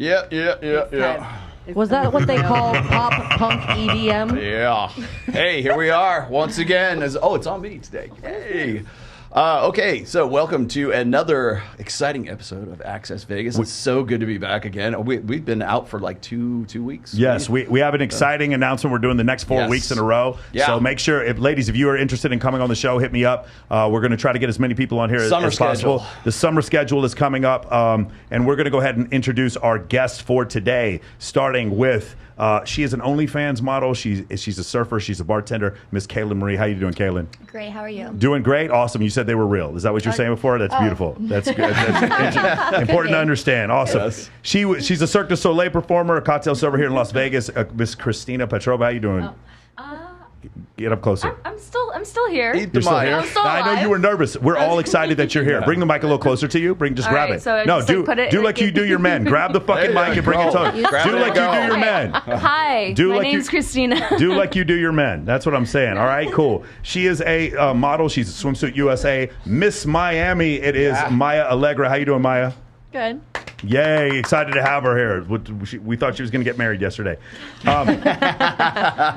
Yeah. Was that what they call pop punk EDM? Yeah. Hey, here we are once again. It's on me today. Hey. Okay, so welcome to another exciting episode of Access Vegas. It's so good to be back again. We've been out for like two weeks. Yes, we have an exciting announcement. We're doing the next 4 weeks in a row. Yeah. So make sure, ladies, if you are interested in coming on the show, hit me up. We're going to try to get as many people on here as possible. The summer schedule is coming up, and we're going to go ahead and introduce our guest for today, starting with... she is an OnlyFans model. She's a surfer. She's a bartender. Miss Kaylin Marie. How you doing, Kaylin? Great. How are you? Doing great. Awesome. You said they were real. Is that what you were saying before? That's beautiful. That's good. That's important to understand. Awesome. Yes. She's a Cirque du Soleil performer, a cocktail server here in Las Vegas. Miss Christina Petrova. How you doing? Get up closer. I'm still here. You're still here? I'm still alive. I know you were nervous. We're all excited that you're here. Bring the mic a little closer to you. Just grab it. So do like you do your men. Grab the fucking mic and bring it to you. Do like you do your men. Hi, my name's Christina. Do like you do your men. That's what I'm saying. All right, cool. She is a model. She's a Swimsuit USA. Miss Miami. It is Maya Allegra. How you doing, Maya? Good. Yay, excited to have her here. We thought she was going to get married yesterday.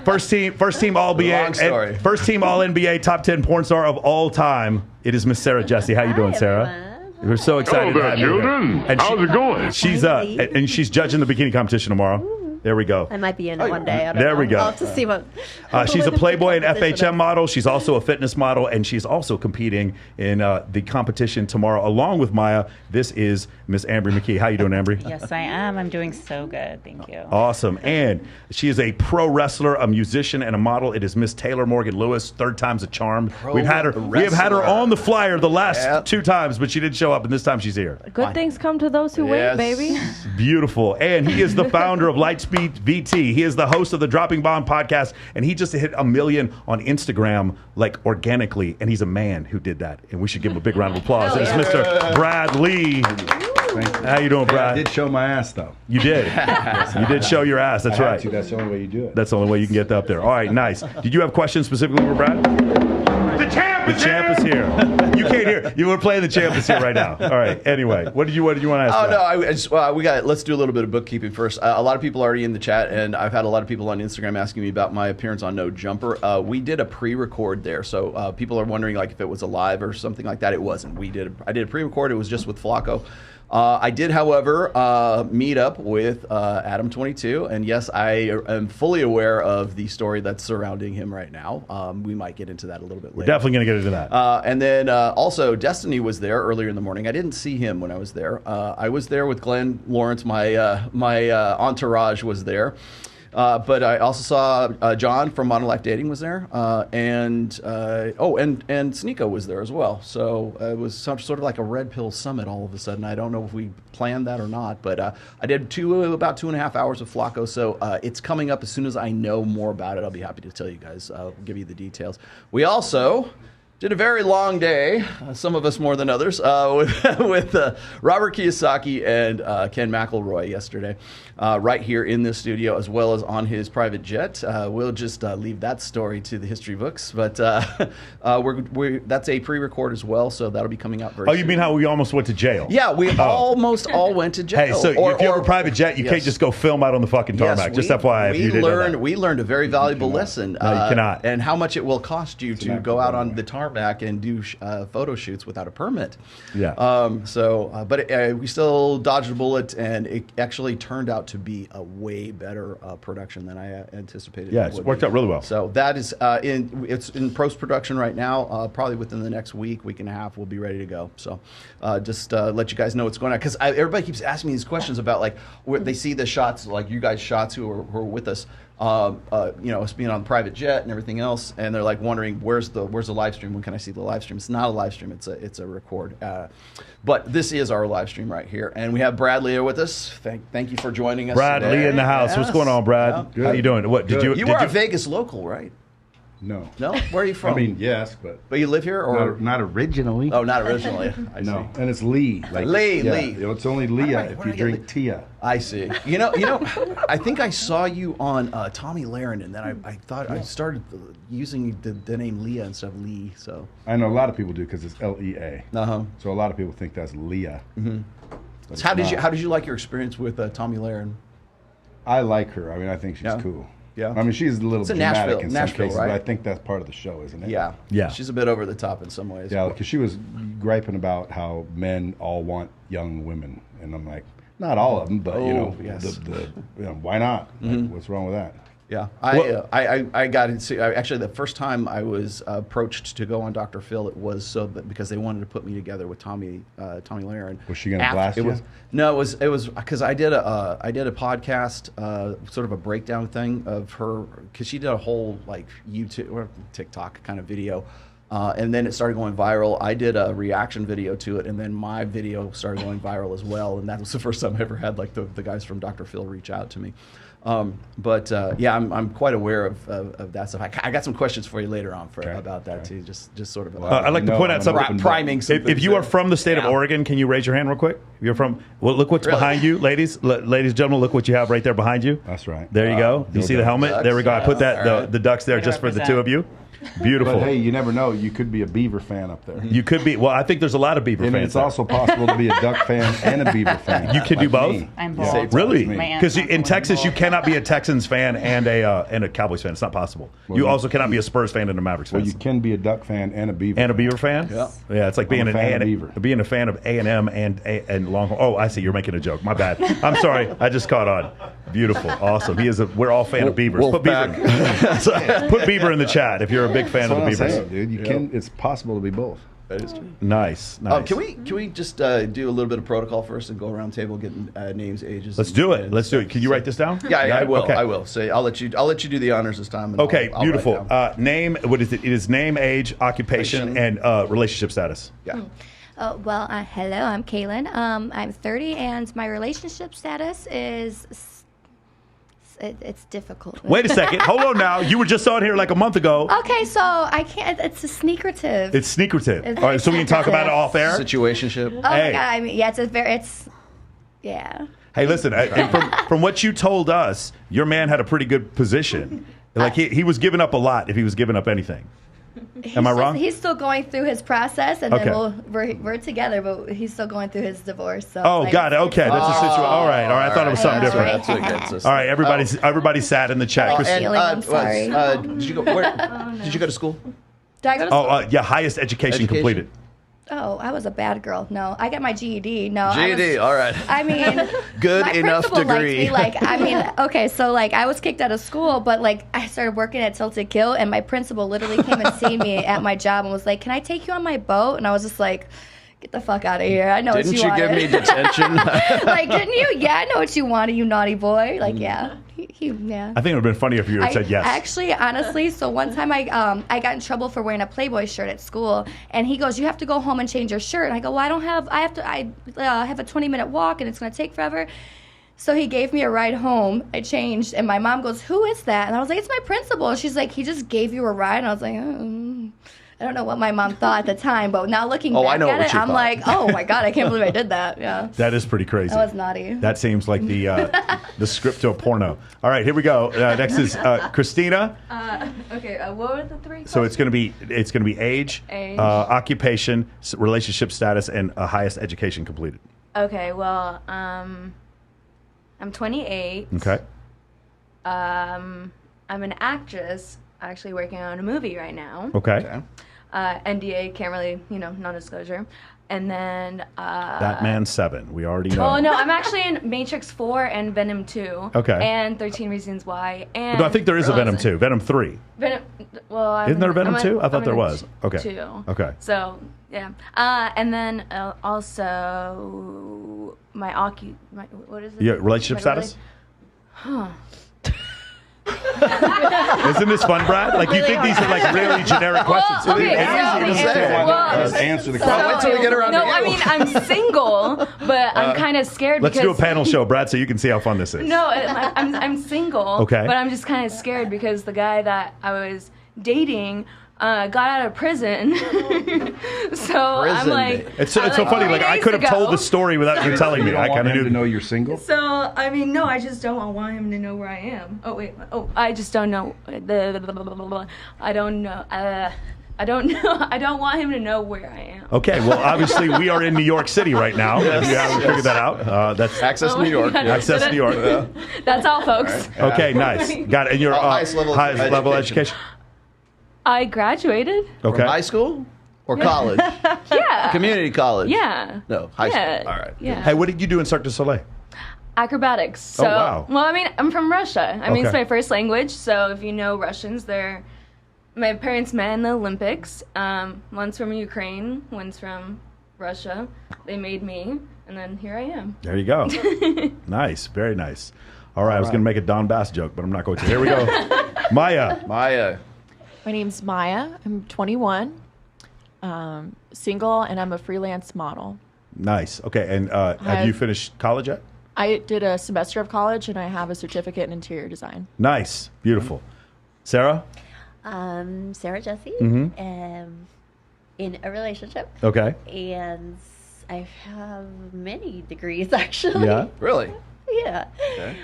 First team All NBA, first team All NBA, top 10 porn star of all time. It is Miss Sarah Jesse. How you doing, Sarah? Everyone. We're so excited to have you children. How's it going? She's judging the bikini competition tomorrow. There we go. I might be in it one day. I don't know. We go. I'll have to see what. She's a Playboy and FHM model. She's also a fitness model, and she's also competing in the competition tomorrow along with Maya. This is Miss Ambry McKee. How you doing, Ambry? Yes, I am. I'm doing so good. Thank you. Awesome. And she is a pro wrestler, a musician, and a model. It is Miss Taylor Morgan Lewis. Third time's a charm. We have had her on the flyer the last 2 times, but she didn't show up, and this time she's here. Good things come to those who wait, baby. Beautiful. And he is the founder of Lightspeed VT. He is the host of the Dropping Bomb podcast, and he just hit 1 million on Instagram, like organically, and he's a man who did that, and we should give him a big round of applause. It's Mr. Brad Lea. How you doing, Brad? I did show my ass, though. You did. You did show your ass. That's right. That's the only way you do it. That's the only way you can get up there. All right, nice. Did you have questions specifically for Brad? The champ is here. You can't hear. You were playing the champ is here right now. All right. Anyway, what did you want to ask? Let's do a little bit of bookkeeping first. A lot of people are already in the chat, and I've had a lot of people on Instagram asking me about my appearance on No Jumper. We did a pre-record there, so people are wondering like if it was a live or something like that. It wasn't. I did a pre-record. It was just with Flacco. I did, however, meet up with Adam22, and yes, I am fully aware of the story that's surrounding him right now. We might get into that a little bit later. We're definitely going to get into that. And then also, Destiny was there earlier in the morning. I didn't see him when I was there. I was there with Glenn Lawrence. My entourage was there. But I also saw John from Modern Life Dating was there, and Sneeko was there as well. So it was sort of like a red pill summit all of a sudden. I don't know if we planned that or not, but I did about 2.5 hours of Flacco. So it's coming up as soon as I know more about it. I'll be happy to tell you guys. I'll give you the details. We also did a very long day, some of us more than others, with Robert Kiyosaki and Ken McElroy yesterday, right here in this studio, as well as on his private jet. We'll just leave that story to the history books, but that's a pre-record as well, so that'll be coming out very soon. Oh, you mean how we almost went to jail? Yeah, we almost all went to jail. Hey, so if you have a private jet, you can't just go film out on the fucking tarmac. Just FYI, if you didn't know that. We learned a very valuable lesson. No, you cannot. And how much it will cost you to go out on the tarmac and do photo shoots without a permit. Yeah. But we still dodged a bullet, and it actually turned out to be a way better production than I anticipated. Yeah, it's worked out really well. So that is it's in post production right now. Probably within the next week and a half, we'll be ready to go. So just let you guys know what's going on, because everybody keeps asking me these questions about like they see the shots, like you guys shots who are with us. Us being on the private jet and everything else, and they're like wondering where's the live stream? When can I see the live stream? It's not a live stream; it's a record. But this is our live stream right here, and we have Brad Lea with us. Thank you for joining us. Brad Lea in the house. Yes. What's going on, Brad? Yeah. How you doing? What did you are a Vegas local, right? No. No? Where are you from? I mean, yes, but you live here, or not originally? Oh, not originally. I see. No, and it's Lee. Lee. It's only Leah if you drink Tia. I see. You know. I think I saw you on Tommy Lahren, and then I thought I started using the name Leah instead of Lee. So I know a lot of people do because it's Lea. Uh-huh. So a lot of people think that's Leah. Mm-hmm. So how did you like your experience with Tommy Laren? I like her. I mean, I think she's cool. Yeah. I mean, she's a little dramatic in some Nashville, cases, right? but I think that's part of the show, isn't it? Yeah. Yeah. She's a bit over the top in some ways. Yeah, because she was griping about how men all want young women, and I'm like, not all of them, but yes. why not? Like, what's wrong with that? Yeah, I got into actually the first time I was approached to go on Dr. Phil, it was because they wanted to put me together with Tommy Laren. Was she gonna blast you? No, it was because I did a podcast, sort of a breakdown thing of her, because she did a whole like YouTube or TikTok kind of video. And then it started going viral. I did a reaction video to it, and then my video started going viral as well. And that was the first time I ever had like the guys from Dr. Phil reach out to me. I'm quite aware of that stuff. I got some questions for you later on about that too. Just sort of. I'd like to point out something. Priming. If you are from the state of Oregon, can you raise your hand real quick? If you're from, well, look what's behind you, ladies. Ladies and gentlemen, look what you have right there behind you. That's right. There you go. You see the helmet? Ducks. There we go. I put that Right. the ducks there just for the two of you. Beautiful. But hey, you never know. You could be a Beaver fan up there. You could be. Well, I think there's a lot of Beaver And fans. it's also possible to be a Duck fan and a Beaver fan. You could do both? me. I'm Yeah. both. Really? My aunt's Because not in both. Texas, you cannot be a Texans fan and a Cowboys fan. It's not possible. You also cannot be a Spurs fan and a Mavericks fan. Well, you can be a Duck fan and a Beaver. And a Beaver fan? Yeah. Yeah, it's like being I'm a fan of Beaver. being a fan of A&M and Longhorn. Oh, I see. You're making a joke. My bad. I'm sorry. I just caught on. Beautiful. Awesome. We're all fan of Beavers. Put Beaver in the chat if you're a big fan That's of the what I'm Beavers. saying, dude. You can. It's possible to be both. That is true. Nice. Can we just do a little bit of protocol first and go around the table, getting names, ages? Let's do it. Let's do it. Can you write this down? Yeah, I will. Okay. I will. So I'll let you do the honors this time. And Okay, I'll beautiful. write down. Name. What is it? It is name, age, occupation, and relationship status. Yeah. Hello, I'm Kaylin. I'm 30, and my relationship status is it's difficult. Wait a second. Hold on now. You were just on here like a month ago. Okay, so I can't. It's a sneakerative. It's sneakerative. It's All right, so we can talk about it off air. Situationship. Oh Hey. my god! I mean, yeah, yeah. Hey, listen. And from what you told us, your man had a pretty good position. Like he was giving up a lot if he was giving up anything. Am I wrong? He's still going through his process, and Okay. then we're together, but he's still going through his divorce. So Oh, got it. Okay, that's a situation. All right. I thought it was something Right. different. That's okay. All right, everybody's sad in the chat. Like Chris- feeling, I'm sorry. Did you go? Did you go to school? Did I go to school? yeah, highest education completed. Oh, I was a bad girl. No, I got my GED. No, GED. All right. I mean, Good my enough principal liked degree. me. Like, I mean, okay, so like I was kicked out of school, but like I started working at Tilted Kill, and my principal literally came and seen me at my job and was like, "Can I take you on my boat?" And I was just like, "Get the fuck out of here! I know Didn't what you you wanted." give me detention? Like, didn't you? Yeah, I know what you wanted, you naughty boy. Like, yeah, yeah. I think it would have been funnier if you had said yes. Actually, honestly, so one time I got in trouble for wearing a Playboy shirt at school, and he goes, "You have to go home and change your shirt." And I go, "Well, I have a 20-minute walk, and it's going to take forever." So he gave me a ride home. I changed, and my mom goes, "Who is that?" And I was like, "It's my principal." And she's like, "He just gave you a ride?" And I was like, I don't know what my mom thought at the time, but now looking back I know at what it, you I'm thought. like, oh my god, I can't believe I did that. Yeah, That is pretty crazy. that was naughty. That seems like the script to a porno. All right, here we go. Next is Christina. Okay, what were the three? So it's going to be age, Age. occupation, relationship status, and highest education completed. Okay, well, I'm 28. Okay. I'm an actress, actually working on a movie right now. Okay. NDA, can't really, non-disclosure. And then... Batman 7. We already know. Oh, no, I'm actually in Matrix 4 and Venom 2. Okay. And 13 Reasons Why. And No, I think there is a Venom 2. Venom 3. Isn't there a Venom 2? I thought there was. Okay. 2. Okay. So, yeah. And then also what is it? Yeah, relationship My status? Isn't this fun, Brad? Like, you think these are like really generic questions? Well, okay, It's easy to say. Answer the Wait question. till we get around to No, you. I mean, I'm single, but I'm kind of scared Let's because... do a panel show, Brad, so you can see how fun this is. No, I'm single. Okay. But I'm just kind of scared because the guy that I was dating got out of prison. So I'm like... It's so funny. Like, I could have told the story without you telling me. You I don't want kind of him knew. to know you're single? So, I mean, no, I just don't want him to know where I am. Oh, wait. Oh, I just don't know. I don't know. I don't know. I don't want him to know where I am. Okay, well, obviously we are in New York City right now. If you haven't figured that out, that's Access New York. God. Access New York. That's all, folks. Okay, nice. Got it. And your highest level education. I graduated. Okay. From high school or college? Yeah. Community college? Yeah. No, high school. All right. Yeah. Hey, what did you do in Cirque du Soleil? Acrobatics. So, wow. Well, I mean, I'm from Russia. I mean, it's Okay. my first language. So if you know Russians, my parents met in the Olympics. One's from Ukraine, one's from Russia. They made me, and then here I am. There you go. Nice. Very nice. All right, I was going to make a Don Bass joke, but I'm not going to. Here we go. Maya. Maya. My name's Maya. I'm 21, single, and I'm a freelance model. Nice. Okay, and have you finished college yet? I did a semester of college, and I have a certificate in interior design. Nice. Beautiful. Sarah? Sarah Jessie, in a relationship, Okay. and I have many degrees actually. Yeah. Really? Yeah. Okay.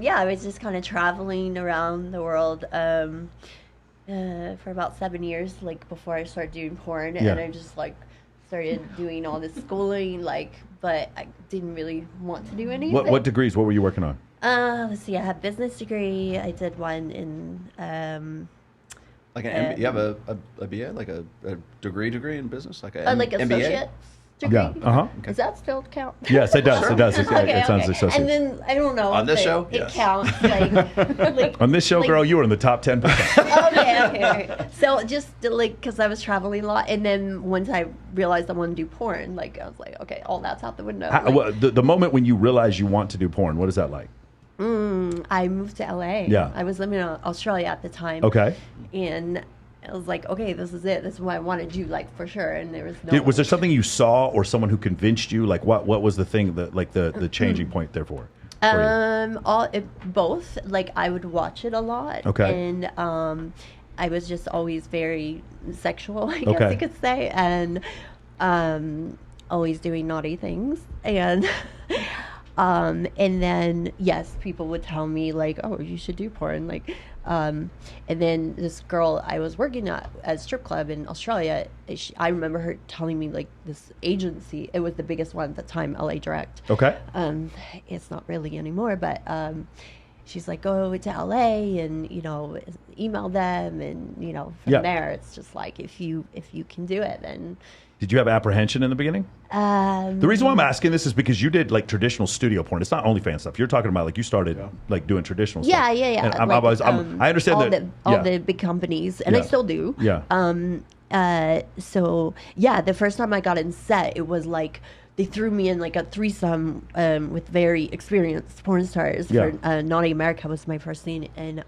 Yeah, I was just kind of traveling around the world for about 7 years, like before I started doing porn, Yeah. and I just like started doing all this schooling, like, but I didn't really want to do anything. What degrees? What were you working on? Let's see. I have business degree. I did one in Like an you have a BA, like a degree in business, like a like MBA? associate degree. Yeah. Uh-huh. Does that still count? Yes, it does. It does. It Okay, sounds okay. associate. And then I don't know On if this it, show? it Yes. counts like On this show, like- girl, you were in the top 10%. okay. So just like because I was traveling a lot, and then once I realized I wanted to do porn, like I was like, okay, all that's out the window. Like, The moment when you realize you want to do porn, what is that like? I moved to LA. Yeah. I was living in Australia at the time. Okay. And I was like, okay, this is it. This is what I want to do, like for sure. And there was no. Was there something you saw or someone who convinced you? Like what was the thing that like the changing point there for you? Both. Like I would watch it a lot. Okay. And I was just always very sexual, I guess Okay. you could say, and always doing naughty things. And then yes, people would tell me like, oh, you should do porn, like. And then this girl I was working at a strip club in Australia, I remember her telling me like this agency, it was the biggest one at the time, LA Direct. Okay. It's not really anymore, but she's like, go to LA and email them, and from there it's just like if you can do it, then. Did you have apprehension in the beginning? The reason why I'm asking this is because you did like traditional studio porn. It's not OnlyFans stuff. You're talking about like you started like doing traditional stuff. Yeah. And Like, I understand all the big companies, and I Yeah. still do. Yeah. So yeah, the first time I got in set, it was like they threw me in like a threesome with very experienced porn stars. Yeah. For Naughty America was my first scene, and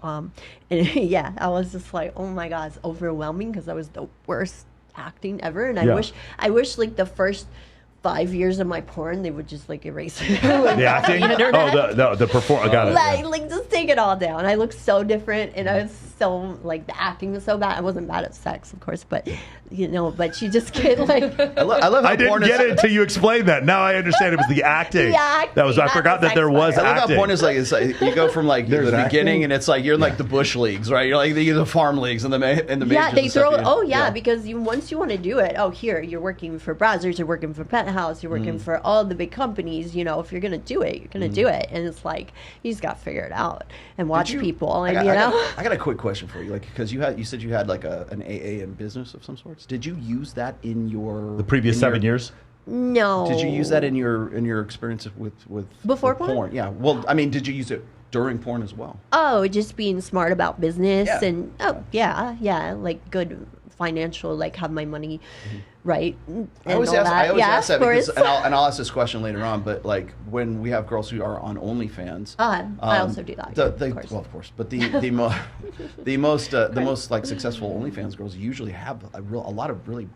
yeah, I was just like, oh my god, it's overwhelming because I was the worst acting ever, and Yeah. I wish like the first 5 years of my porn they would just like erase it. The acting? Oh, the perform. I got it. Like just take it all down. I look so different, and I was so like the acting was so bad. I wasn't bad at sex, of course, but but you just get like. I love how I didn't porn get is, it until you explained that. Now I understand it was the acting. The acting, That was. I not forgot the that there sex was part. I love acting. how porn is like, it's like you go from like the There's acting? beginning, and it's like you're in like the bush leagues, right? You're like the farm leagues and the majors. Yeah, they and stuff. throw. Oh yeah, because once you want to do it, here you're working for Brazzers, you're working for Penthouse, you're working for all the big companies. If you're gonna do it, you're gonna do it, and it's like you just got to figure it out and watch people, and I got a quick question for you, like because you said you had like an AA in business of some sorts. Did you use that in your The previous 7 years. No. Did you use that in your experience with Before with porn? Yeah. Well, I mean, did you use it during porn as well? Oh, just being smart about business, Yeah. and like good financial, like have my money right. And I always all ask, that. I always ask that of because, course. and I'll ask this question later on, but like when we have girls who are on OnlyFans, I also do that. The, of course. Well, of course, but the most like successful OnlyFans girls usually have a lot of really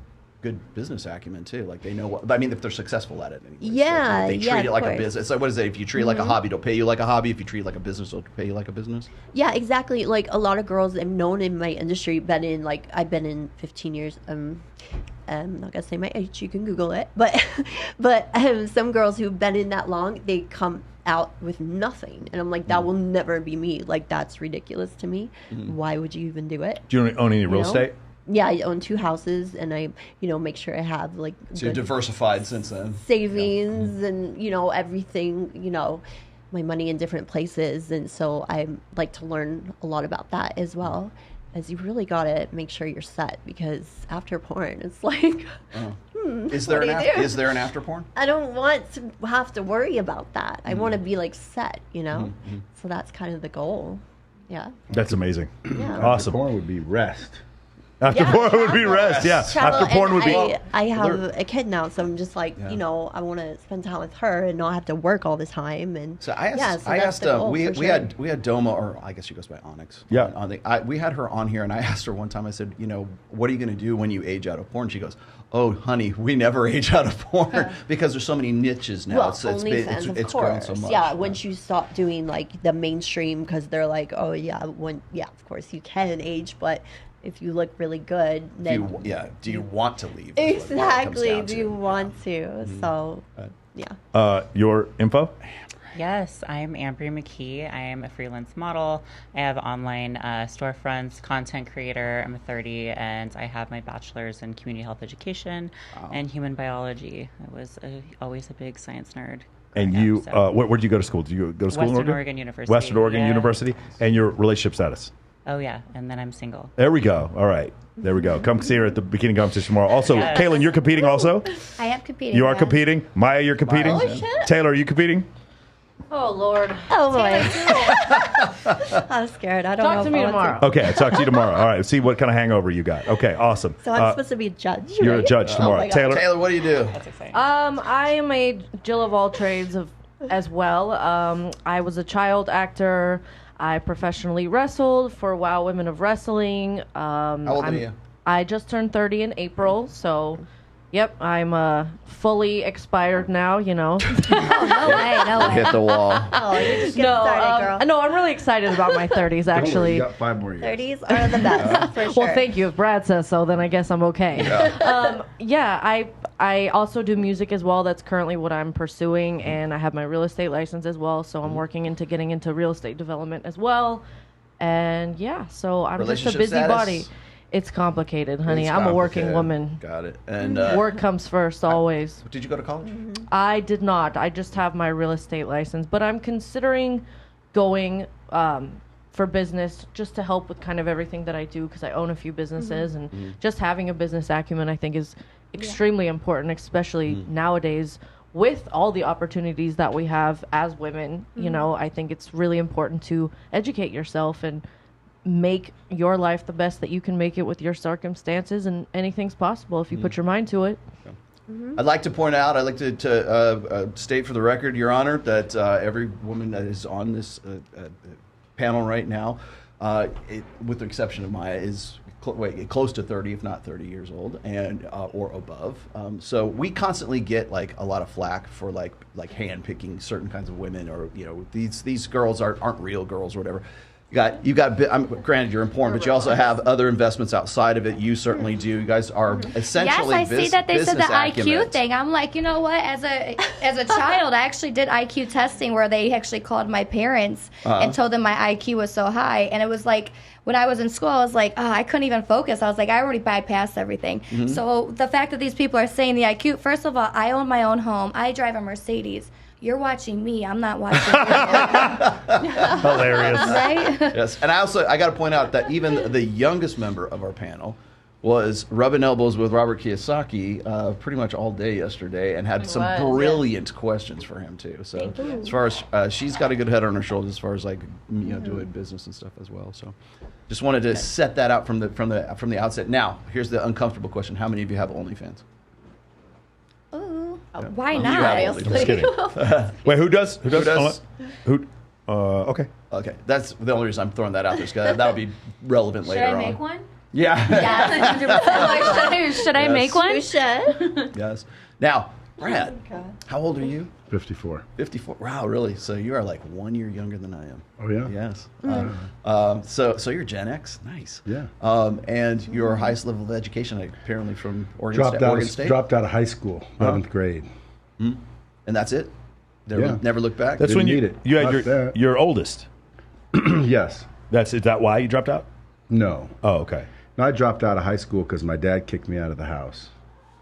good business acumen too. Like they know what I mean if they're successful at it. Anyway. Yeah, they treat yeah, it of like a course. business. It's like what is it? If you treat it like a hobby, they'll pay you like a hobby. If you treat it like a business, they'll pay you like a business. Yeah, exactly. Like a lot of girls I've known in my industry, I've been in 15 years. I'm not gonna say my age. You can Google it. But some girls who've been in that long, they come out with nothing, and I'm like, that will never be me. Like that's ridiculous to me. Why would you even do it? Do you own any real know? estate? yeah, I own 2 houses, and I, make sure I have like So you're diversified since then. savings and everything, my money in different places, and so I like to learn a lot about that as well. As you really gotta make sure you're set, because after porn, it's like, Is there an after porn? I don't want to have to worry about that. I want to be like set, So that's kind of the goal. Yeah. That's amazing. Yeah. Awesome. Porn would be rest. After porn would be rest. Yeah. Travel, After porn would be. I have a kid now, so I'm just like, I want to spend time with her and not have to work all the time. And So I asked, we had Doma, or I guess she goes by Onyx. Yeah. We had her on here, and I asked her one time. I said, what are you going to do when you age out of porn? She goes, oh, honey, we never age out of porn because there's so many niches now. Well, it's grown so much. Yeah, once you stop doing like the mainstream, because they're like, oh yeah, of course you can age, but if you look really good, then do you want to leave? Exactly. Do you want to? So, Your info? Yes, I'm Ambry McKee. I am a freelance model. I have online storefronts, content creator. I'm a 30, and I have my bachelor's in community health education and human biology. I was always a big science nerd. And you, where did you go to school? Did you go to school in Western Oregon University. Western Oregon University. And your relationship status? Oh, yeah. And then I'm single. There we go. All right. There we go. Come see her at the bikini competition tomorrow. Also, Kaylin, you're competing also? I am competing. You are competing? Maya, you're competing? Oh, shit. Taylor, are you competing? Oh, Lord. Oh, boy. I'm scared. I don't know. Talk to me tomorrow. Okay, I'll talk to you tomorrow. All right, see what kind of hangover you got. Okay, awesome. So I'm supposed to be a judge. You're right? a judge tomorrow. Taylor, what do you do? That's exciting. I am a Jill of all trades as well. I was a child actor. I professionally wrestled for Wow Women of Wrestling. How old are you? I just turned 30 in April, so yep, I'm fully expired now, Oh, no way. Hit the wall. Oh, you're just getting started, girl. No, I'm really excited about my 30s, actually. You got 5 more years. 30s are the best, for sure. Well, thank you. If Brad says so, then I guess I'm okay. I also do music as well. That's currently what I'm pursuing, and I have my real estate license as well, so I'm working into getting into real estate development as well. And so I'm just a busybody. It's complicated, honey. It's I'm a working complicated. woman. Got it. And Work comes first, always. Did you go to college? I did not. I just have my real estate license, but I'm considering going for business just to help with kind of everything that I do, because I own a few businesses, and just having a business acumen I think is extremely important, especially nowadays with all the opportunities that we have as women. I think it's really important to educate yourself and make your life the best that you can make it with your circumstances, and anything's possible if you put your mind to it. I'd like to point out, I'd like to state for the record, Your Honor, that every woman that is on this panel right now, with the exception of Maya, is close to 30, if not 30 years old, and or above. So we constantly get like a lot of flack for like hand picking certain kinds of women, or these girls aren't real girls or whatever. You got. Granted, you're in porn, but you also have other investments outside of it. You certainly do. You guys are essentially. Yes, I see that they said the IQ acumen. thing. I'm like, you know what? As a child, I actually did IQ testing where they actually called my parents and told them my IQ was so high, and it was like when I was in school, I was like, I couldn't even focus. I was like, I already bypassed everything. So the fact that these people are saying the IQ, first of all, I own my own home. I drive a Mercedes. You're watching me. I'm not watching you. Hilarious. Right? Yes, and I got to point out that even the youngest member of our panel was rubbing elbows with Robert Kiyosaki pretty much all day yesterday, and had some brilliant questions for him too. So as far as she's got a good head on her shoulders as far as like doing business and stuff as well. So just wanted to set that out from the outset. Now here's the uncomfortable question: how many of you have OnlyFans? Why not? Just kidding. Wait, who does? Who does? Okay. Okay, that's the only reason I'm throwing that out there, because that'll be relevant later on. Should I make one? Yeah. Should I make one? You should. Yes. Now, Brad, how old are you? 54. 54. Wow, really? So you are like 1 year younger than I am. Oh, yeah? Yes. So you're Gen X. Nice. Yeah. And your highest level of education, apparently from Oregon State? Dropped out of high school, 11th grade. And that's it? Never looked back? That's Didn't when need it. you had Not your oldest. Yes. Is that why you dropped out? No. Oh, okay. No, I dropped out of high school because my dad kicked me out of the house.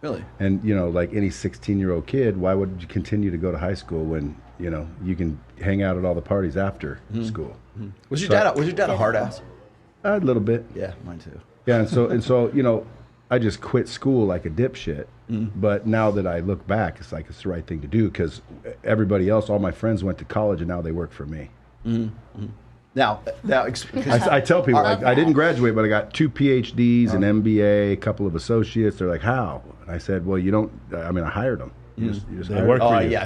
Really? And, you know, like any 16-year-old kid, why would you continue to go to high school when, you know, you can hang out at all the parties after school? Was your dad a hard ass? A little bit. Yeah, mine too. Yeah, and so you know, I just quit school like a dipshit. But now that I look back, it's like it's the right thing to do because everybody else, all my friends went to college and now they work for me. Now, I tell people I didn't graduate, but I got 2 PhDs, an MBA, a couple of associates. They're like, how? And I said, well, you don't. I mean, I hired them. You just They hire work them. for you.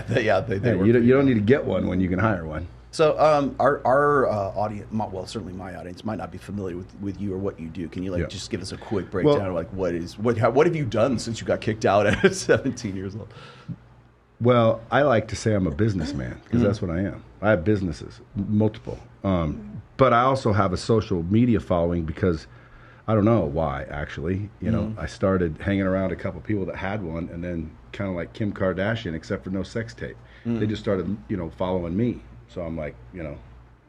they work. You don't need to get one when you can hire one. So our audience, well, certainly my audience, might not be familiar with you or what you do. Can you just give us a quick breakdown of like what have you done since you got kicked out at 17 years old? Well, I like to say I'm a businessman because that's what I am. I have businesses, multiple. But I also have a social media following because I don't know why, actually. You know, I started hanging around a couple people that had one and then kind of like Kim Kardashian, except for no sex tape. They just started, you know, following me. So I'm like, you know,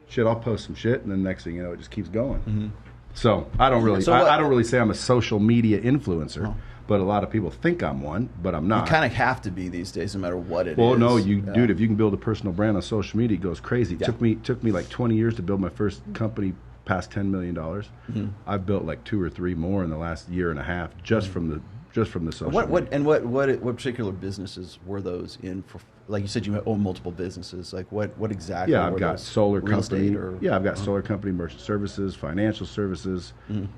shit, I'll post some shit. And then next thing you know, it just keeps going. So I don't really, I don't really say I'm a social media influencer. But a lot of people think I'm one, but I'm not. You kind of have to be these days, no matter what it is. Well, no, dude, if you can build a personal brand on social media, it goes crazy. It took me like 20 years to build my first company past $10 million. I've built like 2 or 3 more in the last year and a half just from the social media. What particular businesses were those in? For, like you said, you own multiple businesses. Like what exactly? Yeah, I've got solar real company. Estate or, I've got solar company, merchant services, financial services,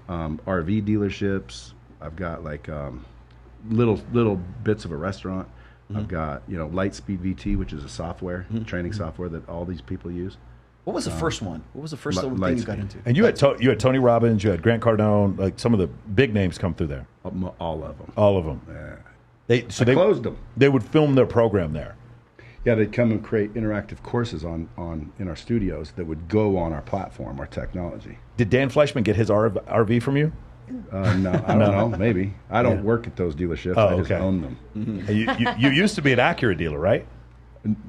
RV dealerships. I've got like little bits of a restaurant. I've got, you know, Lightspeed VT, which is a software, training software that all these people use. What was the first one? What was the first thing you got into? And you had Tony Robbins, you had Grant Cardone, like some of the big names come through there. All of them. All of them. Yeah. They closed them. They would film their program there. Yeah, they'd come and create interactive courses in our studios that would go on our platform, our technology. Did Dan Fleischman get his RV from you? No, I don't know. Maybe I don't work at those dealerships. I just own them. You used to be an Acura dealer, right?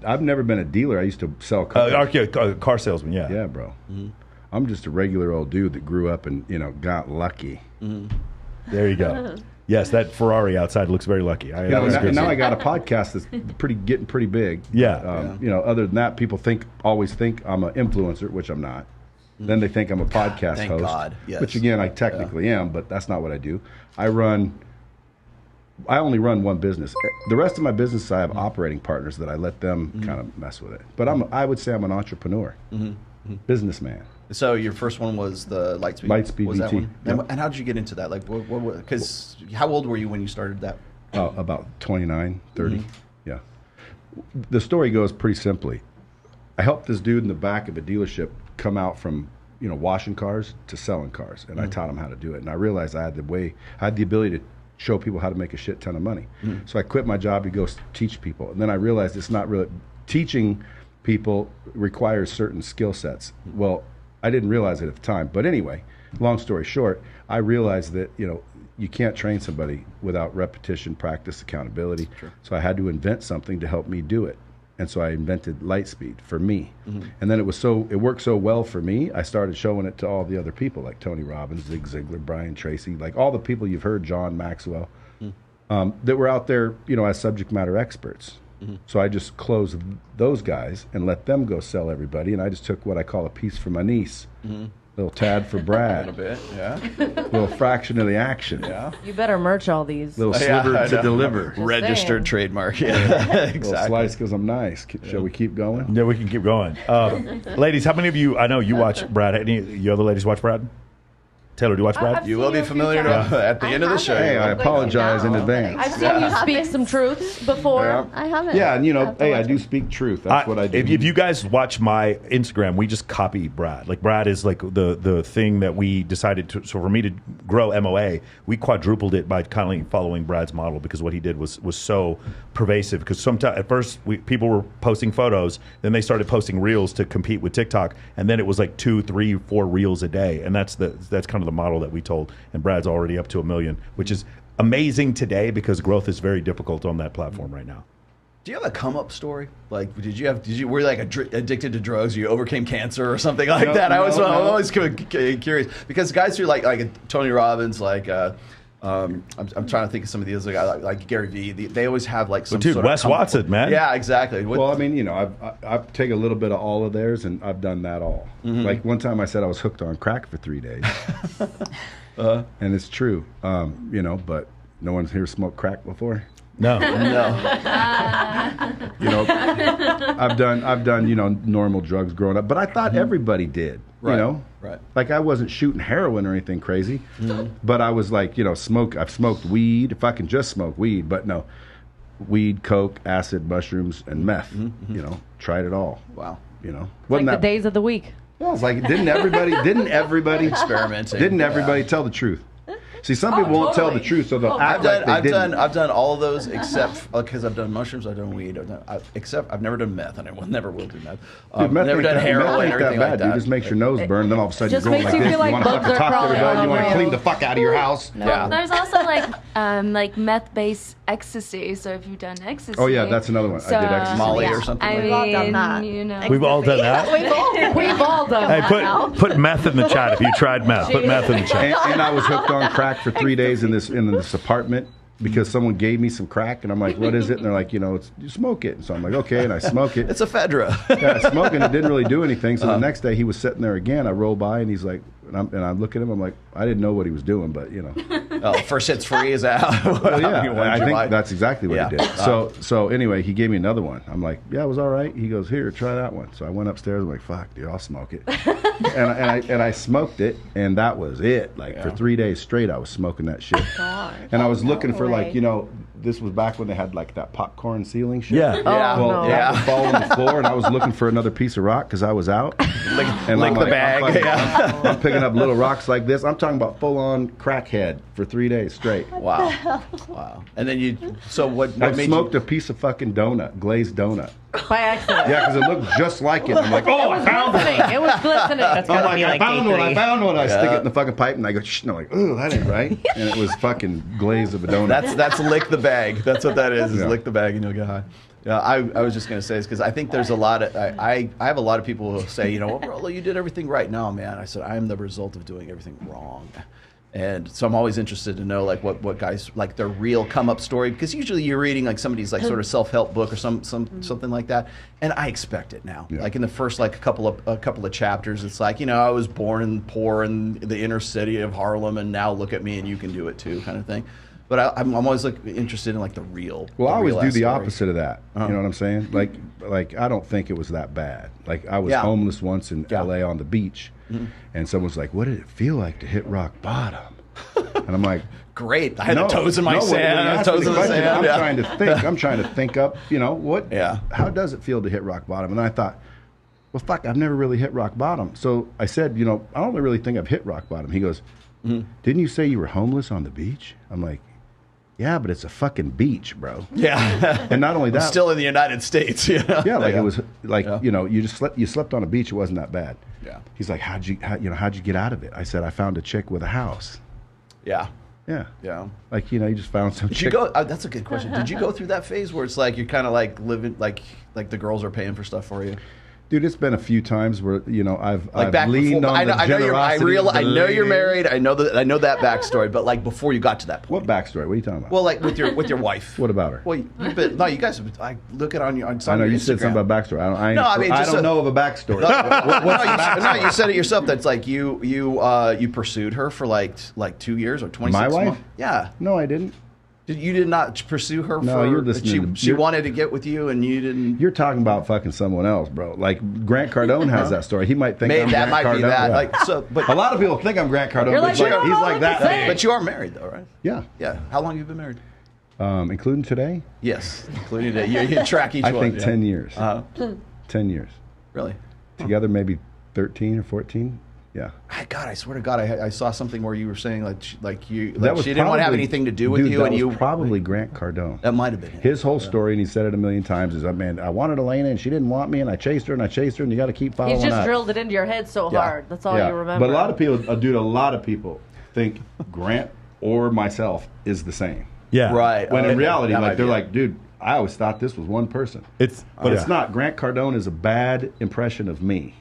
I've never been a dealer. I used to sell cars. Car salesman. Yeah. Yeah, bro. I'm just a regular old dude that grew up and got lucky. There you go. Yes, that Ferrari outside looks very lucky. Now I got a podcast that's getting pretty big. Yeah. You know, other than that, people always think I'm an influencer, which I'm not. Then they think I'm a podcast Thank host, God. Yes. which again I technically am, but that's not what I do. I only run one business. The rest of my business, I have operating partners that I let them kind of mess with it. But I would say I'm an entrepreneur, businessman. So your first one was the Lightspeed. Lightspeed was that VT. one? And how did you get into that? Like, because how old were you when you started that? About 29, 30. Yeah. The story goes pretty simply. I helped this dude in the back of a dealership come out from, you know, washing cars to selling cars, and I taught him how to do it. And I realized I had the ability to show people how to make a shit ton of money. So I quit my job to go teach people, and then I realized it's not really teaching people requires certain skill sets. Well, I didn't realize it at the time, but anyway, long story short, I realized that, you know, you can't train somebody without repetition, practice, accountability. Sure. So I had to invent something to help me do it. And so I invented Lightspeed for me. And then it worked so well for me, I started showing it to all the other people, like Tony Robbins, Zig Ziglar, Brian Tracy, like all the people you've heard, John Maxwell, that were out there, you know, as subject matter experts. So I just closed those guys and let them go sell everybody. And I just took what I call a piece for my niece. Little tad for Brad. A little bit, yeah. Little fraction of the action. Yeah. You better merch all these. Little sliver to deliver. Registered saying. trademark. Yeah, exactly. Little slice because I'm nice. Shall we keep going? Yeah, we can keep going. Ladies, how many of you? I know you watch Brad. Any you other ladies watch Brad? Taylor, do you watch Brad? I've You will seen be you a few familiar times. at the end of the show. Hey, I apologize in advance. I've seen you speak some truths before. I haven't. Yeah, and you know, have to hey, I watch do it. speak truth. That's what I do. If you guys watch my Instagram, we just copy Brad. Like Brad is like the thing that we decided to. So for me to grow MOA, we quadrupled it by kind of following Brad's model because what he did was so pervasive. Because sometimes at first people were posting photos, then they started posting reels to compete with TikTok, and then it was like 2, 3, 4 reels a day, and that's kind of the model that we told. And Brad's already up to 1 million, which is amazing today because growth is very difficult on that platform right now. Do you have a come up story? Like, were you like addicted to drugs? You overcame cancer or something like that? I was always curious because guys who like Tony Robbins, like I'm trying to think of some of the other guys like Gary Vee. They always have like some. Well, dude, sort Wes of Watson, man. Yeah, exactly. Well, I mean, I've taken a little bit of all of theirs, and I've done that all. Like one time, I said I was hooked on crack for 3 days, and it's true. But no one's here smoked crack before. No. I've done normal drugs growing up, but I thought everybody did. Right. Like I wasn't shooting heroin or anything crazy, but I was like, I've smoked weed. If I can just smoke weed, but no, weed, coke, acid, mushrooms, and meth. Tried it all. Wow. Like the days of the week. Yeah, it's like didn't everybody experimenting? Didn't everybody tell the truth? See, some people won't tell the truth, so they'll act like they didn't. I've done all of those except because I've done mushrooms, I've done weed, except I've never done meth, and I never will do meth. Dude, meth never done heroin or anything like that. It just makes your nose burn, then all of a sudden Just you're going makes like you this. feel like You want to bugs fucking are talk to crawling everybody. You want to all clean over the fuck out of your house. Yeah. There's also like meth-based ecstasy. So if you've done ecstasy, Oh yeah, that's another one. I did ecstasy. Molly or something. I like mean, We've all done that. We've all done that. We've all done Hey, that. put meth in the chat if you tried meth. Put meth in the chat. And I was hooked on crack for 3 days in this apartment because someone gave me some crack, and I'm like, what is it? And they're like, you smoke it. And so I'm like, okay, and I smoke it. It's a Fedra. Yeah, I smoke it. It didn't really do anything. So the next day he was sitting there again. I roll by and he's like, and I look at him. I'm like, I didn't know what he was doing, but First hit's free is out. Well, yeah, I think that's exactly what he did. So anyway, he gave me another one. I'm like, yeah, it was all right. He goes, here, try that one. So I went upstairs. I'm like, fuck, dude, I'll smoke it. and I smoked it, and that was it. Like for 3 days straight, I was smoking that shit. And I was looking for this was back when they had like that popcorn ceiling shit. Yeah. That was falling on the floor, and I was looking for another piece of rock because I was out. Lick the bag. I'm picking up little rocks like this. I'm talking about full-on crackhead for 3 days straight. Wow. And then what I made smoked you... a piece of fucking glazed donut. By accident. Yeah, because it looked just like it. I'm like, oh, I found it. It was glistening. That's I'm gotta like, be I found one. I found one. I stick it in the fucking pipe, and I go, shh. And I'm like, ooh, that ain't right. And it was fucking glaze of a donut. That's lick the bag. That's what that is. Yeah. Lick the bag and you'll get high. Yeah, I was just going to say this because I think there's a lot of I have a lot of people who say, Rollo, you did everything right. No, man. I said I am the result of doing everything wrong. And so I'm always interested to know like what guys like their real come up story, because usually you're reading like somebody's like sort of self-help book or something like that, and I expect it now. Yeah. Like in the first like a couple of chapters, it's like I was born poor in the inner city of Harlem, and now look at me and you can do it too, kind of thing. But I'm always like interested in like the real. Well, I always do the story. opposite of that. You know what I'm saying? Like I don't think it was that bad. Like I was homeless once in L.A. on the beach, and someone's like, "What did it feel like to hit rock bottom?" And I'm like, "Great! I had the toes in my sand. Toes in the sand." I'm trying to think up. What? Yeah. How does it feel to hit rock bottom? And I thought, well, fuck, I've never really hit rock bottom. So I said, I don't really think I've hit rock bottom. He goes, "Didn't you say you were homeless on the beach?" I'm like, yeah, but it's a fucking beach, bro. Yeah. And not only that, I'm still in the United States. Yeah, it was like you slept on a beach. It wasn't that bad. Yeah. He's like, how'd you get out of it? I said, I found a chick with a house. Yeah. Yeah. Yeah. Like you just found some. Did you go? That's a good question. Did you go through that phase where it's like you're kind of like living like the girls are paying for stuff for you? Dude, it's been a few times where I've leaned before, on the generosity. I know you're married. I know that backstory. But like before you got to that point. What backstory? What are you talking about? Well, like with your wife. What about her? Well, you guys. I look at on your. I know you said something about backstory. I don't know of a backstory. No, you said it yourself. That's like you pursued her for like 2 years or 26 My wife? months. Yeah. No, I didn't. You did not pursue her no, for... You're listening she wanted to get with you and you didn't... You're talking about fucking someone else, bro. Like, Grant Cardone has that story. He might think I'm that Grant might Cardone. be that. Yeah. Like, so, but, a lot of people think I'm Grant Cardone, but he's like that. But you are married, though, right? Yeah. Yeah. How long have you been married? Including today? Yes, including today. You track each one. I think 10 years. 10 years. Really? Together maybe 13 or 14. Yeah. God, I swear to God, I saw something where you were saying she didn't want to have anything to do with you, that and was you probably Grant Cardone. That might have been him. His whole story, and he said it a million times, is, man, I wanted Elena, and she didn't want me, and I chased her, and you got to keep following up. He's just drilled it into your head so hard. That's all you remember. But a lot of people think Grant or myself is the same. Yeah. Right. When in reality, they're like, dude, I always thought this was one person. But it's not. Grant Cardone is a bad impression of me.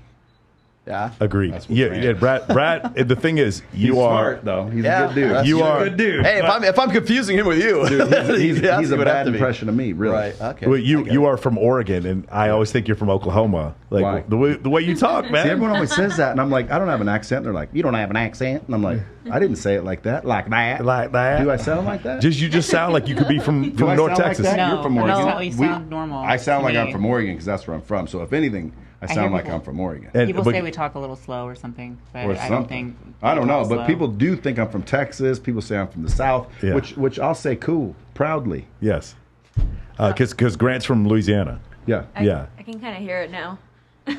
Yeah. Agreed. Yeah, Brad. The thing is, He's smart, though. He's a good dude. You are a good dude. Hey, if I'm confusing him with you, dude, he's a bad impression of me, really. Right. Okay. Well, you are from Oregon, and I always think you're from Oklahoma. Like Why? the way you talk, man. See, everyone always says that, and I'm like, I don't have an accent. And they're like, you don't have an accent, and I'm like, I didn't say it like that. Like that. Like that. Do I sound like that? You just sound like you could be from Do I North sound Texas. Like that? No, You're from Oregon. no, you sound normal I sound to like me. I'm from Oregon because that's where I'm from. So if anything, I sound like people- I'm from Oregon. People say we talk a little slow or something, but I don't think. I don't know, talk but slow. people do think I'm from Texas. People say I'm from the South, Yeah. which I'll say cool, proudly. Yes. Because Grant's from Louisiana. Yeah. Yeah. I can kind of hear it now.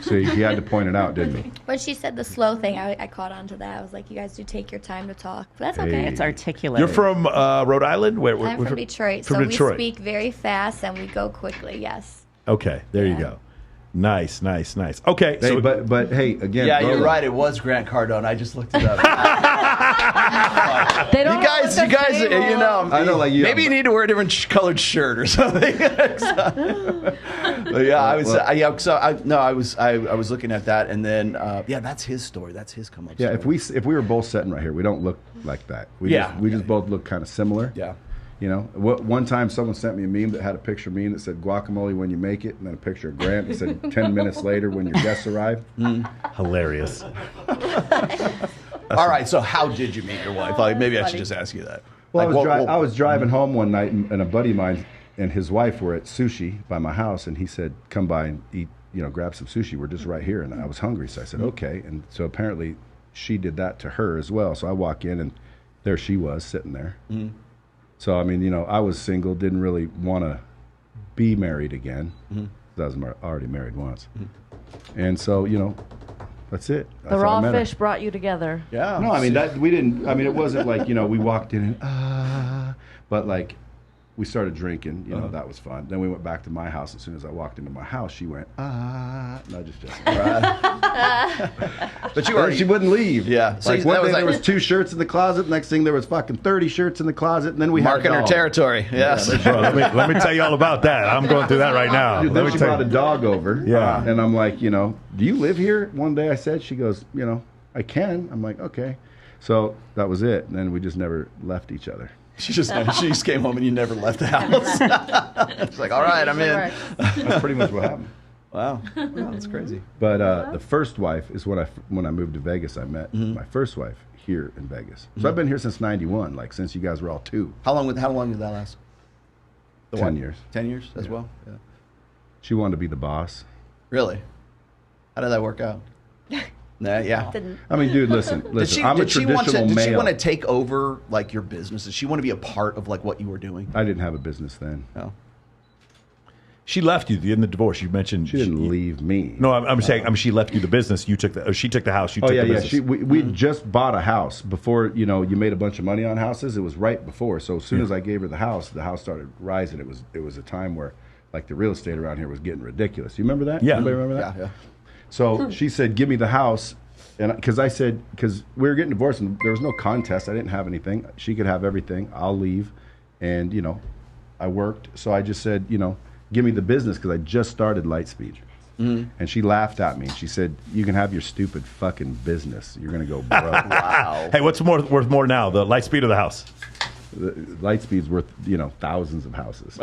So he had to point it out, didn't he? When she said the slow thing, I caught on to that. I was like, you guys do take your time to talk. But that's okay. Hey. It's articulate. You're from Rhode Island? Where, I'm from Detroit, From so Detroit. we speak very fast and we go quickly, yes. Okay, there you Yeah. go. Nice. Okay, Hey, so but hey, again, Yeah, you're Rollo, right. It was Grant Cardone. I just looked it up. They don't You guys, know what the you know, I know, like you. maybe you need to wear a different colored shirt or something. But yeah, I was looking at that, and then that's his story. That's his come up. Yeah, story. if we were both sitting right here, we don't look like that. We just both look kind of similar. Yeah. You know, one time someone sent me a meme that had a picture of me that said guacamole when you make it, and then a picture of Grant that said 10 minutes later when your guests arrive. hilarious. All right. So how did you meet your wife? Like, maybe I should just ask you that. Well, Like, I was driving home one night, and a buddy of mine and his wife were at sushi by my house, and he said, "Come by and eat, grab some sushi. We're just right here." And I was hungry, so I said, "Okay." And so apparently, she did that to her as well. So I walk in, and there she was sitting there. Mm-hmm. So I mean, I was single, didn't really want to be married again. Mm-hmm. I was already married once, and so that's it. That's The how I raw met her. fish brought you together. Yeah. No, I mean we didn't. I mean, it wasn't like we walked in and but like we started drinking. That was fun. Then we went back to my house. As soon as I walked into my house, she went no, just But you she wouldn't leave. Yeah. Like So one that day was there like- was 2 shirts in the closet. Next thing there was fucking 30 shirts in the closet. And then we marking had a her dog. territory. Yes. Bro, let me tell you all about that. I'm going through that right now. Dude, Let then me she tell brought a you. dog over. Yeah. And I'm like, do you live here? One day I said, she goes, I can. I'm like, okay. So that was it. And then we just never left each other. She just came home and you never left the house. It's like, all right, I'm in. That's pretty much what happened. Wow, that's crazy. But the first wife is when I moved to Vegas, I met my first wife here in Vegas. So I've been here since '91, like since you guys were all 2. How long did that last? 10 years. 10 years as well. Yeah. She wanted to be the boss. Really? How did that work out? Nah, yeah. I mean, dude, listen. I'm a traditional male. Did she want to take over like your business? Did she want to be a part of like what you were doing? I didn't have a business then. No. She left you in the divorce. You mentioned She didn't leave me. No, I'm saying she left you the business. She took the house. You took the business. We just bought a house before. You made a bunch of money on houses. It was right before. So as soon as I gave her the house started rising. It was a time where like the real estate around here was getting ridiculous. You remember that? Yeah. Anybody remember that? Yeah. So she said, "Give me the house," and because we were getting divorced and there was no contest. I didn't have anything. She could have everything. I'll leave, and I worked. So I just said, give me the business because I just started Lightspeed. And she laughed at me. She said, "You can have your stupid fucking business. You're gonna go broke." Wow. Hey, what's worth more now, the Lightspeed or the house? The Lightspeed's worth thousands of houses.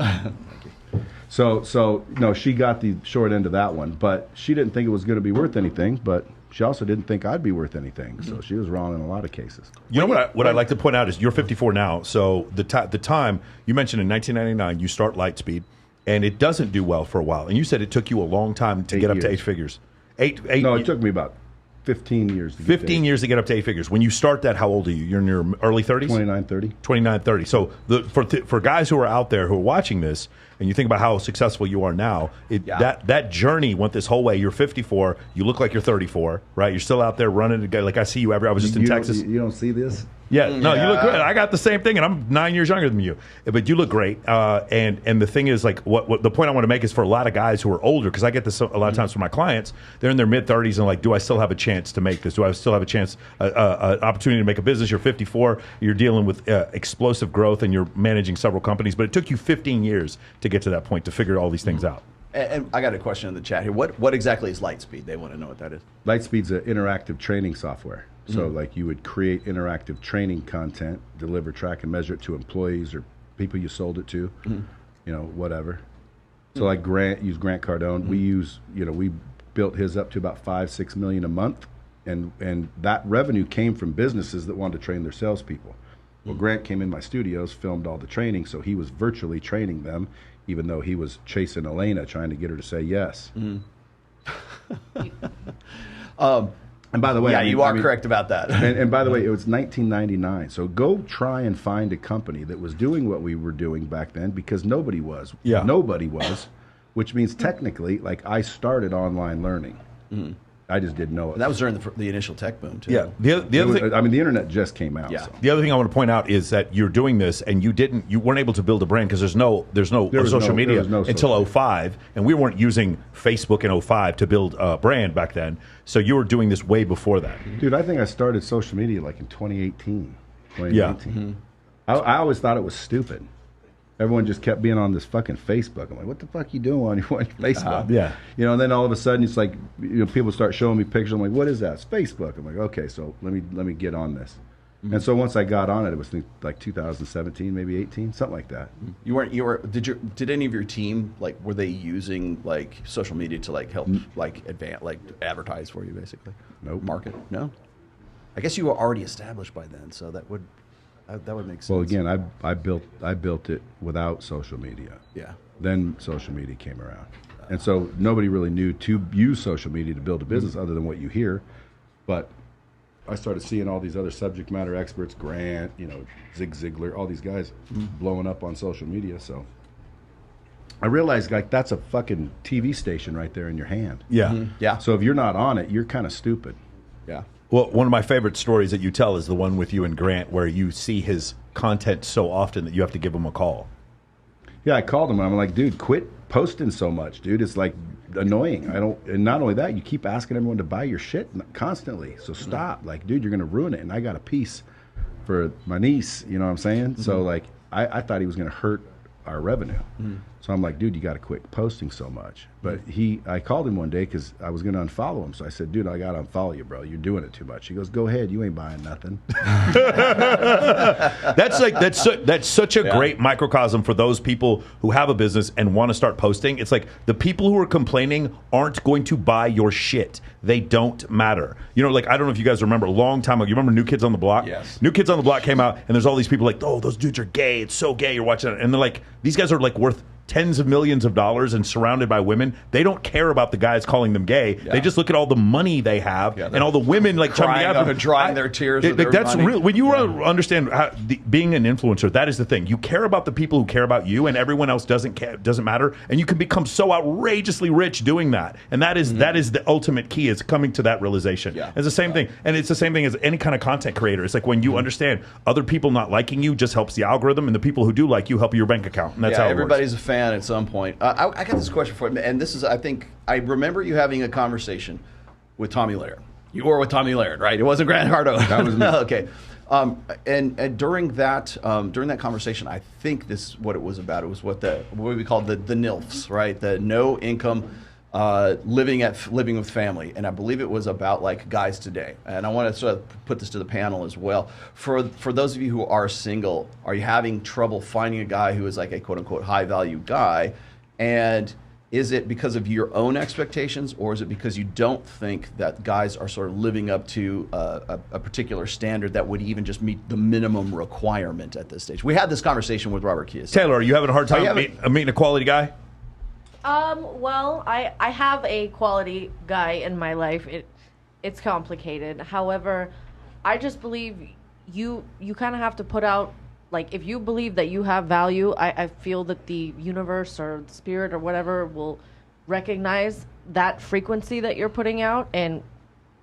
So no, she got the short end of that one, but she didn't think it was going to be worth anything. But she also didn't think I'd be worth anything. So she was wrong in a lot of cases. You know what I'd like to point out is you're 54 now. So the time you mentioned in 1999 you start Lightspeed, and it doesn't do well for a while. And you said it took you a long time to get up to 8 figures. No, it took me about 15 years. 15 years to get up to 8 figures. When you start that, how old are you? You're in your early 30s? 29, 30. 29, 30. So for guys who are out there who are watching this, and you think about how successful you are now, that journey went this whole way. You're 54. You look like you're 34, right? You're still out there running. Like I see you I was just in Texas. You don't see this? Yeah, no, you look good. I got the same thing, and I'm 9 years younger than you. But you look great. And the thing is, like, what the point I want to make is for a lot of guys who are older, because I get this a lot of times from my clients, they're in their mid-30s and like, do I still have a chance to make this? Do I still have a chance, an opportunity to make a business? You're 54, you're dealing with explosive growth, and you're managing several companies. But it took you 15 years to get to that point, to figure all these things out. And I got a question in the chat here. What exactly is Lightspeed? They want to know what that is. Lightspeed's an interactive training software. So like you would create interactive training content, deliver, track, and measure it to employees or people you sold it to, whatever. So like Grant Cardone. We built his up to about $5-6 million a month, and that revenue came from businesses that wanted to train their salespeople. Well, Grant came in my studios, filmed all the training, so he was virtually training them, even though he was chasing Elena, trying to get her to say yes. Mm. And by the way, you are correct about that. And by the way, it was 1999. So go try and find a company that was doing what we were doing back then, because nobody was. Yeah. Nobody was, which means technically, like, I started online learning. Mm. I just didn't know it. And that was during the initial tech boom, too. Yeah. The other thing, I mean, the internet just came out. Yeah. So. The other thing I want to point out is that you're doing this, and you weren't able to build a brand because there's no social media until 05, and we weren't using Facebook in 05 to build a brand back then. So you were doing this way before that. Dude, I think I started social media like in 2018, 2019. Yeah. Mm-hmm. I always thought it was stupid. Everyone just kept being on this fucking Facebook. I'm like, what the fuck you doing on your Facebook? Yeah. And then all of a sudden it's like, people start showing me pictures. I'm like, what is that? It's Facebook. I'm like, okay, so let me get on this. Mm-hmm. And so once I got on it, it was like 2017, maybe 18, something like that. Did any of your team, like, were they using like social media to like help advertise for you, basically? Nope. Market? No. I guess you were already established by then, so that would make sense. Well, again, I built it without social media. Yeah. Then social media came around, and so nobody really knew to use social media to build a business other than what you hear. But I started seeing all these other subject matter experts, Grant, Zig Ziglar, all these guys blowing up on social media. So I realized, like, that's a fucking TV station right there in your hand. Yeah. Mm-hmm. Yeah. So if you're not on it, you're kind of stupid. Yeah. Well, one of my favorite stories that you tell is the one with you and Grant, where you see his content so often that you have to give him a call. Yeah, I called him and I'm like, dude, quit posting so much, dude. It's like annoying. And not only that, you keep asking everyone to buy your shit constantly. So stop. Like, dude, you're gonna ruin it. And I got a piece for my niece, you know what I'm saying? Mm-hmm. So like, I thought he was gonna hurt our revenue. Mm-hmm. So I'm like, dude, you got to quit posting so much. But I called him one day because I was going to unfollow him. So I said, dude, I got to unfollow you, bro. You're doing it too much. He goes, go ahead. You ain't buying nothing. That's such a great microcosm for those people who have a business and want to start posting. It's like the people who are complaining aren't going to buy your shit. They don't matter. Like, I don't know if you guys remember a long time ago. You remember New Kids on the Block? Yes. New Kids on the Block came out, and there's all these people like, oh, those dudes are gay. It's so gay. You're watching it. And they're like, these guys are like worth tens of millions of dollars and surrounded by women. They don't care about the guys calling them gay. Yeah. They just look at all the money they have and all the women like drying their tears. That's real. When you understand being an influencer, that is the thing. You care about the people who care about you, and everyone else doesn't matter. And you can become so outrageously rich doing that. And that is the ultimate key, is coming to that realization. Yeah. It's the same thing, and it's the same thing as any kind of content creator. It's like when you understand other people not liking you just helps the algorithm, and the people who do like you help your bank account. And that's how it everybody's works. A fan at some point. I got this question for you, and this is, I think, I remember you having a conversation with Tommy Laird. You were with Tommy Laird, right? It wasn't Grant Cardone. That was me. Okay. And during that conversation, I think this what it was about. It was what we called the NILFs, right? The no income living with family, and I believe it was about like guys today. And I want to sort of put this to the panel as well. For those of you who are single, are you having trouble finding a guy who is like a quote unquote high value guy? And is it because of your own expectations, or is it because you don't think that guys are sort of living up to a particular standard that would even just meet the minimum requirement at this stage? We had this conversation with Robert Kiyosaki. Taylor, are you having a hard time meeting a quality guy? Well, I have a quality guy in my life. It's complicated. However, I just believe you kind of have to put out, like, if you believe that you have value, I feel that the universe or the spirit or whatever will recognize that frequency that you're putting out and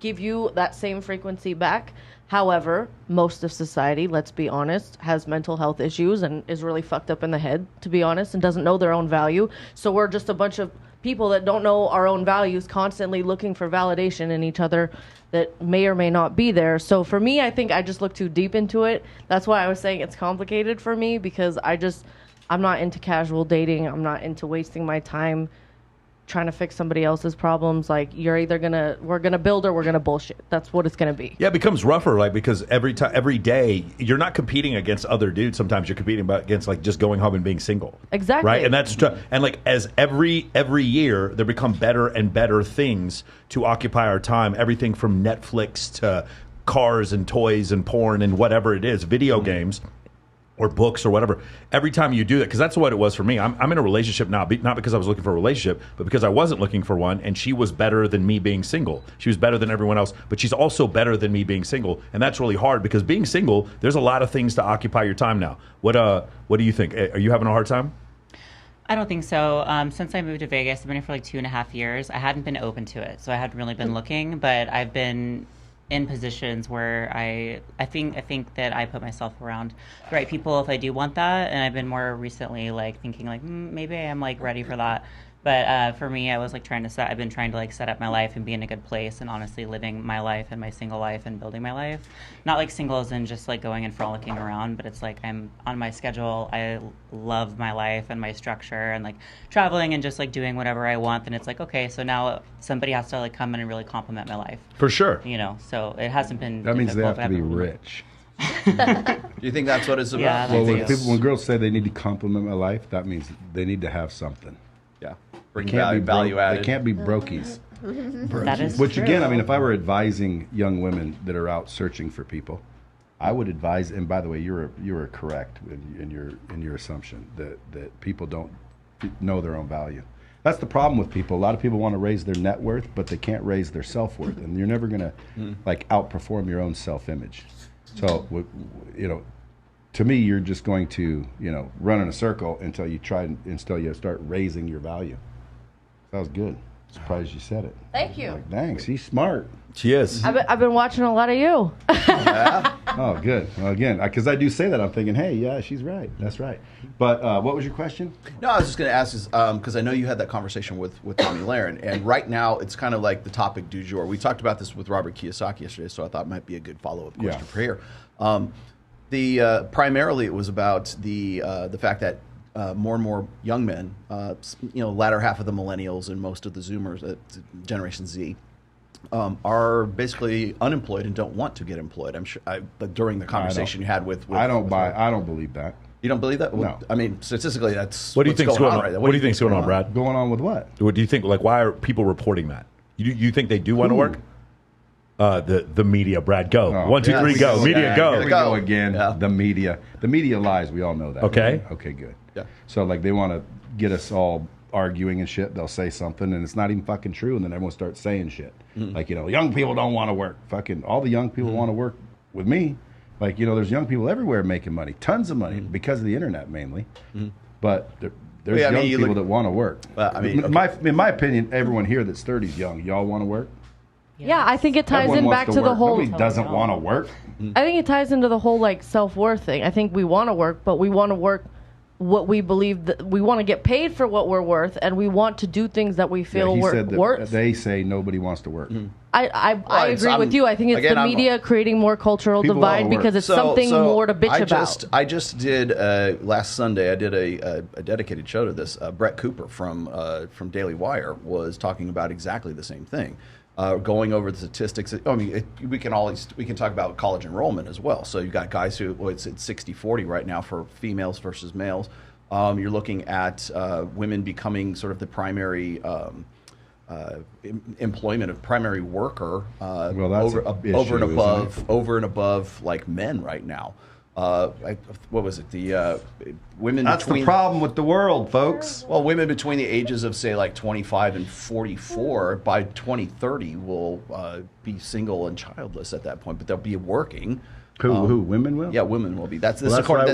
give you that same frequency back. However, most of society, let's be honest, has mental health issues and is really fucked up in the head, to be honest, and doesn't know their own value. So we're just a bunch of people that don't know our own values, constantly looking for validation in each other that may or may not be there. So for me, I think I just look too deep into it. That's why I was saying it's complicated for me, because I'm not into casual dating. I'm not into wasting my time trying to fix somebody else's problems. Like, we're gonna build or we're gonna bullshit. That's what it's gonna be. Yeah, it becomes rougher, like, because every day you're not competing against other dudes. Sometimes you're competing against like just going home and being single. Exactly. Right, and that's and like as every year there become better and better things to occupy our time. Everything from Netflix to cars and toys and porn and whatever it is, video games. Or books or whatever. Every time you do that, because that's what it was for me. I'm in a relationship now, not because I was looking for a relationship, but because I wasn't looking for one, and she was better than me being single. She was better than everyone else, but she's also better than me being single, and that's really hard because being single, there's a lot of things to occupy your time now. What do you think? Are you having a hard time? I don't think so. Since I moved to Vegas, I've been here for like 2.5 years. I hadn't been open to it, so I hadn't really been looking, but I've been in positions where I think that I put myself around the right people if I do want that, and I've been more recently like thinking like maybe I am like ready for that. But for me, I was like I've been trying to like set up my life and be in a good place, and honestly living my life and my single life and building my life. Not like single as in just like going and frolicking around, but it's like I'm on my schedule. I love my life and my structure and like traveling and just like doing whatever I want. And it's like, okay, so now somebody has to like come in and really compliment my life. For sure. You know, so it hasn't been That means they have difficult. to be rich. Do you think that's what it's about? Yeah, Well, when girls say they need to compliment my life, that means they need to have something. Yeah. They Bring can't value They added. can't be brokies. That is Which true. again, I mean, if I were advising young women that are out searching for people, I would advise. And by the way, you were correct in your assumption that people don't know their own value. That's the problem with people. A lot of people want to raise their net worth, but they can't raise their self worth, and you're never gonna like outperform your own self image. So, you know, to me, you're just going to run in a circle until you start raising your value. That was good. Surprised you said it. Thank you. Like, dang, she's smart. She is. I've been watching a lot of you. Oh, good. Well, again, because I do say that, I'm thinking, hey, yeah, she's right. That's right. But what was your question? No, I was just going to ask, because I know you had that conversation with Tommy Lahren, and right now it's kind of like the topic du jour. We talked about this with Robert Kiyosaki yesterday, so I thought it might be a good follow-up question for here. Primarily it was about the fact that more and more young men, latter half of the millennials and most of the Zoomers, Generation Z, are basically unemployed and don't want to get employed. I'm sure. But during the conversation you had with I don't believe that. You don't believe that? No. I mean, statistically, that's What do you think's going on? right now. What do you think's going on, Brad? Going on with what? What do you think? Like, why are people reporting that? You think they do want to work? The media, Brad, go. Oh, 1, 2, 3, go. yeah, Media, go. Here we go again. Yeah. The media. The media lies. We all know that. Okay. Right? Okay, good. Yeah. So, like, they want to get us all arguing and shit. They'll say something, and it's not even fucking true, and then everyone starts saying shit. Like, young people don't want to work. Fucking all the young people want to work with me. Like, there's young people everywhere making money. Tons of money because of the internet, mainly. But there's young people that want to work. In my opinion, everyone here that's 30 is young. Y'all want to work? Yeah, I think it ties Everyone in wants back to to the work. whole. Nobody doesn't want to work. I think it ties into the whole like self-worth thing. I think we want to work, but we want to work what we believe that we want to get paid for what we're worth, and we want to do things that we feel he we're said that worth. They say nobody wants to work. I agree with you. I think it's the media creating more cultural People divide wanna work. because it's something more to bitch about. I just did last Sunday. I did a dedicated show to this. Brett Cooper from Daily Wire was talking about exactly the same thing. Going over the statistics. I mean, we can talk about college enrollment as well. So you've got guys who it's at 60-40 right now for females versus males. You're looking at women becoming sort of the primary employment of primary worker over and above like men right now. What was it? The women. That's the problem with the world, folks. Well, women between the ages of say like 25 and 44 by 2030 will be single and childless at that point, but they'll be working. Who? Women will? Yeah, women will be. That's according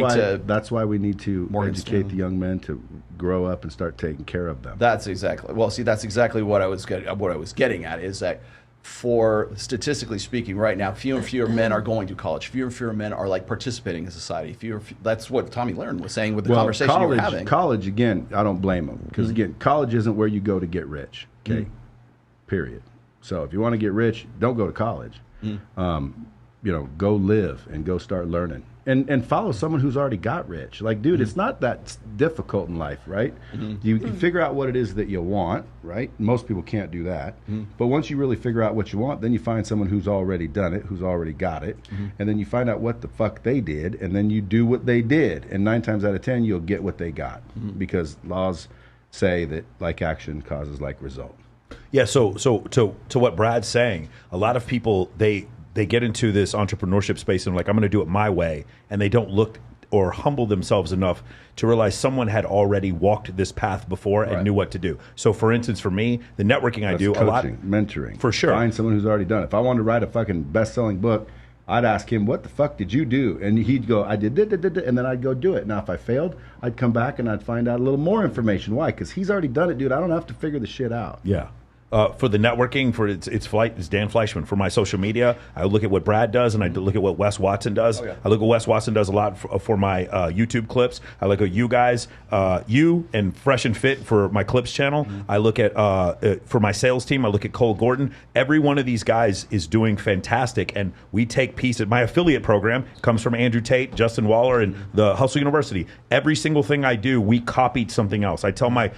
to. That's why we need to Morgan educate Stanley. the young men to grow up and start taking care of them. That's exactly. Well, see, that's exactly what I was getting at is that for statistically speaking, right now, fewer and fewer men are going to college. Fewer and fewer men are like participating in society. That's what Tommy Learn was saying with the conversation you were having. College, again, I don't blame them because again, college isn't where you go to get rich. Okay, period. So if you want to get rich, don't go to college. Go live and go start learning and follow someone who's already got rich. Like, dude, it's not that difficult in life, right? You figure out what it is that you want, right? Most people can't do that. But once you really figure out what you want, then you find someone who's already done it, who's already got it. And then you find out what the fuck they did, and then you do what they did. And 9 times out of 10, you'll get what they got because laws say that like action causes like result. Yeah, so to what Brad's saying, a lot of people, they get into this entrepreneurship space and like, I'm going to do it my way, and they don't look or humble themselves enough to realize someone had already walked this path before and knew what to do. So, for instance, for me, the networking I do, coaching, a lot, mentoring, for sure. Find someone who's already done it. If I wanted to write a fucking best-selling book, I'd ask him, "What the fuck did you do?" And he'd go, "I did," and then I'd go do it. Now, if I failed, I'd come back and I'd find out a little more information. Why? Because he's already done it, dude. I don't have to figure the shit out. Yeah. For the networking, it's Dan Fleischman. For my social media, I look at what Brad does, and I look at what Wes Watson does. I look at what Wes Watson does a lot for my YouTube clips. I look at you guys, you and Fresh and Fit for my clips channel. I look at, for my sales team, I look at Cole Gordon. Every one of these guys is doing fantastic, and we take pieces. My affiliate program comes from Andrew Tate, Justin Waller, and the Hustle University. Every single thing I do, we copied something else. I tell my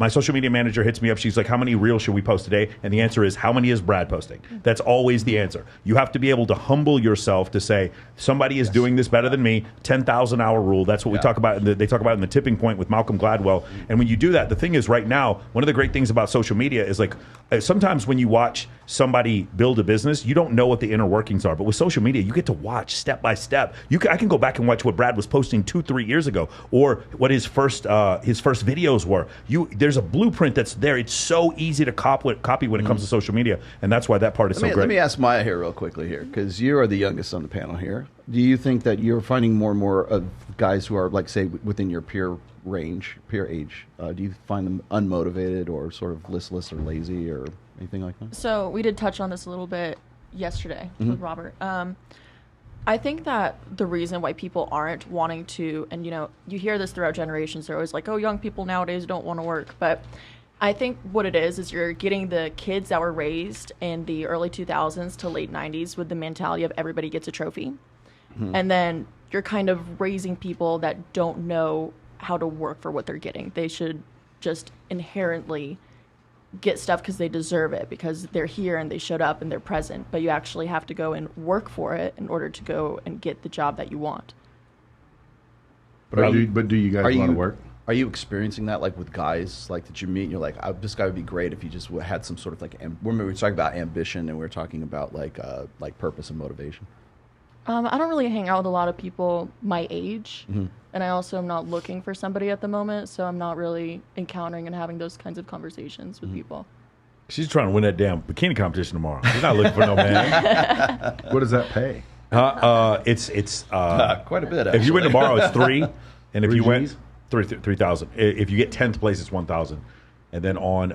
social media manager hits me up. She's like, "How many reels should we post today?" And the answer is, how many is Brad posting? That's always the answer. You have to be able to humble yourself to say, somebody is doing this better than me. 10,000 hour rule. That's what we talk about. They talk about in the Tipping Point with Malcolm Gladwell. And when you do that, the thing is, right now, one of the great things about social media is like, sometimes when you watch somebody build a business, you don't know what the inner workings are. But with social media, you get to watch step by step. I can go back and watch what Brad was posting 2-3 years ago, or what his first videos were. There's a blueprint that's there. It's so easy to copy when it comes to social media, and that's why that part is so great. Let me ask Maya here real quickly here, because you are the youngest on the panel here. Do you think that you're finding more and more of guys who are, like, say, within your peer age? Do you find them unmotivated or sort of listless or lazy or anything like that? So we did touch on this a little bit yesterday with Robert. I think that the reason why people aren't wanting to, and you hear this throughout generations, they're always like, oh, young people nowadays don't want to work, but I think what it is you're getting the kids that were raised in the early 2000s to late 90s with the mentality of everybody gets a trophy. And then you're kind of raising people that don't know how to work for what they're getting. They should just inherently get stuff because they deserve it, because they're here and they showed up and they're present. But you actually have to go and work for it in order to go and get the job that you want. But do you guys want to work? Are you experiencing that, like, with guys like that you meet and you're like, this guy would be great if he just had some sort of like, remember we were talking about ambition and we were talking about like purpose and motivation? I don't really hang out with a lot of people my age, and I also am not looking for somebody at the moment, so I'm not really encountering and having those kinds of conversations with people. She's trying to win that damn bikini competition tomorrow. She's not looking for no man. What does that pay? It's quite a bit, actually. If you win tomorrow, it's 3, and if you win 3,000. If you get 10th place, it's 1,000. And then on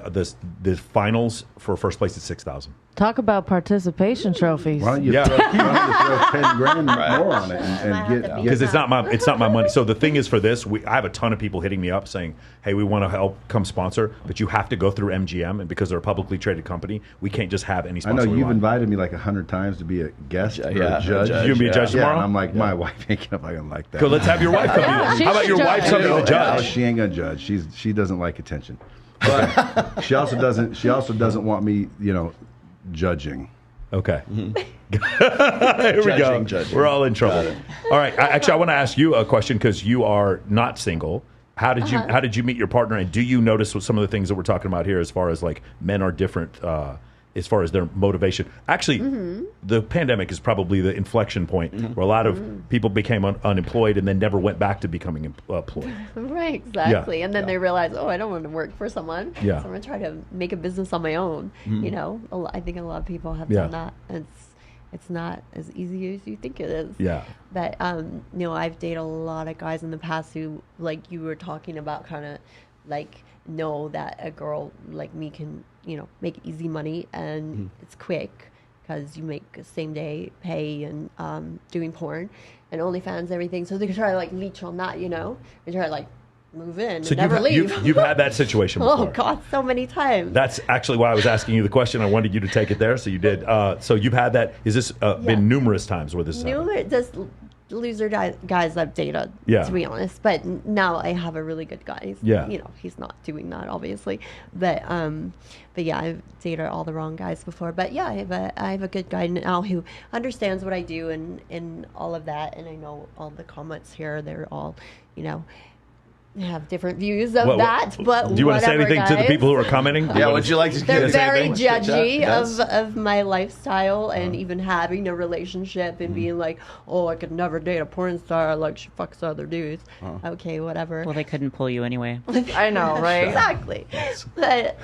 the finals for first place, it's 6,000. Talk about participation trophies. Why don't you throw 10 grand more on it and get? Because it's not my money. So the thing is, for this, I have a ton of people hitting me up saying, "Hey, we want to help come sponsor, but you have to go through MGM, and because they're a publicly traded company, we can't just have any sponsor." I know you've invited me like 100 times to be a guest or a judge. You gonna be a judge tomorrow? And I'm like, my wife ain't gonna like that. Go, let's have your wife come. How about your wife come to the judge? She ain't gonna judge. She doesn't like attention. But she also doesn't want me, judging. Okay. Here we go. Judging. We're all in trouble. All right. I want to ask you a question, because you are not single. How did you meet your partner, and do you notice some of the things that we're talking about here, as far as like men are different as far as their motivation? Actually, the pandemic is probably the inflection point where a lot of people became unemployed and then never went back to becoming employed. Right, exactly. Yeah. And then they realize, I don't want to work for someone. Yeah. So I'm going to try to make a business on my own. I think a lot of people have done that. It's not as easy as you think it is. Yeah. But, I've dated a lot of guys in the past who, like you were talking about, kind of like know that a girl like me can, you know, make easy money and it's quick because you make same day pay and doing porn and OnlyFans, everything. So they can try to like leech on that, you know, and try to like move in and never leave. You've had that situation before. Oh God, so many times. That's actually why I was asking you the question. I wanted you to take it there, so you did. So you've had that. Is this been numerous times where this has happened? Just loser guys I've dated, to be honest. But now I have a really good guy. Yeah. You know, he's not doing that, obviously. But yeah, I've dated all the wrong guys before. But yeah, I have a good guy now who understands what I do and all of that. And I know all the comments here, they're all, you know, have different views of that, but do you want to say anything to the people who are commenting? Yeah, would you like to? They're very judgy of my lifestyle and even having a relationship and being like, oh, I could never date a porn star, like she fucks other dudes. Okay, whatever. Well, they couldn't pull you anyway. I know, right? Exactly. But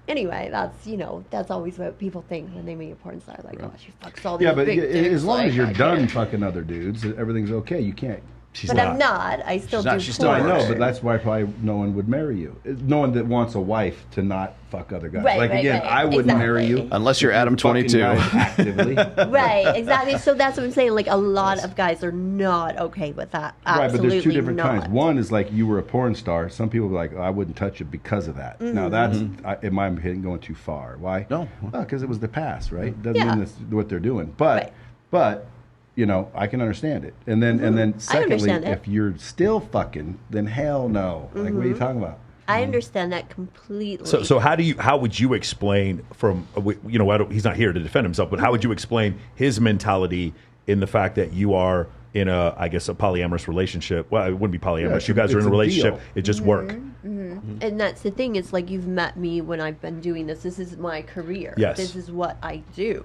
anyway, that's, you know, that's always what people think when they meet a porn star, like, oh, she fucks all these big dicks. As long like, as you're done fucking other dudes, everything's okay. You can't. I'm not. I still do porn. I know, but that's why probably no one would marry you. No one that wants a wife to not fuck other guys. I wouldn't marry you unless you're Adam 22 actively. Right, exactly. So that's what I'm saying. Like a lot of guys are not okay with that. Absolutely right, but there's two different not. kinds. One is like you were a porn star. Some people are like, oh, I wouldn't touch you because of that. Now that's in my opinion going too far. Why? No, because it was the past, right? Doesn't mean that's what they're doing. But you know, I can understand it. And then secondly, if you're still fucking, then hell no. Like, what are you talking about? I understand that completely. So how would you explain from, you know, he's not here to defend himself, but how would you explain his mentality in the fact that you are in a polyamorous relationship? Well, it wouldn't be polyamorous. You guys are in a relationship. Deal. It just work. And that's the thing. It's like you've met me when I've been doing this. This is my career. Yes. This is what I do.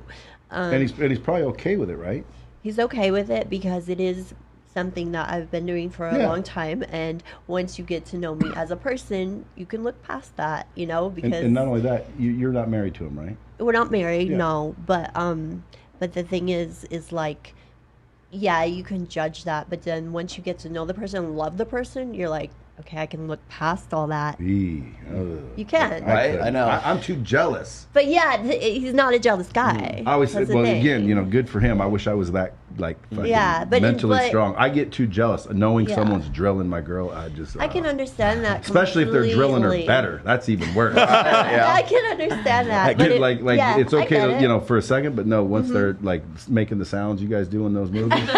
And he's probably okay with it, right? He's okay with it because it is something that I've been doing for a long time. And once you get to know me as a person, you can look past that, you know, because... And not only that, you're not married to him, right? We're not married, no. But the thing is like, yeah, you can judge that. But then once you get to know the person and love the person, you're like, okay, I can look past all that. You can. Right? I know. I'm too jealous. But yeah, he's not a jealous guy. I always say, well, again, you know, good for him. I wish I was that, like, mentally strong. I get too jealous. Knowing someone's drilling my girl, I can understand that especially if they're drilling her better. That's even worse. I can understand that. But it's okay to, you know, for a second, but no, once they're, like, making the sounds you guys do in those movies,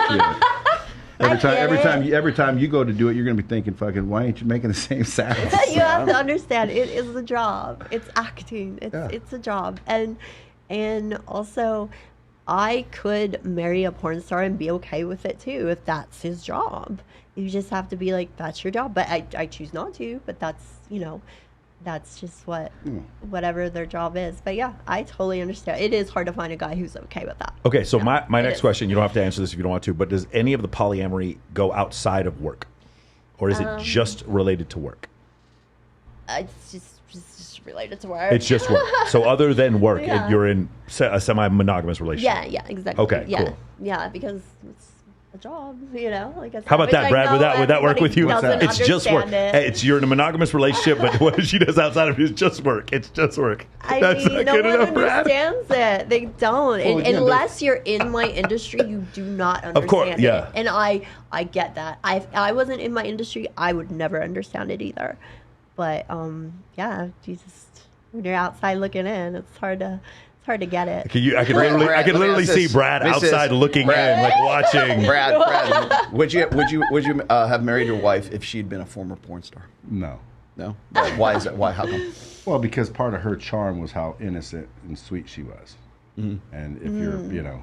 Every time you go to do it, you're going to be thinking, fucking, why ain't you making the same sounds? You have to understand, it is a job. It's acting. It's a job. And also, I could marry a porn star and be okay with it too if that's his job. You just have to be like, that's your job. But I choose not to, but that's, you know, that's just whatever their job is. But yeah, I totally understand. It is hard to find a guy who's okay with that. Okay, so my next question, you don't have to answer this if you don't want to, but does any of the polyamory go outside of work? Or is it just related to work? It's just related to work. It's just work. So other than work, you're in a semi-monogamous relationship? Yeah, exactly. Okay, cool. Yeah, because it's a job, you know. Like how about that, Brad? Would that work with you? It's just work. You're in a monogamous relationship, but what she does outside of it is just work. It's just work. That's not good enough, Brad. Understands it. They don't. Unless you're in my industry, you do not understand of course, yeah. it. And I get that. If I wasn't in my industry, I would never understand it either. But yeah, when you're outside looking in, it's hard to get it. I could literally see Brad outside looking in, like watching. Brad, would you have married your wife if she'd been a former porn star? No. No? Why is that? Why? How come? Well, because part of her charm was how innocent and sweet she was. And if you're, you know,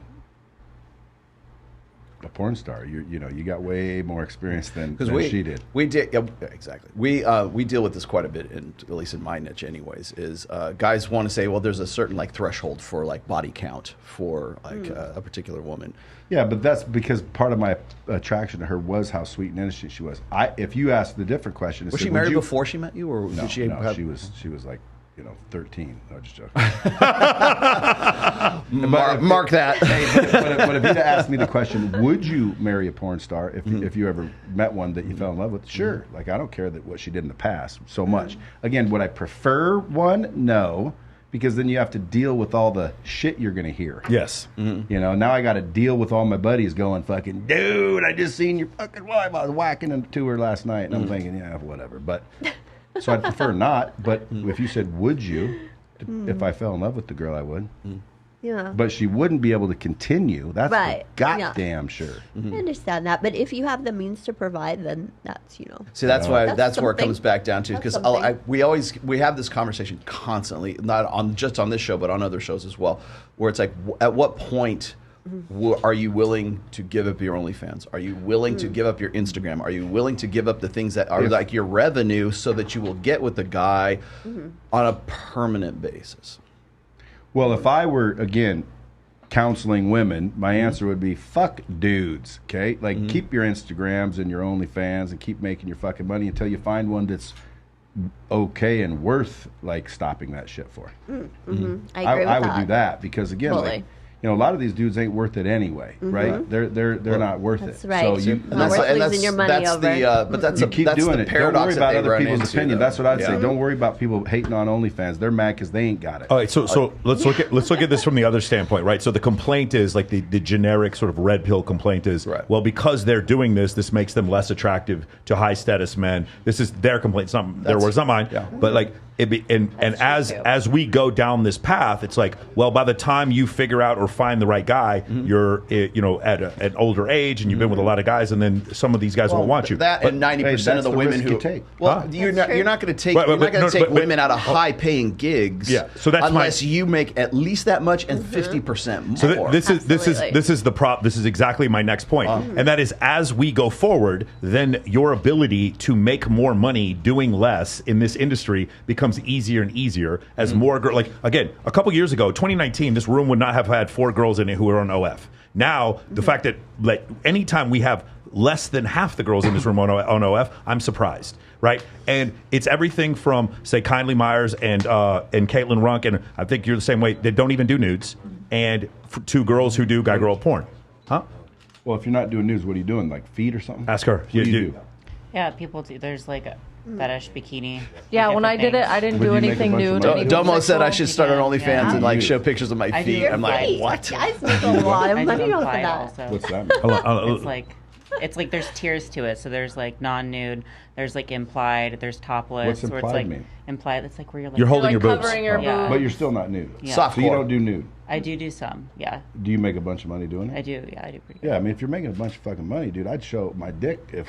a porn star, you got way more experience than she did. We did, exactly. We deal with this quite a bit, at least in my niche, anyways. Is guys want to say, well, there's a certain like threshold for like body count for like a particular woman. Yeah, but that's because part of my attraction to her was how sweet and innocent she was. If you ask the different question, was she married before she met you, or no? Did she no, she was like 13. No, just joking. Mark that. But if you'd asked me the question, would you marry a porn star if you ever met one that you fell in love with? Sure. Like, I don't care that what she did in the past so much. Again, would I prefer one? No. Because then you have to deal with all the shit you're going to hear. Yes. Now I got to deal with all my buddies going fucking, dude, I just seen your fucking wife. I was whacking into her last night. And I'm thinking, yeah, whatever. But so I'd prefer not. But if you said, would you? If I fell in love with the girl, I would. Yeah. But she wouldn't be able to continue. That's Right. for goddamn sure. I understand that, but if you have the means to provide, then that's See, that's why that's where it something. comes back down to, because we have this conversation constantly, not on just on this show, but on other shows as well, where it's like, at what point are you willing to give up your OnlyFans? Are you willing to give up your Instagram? Are you willing to give up the things that are like your revenue so that you will get with the guy on a permanent basis? Well, if I were, again, counseling women, my answer would be fuck dudes, okay? Like, keep your Instagrams and your OnlyFans and keep making your fucking money until you find one that's okay and worth, like, stopping that shit for. I agree with that. I would do that because, again, Totally. like, a lot of these dudes ain't worth it anyway, right? They're not worth That's it. right. So you, Not worth losing your money over. But that's you keep that's doing the it. Don't paradox worry that about they other run people's into, opinion. though. That's what I'd say. Don't worry about people hating on OnlyFans. They're mad because they ain't got it. All right, so let's look at this from the other standpoint, right? So the complaint is like the generic sort of red pill complaint is, well, because they're doing this makes them less attractive to high status men. This is their complaint. It's not their words, not mine. Yeah. But like as we go down this path, it's like, well, by the time you figure out or find the right guy, you're at an older age and you've been with a lot of guys, and then some of these guys won't want you. That and 90% of the women who take. Well, you're not going to take women out of high paying gigs. Yeah, so that's unless you make at least that much and 50% more. So this is exactly my next point, and that is, as we go forward, then your ability to make more money doing less in this industry becomes easier and easier as more girls. Like, again, a couple years ago, 2019, this room would not have had 4 girls in it who were on OF. Now, the fact that anytime we have less than half the girls in this room on OF, I'm surprised, right? And it's everything from, say, Kindly Myers and Caitlin Runk, and I think you're the same way, they don't even do nudes, and 2 girls who do guy-girl porn. Huh? Well, if you're not doing nudes, what are you doing? Like feet or something? Ask her. What do you do? Yeah, people do. There's like a fetish bikini. Yeah, when I did it, I didn't do anything nude. Domo said I should start an OnlyFans and like show pictures of my feet. I'm like, what? Guys make a lot of money off of that. Also. What's that? It's like there's tiers to it. So there's like non-nude, there's like implied, there's topless. What's implied mean? Implied, it's like where you're holding your boobs. Covering your boobs. But you're still not nude. Yeah. So you don't do nude. I do some, yeah. Do you make a bunch of money doing it? I do pretty good. Yeah, I mean, if you're making a bunch of fucking money, dude, I'd show my dick if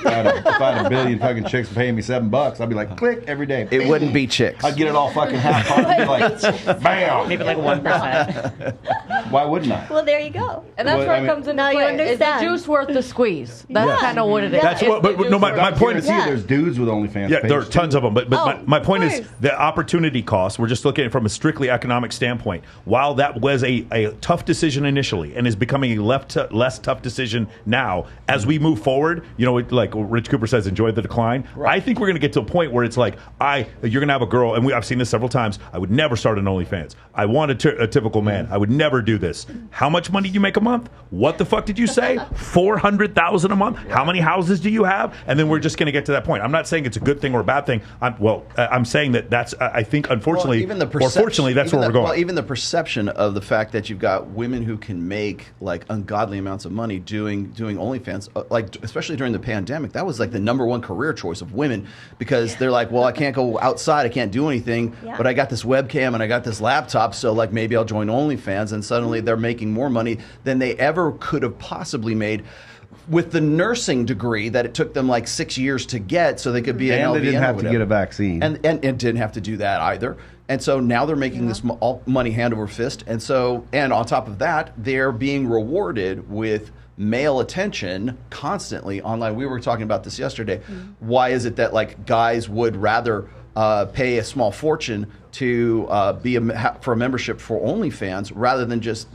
I had a billion fucking chicks paying me $7, I'd be like, click every day. It wouldn't be chicks. I'd get it all fucking half off and be like, bam. Maybe like 1%. Why wouldn't I? Well, there you go. And that's where it comes into now you play. Is the understand. juice worth the squeeze? That's kind of what it is. That's what. But no, my point is, there's dudes with OnlyFans. Yeah, there are pages, tons too. of them. But my point is the opportunity cost. We're just looking at it from a strictly economic standpoint. While that was a tough decision initially and is becoming a less tough decision now, as we move forward, like Rich Cooper says, enjoy the decline. Right. I think we're going to get to a point where it's like, you're going to have a girl, and I've seen this several times. I would never start an OnlyFans. I want a typical man. I would never do this. How much money do you make a month? What the fuck did you say? $400,000 a month? How many houses do you have? And then we're just going to get to that point. I'm not saying it's a good thing or a bad thing. I'm saying that's, I think, unfortunately, or fortunately, that's where we're going. Well, even the perception of the fact that you've got women who can make like ungodly amounts of money doing OnlyFans, like especially during the pandemic, that was like the #1 career choice of women, because they're like, well, I can't go outside, I can't do anything, but I got this webcam and I got this laptop, so like maybe I'll join OnlyFans, and suddenly they're making more money than they ever could have possibly made with the nursing degree that it took them like 6 years to get, so they could be an LVN. And they didn't have to get a vaccine. And didn't have to do that either. And so now they're making this all money hand over fist. And on top of that, they're being rewarded with male attention constantly online. We were talking about this yesterday. Why is it that like guys would rather pay a small fortune to for a membership for OnlyFans rather than just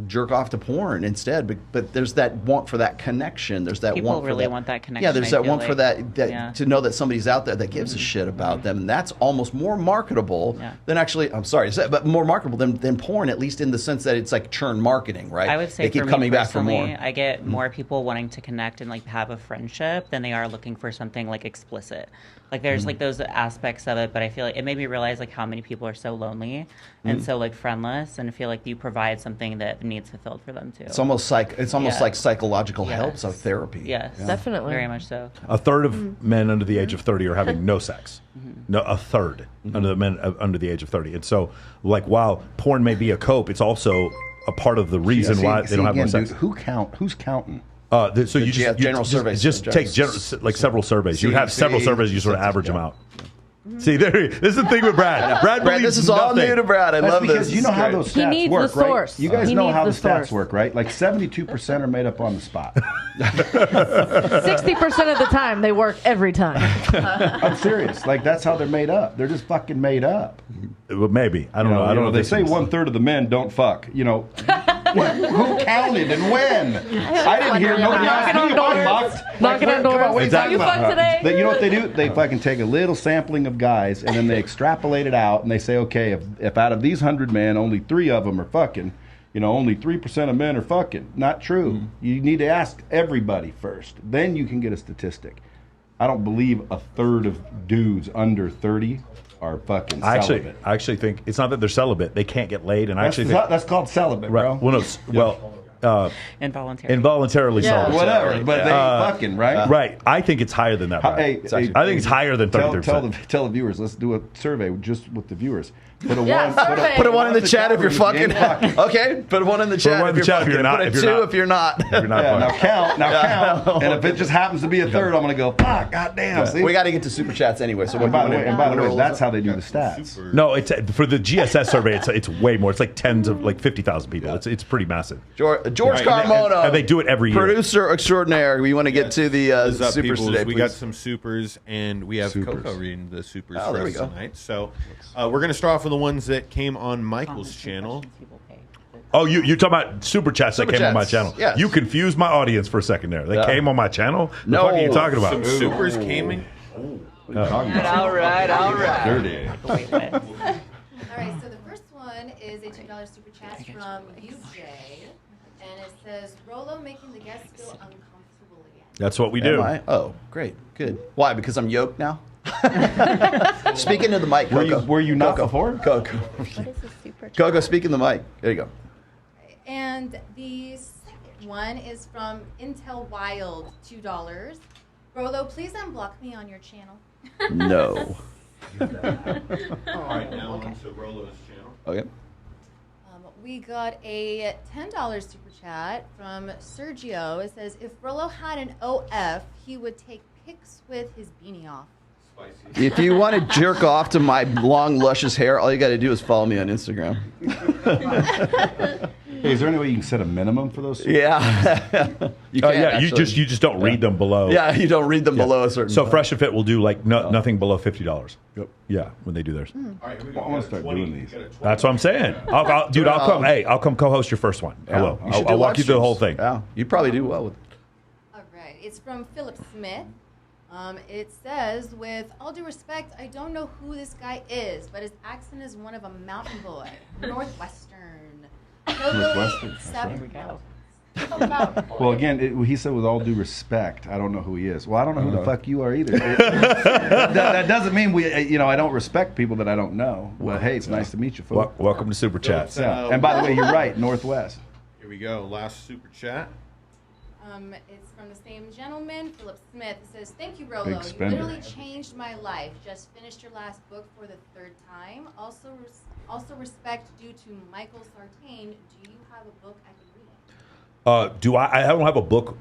jerk off to porn instead. But there's that want for that connection. There's that People want for really that, want that connection. Yeah, there's I that feel want for like. that to know that somebody's out there that gives a shit about them, and that's almost more marketable than actually. I'm sorry to say, but more marketable than porn, at least in the sense that it's like churn marketing, right? I would say they keep for coming me back for more. personally, I get more people wanting to connect and like have a friendship than they are looking for something like explicit. Like there's like those aspects of it, but I feel like it made me realize like how many people are so lonely and so like friendless, and I feel like you provide something that needs fulfilled for them too. It's almost like psychological help, so therapy. Yes, definitely, very much so. A third of men under the age of 30 are having no sex. No, a third under the men under the age of 30. And so, like, while porn may be a cope, it's also a part of the reason why they don't have more sex. Dude, who's counting? So you just general surveys. Just take several surveys. You have several surveys. You sort of average them out. See, this is the thing with Brad. Brad, this is all new to Brad. I love because this. you know how those He stats needs work, the source. right? You guys He know needs how the the stats source. work, right? Like 72% are made up on the spot. 60% of the time, they work every time. I'm serious. Like that's how they're made up. They're just fucking made up. Well, maybe I don't know. I don't know. They say 1/3 of the men don't fuck. Who counted and when? I didn't hear nobody ask me if I fucked. Knocking on doors. What are you talking You about? fucked today? You know what they do? They fucking take a little sampling of guys and then they extrapolate it out and they say, okay, if out of these 100 men, only 3 of them are fucking, only 3% of men are fucking. Not true. You need to ask everybody first. Then you can get a statistic. I don't believe a third of dudes under 30 are fucking celibate. I actually think it's not that they're celibate; they can't get laid, and that's called celibate, bro. Right. Well, no. Involuntarily celibate. Whatever, but they ain't fucking, right? Right. I think it's higher than that. Brad. I think it's higher than 33%. Tell the viewers. Let's do a survey just with the viewers. Put a put a one in the chat if you're fucking. Okay, put a one in the chat if you're fucking. Put a 2 if you're not. Now count. And if it just happens to be a third, I'm gonna go. Fuck. Goddamn. See? We got to get to super chats anyway. So by the way, that's how they do the stats. No, it's for the GSS survey. It's way more. It's like tens of 50,000 people. It's pretty massive. George Carmona, and they do it every year. Producer extraordinaire. We want to get to the supers today. We got some supers, and we have Coco reading the supers for us tonight. So we're gonna start off with the ones that came on Michael's channel. Oh, you're talking about super chats that came on my channel. Yes. You confused my audience for a second there. They came on my channel? No. What the fuck are you talking about? Some supers came in. All right. Dirty. All right, so the first one is a $2 super chat from UJ, and it says, Rollo making the guests feel uncomfortable again. That's what we do. Oh, great. Good. Why? Because I'm yoked now? Speaking to the mic, Coco. Were you not before? Coco. What is a super chat? Coco, speaking to the mic. There you go. And the second one is from Intel Wild, $2. Rollo, please unblock me on your channel. No. All right, now on to Rollo's channel. Okay. We got a $10 super chat from Sergio. It says, if Rollo had an OF, he would take pics with his beanie off. If you want to jerk off to my long, luscious hair, all you got to do is follow me on Instagram. Hey, is there any way you can set a minimum for those? Yeah. You you just don't read them below. Yeah, you don't read them below a certain. So Fresh and Fit will do nothing below $50. Yep. Yeah, when they do theirs. All right, I want to start doing these. That's what I'm saying. I'll come. Hey, I'll come co-host your first one. I will. I'll walk you through the whole thing. Yeah, you probably do well with it. All right. It's from Philip Smith. It says, with all due respect, I don't know who this guy is, but his accent is one of a mountain boy. Northwestern. Well, again, he said with all due respect, I don't know who he is. Well, I don't know who the fuck you are either. that doesn't mean I don't respect people that I don't know. Well, hey, it's nice to meet you, folks. Welcome to Super Chats. Yeah. And by the way, you're right, Northwest. Here we go. Last super chat. It's from the same gentleman, Philip Smith. It says, thank you, Rollo. You literally changed my life. Just finished your last book for the 3rd time. Also respect due to Michael Sartain. Do you have a book I can read? I don't have a book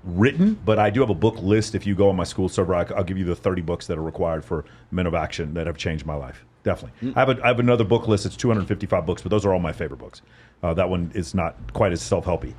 written, but I do have a book list. If you go on my school server, I'll give you the 30 books that are required for Men of Action that have changed my life. Definitely. I have another book list. It's 255 books, but those are all my favorite books. That one is not quite as self-helpy.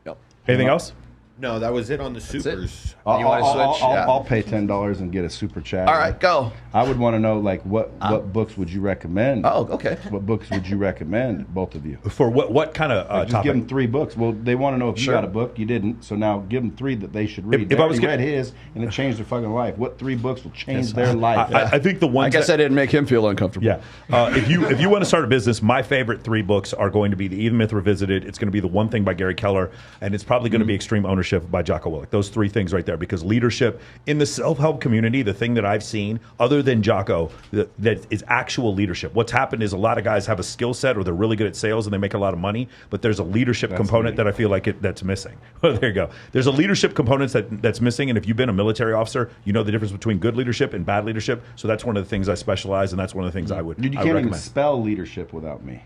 Yep. Anything else? No, that was it on the supers. I'll pay $10 and get a super chat. All right, go. I would want to know, like, what books would you recommend? Oh, okay. What books would you recommend, both of you? For what kind of just topic? give them 3 books. Well, they want to know if you got a book. You didn't. So now give them 3 that they should read. If I was read his and it changed their fucking life. What 3 books will change their life? I think the ones. I guess I didn't make him feel uncomfortable. Yeah. If you want to start a business, my favorite 3 books are going to be The Eve Myth Revisited. It's going to be The One Thing by Gary Keller, and it's probably going to be Extreme Ownership by Jocko Willink. Those 3 things right there, because leadership in the self-help community, the thing that I've seen, other than Jocko, that is actual leadership. What's happened is a lot of guys have a skill set, or they're really good at sales and they make a lot of money, but there's a leadership component that I feel like that's missing. Well, there you go. There's a leadership component that's missing, and if you've been a military officer, you know the difference between good leadership and bad leadership. So that's one of the things I specialize, and that's one of the things I would. You can't even spell leadership without me.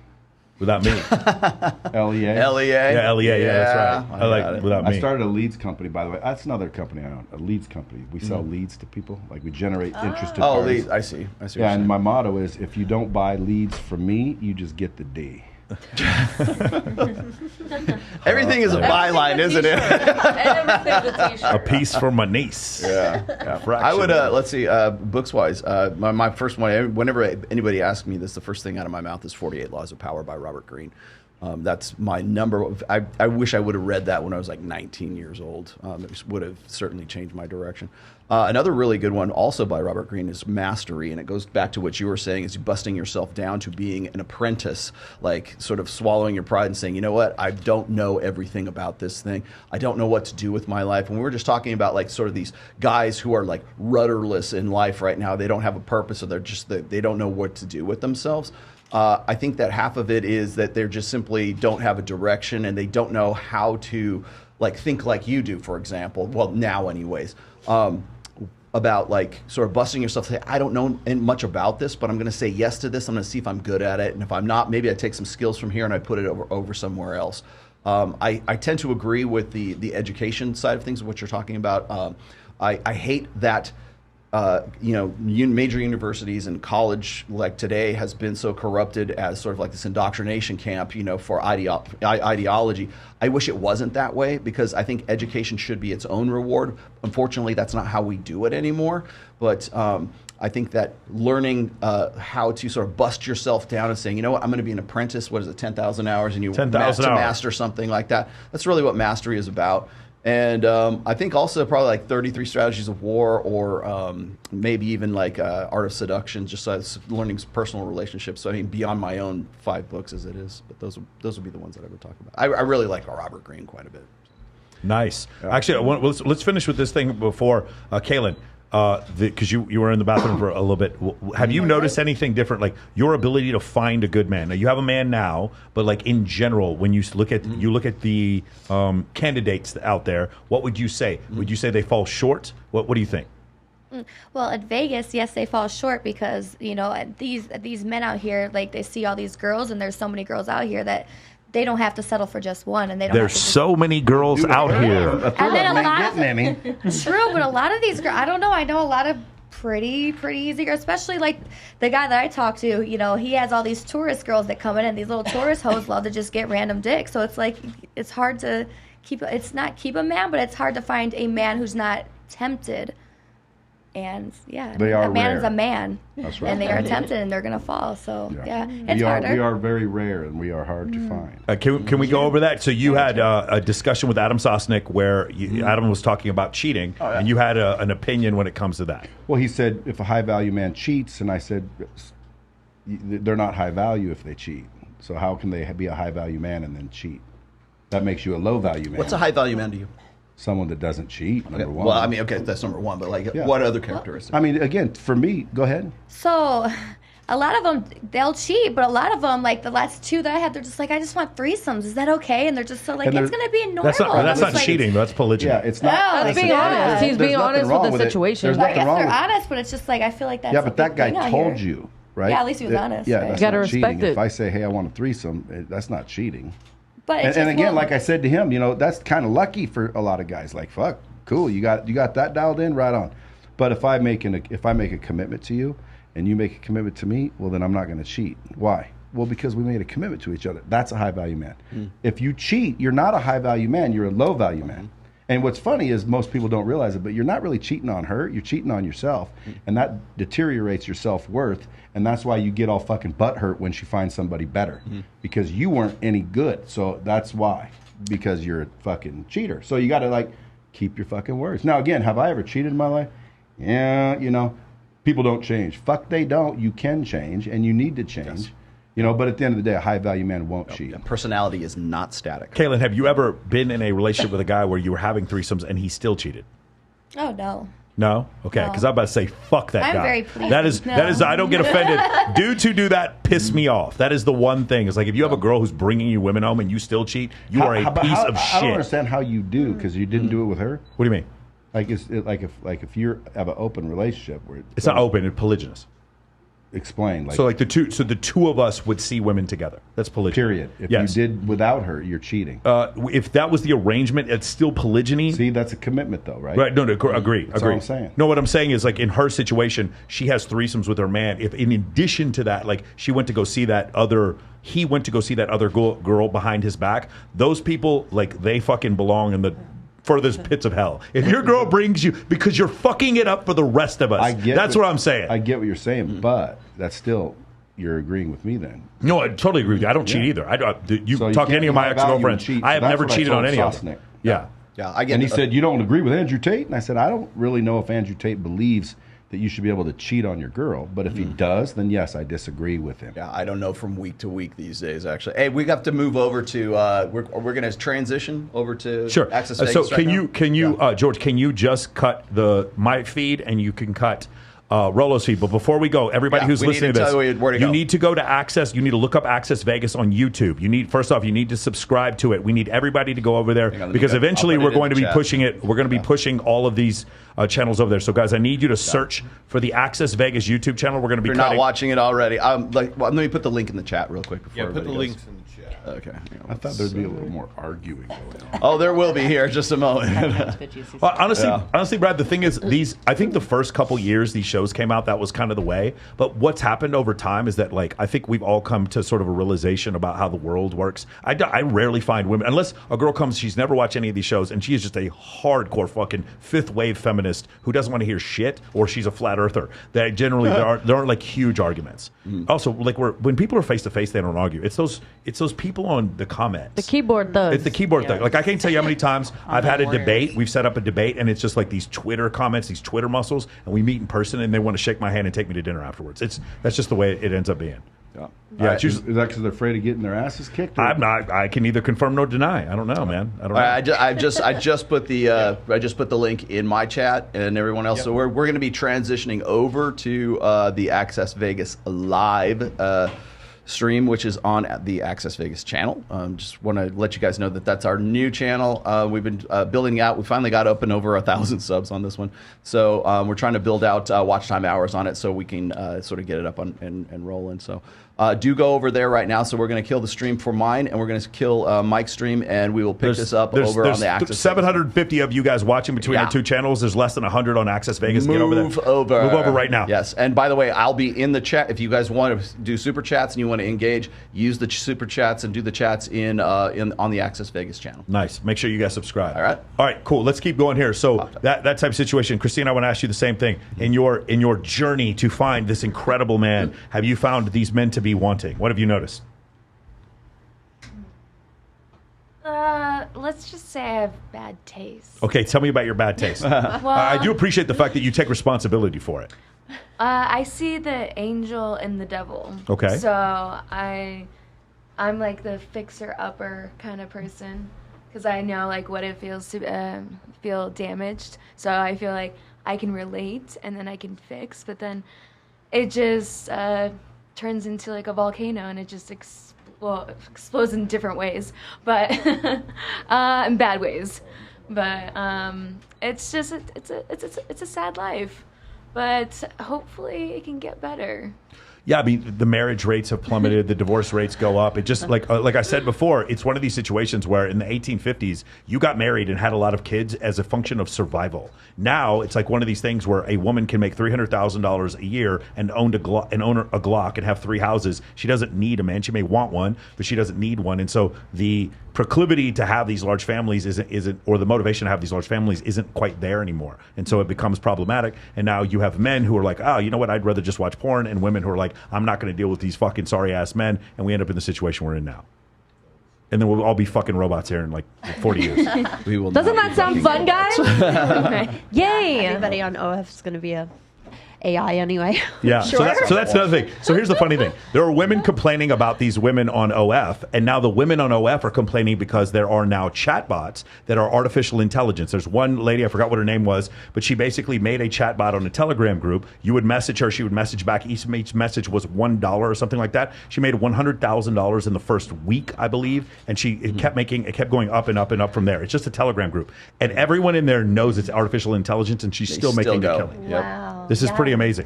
Without me. LEA? LEA? Yeah, LEA, yeah, that's right. I like without me. I started a leads company, by the way. That's another company I own, a leads company. We sell leads to people. Like, we generate interested parties. Leads. I see. Yeah, and my motto is, if you don't buy leads from me, you just get the D. Everything is a byline, isn't it? A piece for my niece. Yeah. I would, let's see, books-wise, my first one, whenever anybody asks me this, the first thing out of my mouth is 48 Laws of Power by Robert Greene. That's my number. I wish I would have read that when I was like 19 years old. It would have certainly changed my direction. Another really good one, also by Robert Greene, is Mastery, and it goes back to what you were saying, is busting yourself down to being an apprentice, like sort of swallowing your pride and saying, you know what, I don't know everything about this thing. I don't know what to do with my life. And we were just talking about like sort of these guys who are like rudderless in life right now. They don't have a purpose, or they don't know what to do with themselves. I think that half of it is that they're just simply don't have a direction, and they don't know how to like think like you do, for example. Well, now anyways. About like sort of busting yourself, say, I don't know much about this, but I'm going to say yes to this. I'm going to see if I'm good at it. And if I'm not, maybe I take some skills from here and I put it over somewhere else. I tend to agree with the education side of things, what you're talking about. I hate that major universities and college like today has been so corrupted as sort of like this indoctrination camp, for ideology. I wish it wasn't that way, because I think education should be its own reward. Unfortunately, that's not how we do it anymore. But I think that learning how to sort of bust yourself down and saying, you know what, I'm going to be an apprentice. What is it, 10,000 hours, and you master something like that. That's really what mastery is about. And I think also probably like 33 Strategies of War, or maybe even like Art of Seduction, just as learning personal relationships. So I mean, beyond my own 5 books as it is, but those would be the ones that I would talk about. I really like Robert Greene quite a bit. Nice. Actually, let's finish with this thing before Kaylin. Because you were in the bathroom for a little bit. Have you noticed anything different, like your ability to find a good man? Now you have a man now, but like in general, when you look at the candidates out there, what would you say? Would you say they fall short? What do you think? Well, at Vegas, yes, they fall short, because these men out here, like, they see all these girls, and there's so many girls out here that they don't have to settle for just one, and they don't. There's so many girls out here. And then a lot of true, but a lot of these girls, I don't know. I know a lot of pretty easy girls, especially like the guy that I talk to. He has all these tourist girls that come in, and these little tourist hoes love to just get random dicks. So it's like it's hard to keep. It's not keep a man, but it's hard to find a man who's not tempted. And a man is a man. That's right. And they are tempted, and they're gonna fall. So it's harder. We are very rare, and we are hard to find. Can we go over that? So you had a discussion with Adam Sosnick where Adam was talking about cheating, and you had an opinion when it comes to that. Well, he said if a high value man cheats, and I said they're not high value if they cheat. So how can they be a high value man and then cheat? That makes you a low value man. What's a high value man to you? Someone that doesn't cheat, number one. Well, I mean, okay, that's number one, but like, what other characteristics? I mean, again, for me, go ahead. So, a lot of them, they'll cheat, but a lot of them, like the last 2 that I had, they're just like, I just want threesomes. Is that okay? And they're just so like, it's going to be normal. That's not cheating, that's polygyny. Yeah, it's not. No, let's be honest. He's being honest with the situation. I guess they're honest, but it's just like, I feel like that's but that guy told you, right? Yeah, at least he was honest. Yeah, right? that's you gotta not respect cheating. it. If I say, hey, I want a threesome, that's not cheating. But and again, like I said to him, that's kind of lucky for a lot of guys. Like, fuck, cool, you got that dialed in, right on. But if I make a commitment to you, and you make a commitment to me, well, then I'm not going to cheat. Why? Well, because we made a commitment to each other. That's a high value man. If you cheat, you're not a high value man. You're a low value man. And what's funny is most people don't realize it, but you're not really cheating on her. You're cheating on yourself, and that deteriorates your self-worth. And that's why you get all fucking butthurt when she finds somebody better, because you weren't any good. So that's why, because you're a fucking cheater. So you got to like keep your fucking words. Now again, have I ever cheated in my life? Yeah, you know, people don't change. Fuck, they don't. You can change, and you need to change. Yes. You know, but at the end of the day, a high-value man won't cheat. Personality is not static. Kaylin, have you ever been in a relationship with a guy where you were having threesomes and he still cheated? Oh, no. No? Okay, because I'm about to say, fuck that guy. I'm very pleased. That is, I don't get offended. Dudes who do that piss me off. That is the one thing. It's like, if you have a girl who's bringing you women home and you still cheat, you are a piece of shit. I don't understand how you do, because you didn't do it with her. What do you mean? Like, if you have an open relationship where it's not open, it's polygynous. Explain. Like, so like the two of us would see women together. That's polygyny. Period. If you did without her, you're cheating. If that was the arrangement, it's still polygyny. See, that's a commitment though, right? Right. No, agree. That's what I'm saying. No, what I'm saying is, like, in her situation, she has threesomes with her man. If in addition to that, like, he went to go see that other girl behind his back, those people, like, they fucking belong in the furthest pits of hell. If your girl brings you, because you're fucking it up for the rest of us. That's what I'm saying. I get what you're saying, but that's still, you're agreeing with me then. No, I totally agree with you. I don't cheat either. You talk to any of my ex-girlfriends. I have never cheated on any of them. Yeah. I get. And he said, you don't agree with Andrew Tate? And I said, I don't really know if Andrew Tate believes that you should be able to cheat on your girl. But if he does, then yes, I disagree with him. Yeah, I don't know from week to week these days, actually. Hey, we have to move over to, we're going to transition over to Access Vegas. So can you George, can you just cut my feed and you can cut Rollo's feed? But before we go, everybody who's listening to this, you need to go to Access. You need to look up Access Vegas on YouTube. First off, you need to subscribe to it. We need everybody to go over there, because eventually we're going to be pushing it. We're going to be pushing all of these channels over there. So guys, I need you to search for the Access Vegas YouTube channel. We're going to be If you're not watching it already, let me put the link in the chat real quick before put the links in the chat. Okay. I thought there'd be a little more arguing going on. Oh, there will be here in just a moment. Well, honestly, Brad, the thing is, I think the first couple years these shows came out, that was kind of the way. But what's happened over time is that, like, I think we've all come to sort of a realization about how the world works. I rarely find women, unless a girl comes, she's never watched any of these shows, and she is just a hardcore fucking fifth wave feminist who doesn't want to hear shit, or she's a flat earther. That generally there aren't like huge arguments. Also, like, when people are face to face, they don't argue. It's those people on the comments. The keyboard thugs. It's the keyboard thug. Like, I can't tell you how many times I've had a debate. We've set up a debate, and it's just like these Twitter comments, these Twitter muscles, and we meet in person, and they want to shake my hand and take me to dinner afterwards. That's just the way it ends up being. Yeah, is that because they're afraid of getting their asses kicked? I'm not. I can neither confirm nor deny. I don't know, man. I don't know. I just put the link in my chat and everyone else. Yep. So we're going to be transitioning over to the Access Vegas live stream, which is on the Access Vegas channel. Just want to let you guys know that that's our new channel. We've been building out. We finally got up and over 1,000 subs on this one. So we're trying to build out watch time hours on it so we can sort of get it up and rolling. So do go over there right now. So we're going to kill the stream for mine, and we're going to kill Mike's stream, and we will pick this up over on the Access 750 Vegas. Of you guys watching between our two channels. There's less than 100 on Access Vegas. Get over there. Move over right now. Yes. And by the way, I'll be in the chat. If you guys want to do super chats and you want to engage, use the super chats and do the chats on the Access Vegas channel. Nice. Make sure you guys subscribe. All right. Cool. Let's keep going here. So that type of situation, Christine, I want to ask you the same thing. In your journey to find this incredible man, have you found these men to be wanting? What have you noticed? Let's just say I have bad taste. Okay, tell me about your bad taste. Well, I do appreciate the fact that you take responsibility for it. I see the angel and the devil. Okay. So I'm like the fixer-upper kind of person, because I know like what it feels to feel damaged. So I feel like I can relate and then I can fix, but then it just turns into like a volcano, and it just explodes in different ways, but in bad ways. But it's just it's a sad life, but hopefully it can get better. Yeah, I mean, the marriage rates have plummeted. The divorce rates go up. It just, like I said before, it's one of these situations where in the 1850s, you got married and had a lot of kids as a function of survival. Now, it's like one of these things where a woman can make $300,000 a year and own a Glock and have 3 houses. She doesn't need a man. She may want one, but she doesn't need one. And so the proclivity to have these large families isn't, or the motivation to have these large families isn't quite there anymore. And so it becomes problematic. And now you have men who are like, oh, you know what? I'd rather just watch porn, and women who are like, I'm not going to deal with these fucking sorry ass men. And we end up in the situation we're in now. And then we'll all be fucking robots here in like 40 years. Doesn't that sound fun, guys? Yay! Everybody on OF is going to be a AI anyway. Yeah, Sure. so that's another thing. So here's the funny thing. There are women complaining about these women on OF, and now the women on OF are complaining because there are now chatbots that are artificial intelligence. There's one lady, I forgot what her name was, but she basically made a chatbot on a Telegram group. You would message her, she would message back. Each message was $1 or something like that. She made $100,000 in the first week, I believe, and it kept going up and up and up from there. It's just a Telegram group. And everyone in there knows it's artificial intelligence, and she's still making a killing. Wow. This is pretty amazing.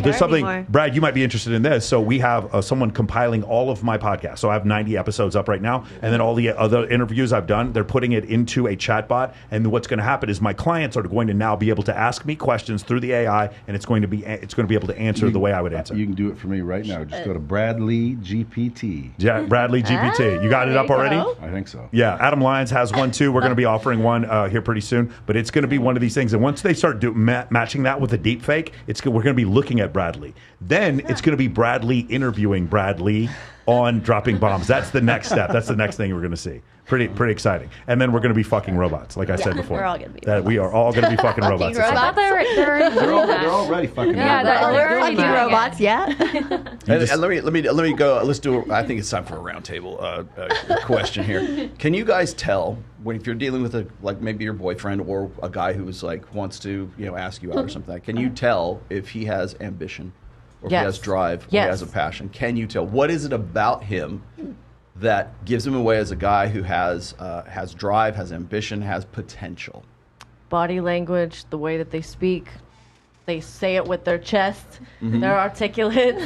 There's something, anymore. Brad, you might be interested in this. So we have someone compiling all of my podcasts. So I have 90 episodes up right now. And then all the other interviews I've done, they're putting it into a chatbot. And what's going to happen is my clients are going to now be able to ask me questions through the AI, and it's going to be able to answer the way I would answer. You can do it for me right now. Just go to Brad Lea GPT. Yeah, Brad Lea GPT. You got it up already? I think so. Yeah, Adam Lyons has one too. We're going to be offering one here pretty soon. But it's going to be one of these things. And once they start matching that with a deep fake, we're going to be looking at Brad Lea. Then it's going to be Brad Lea interviewing Brad Lea on dropping bombs. That's the next step. That's the next thing we're going to see. Pretty exciting. And then we're going to be fucking robots, like I said before. We're all going to be we are all going to be fucking robots. They're already fucking robots. Yeah. And let me go. Let's do. I think it's time for a roundtable question here. Can you guys tell if you're dealing with maybe your boyfriend or a guy who is wants to ask you out or something? Can you tell if he has ambition, or if he has drive, or he has a passion? Can you tell? What is it about him that gives him away as a guy who has drive, has ambition, has potential? Body language, the way that they speak, they say it with their chest, they're articulate.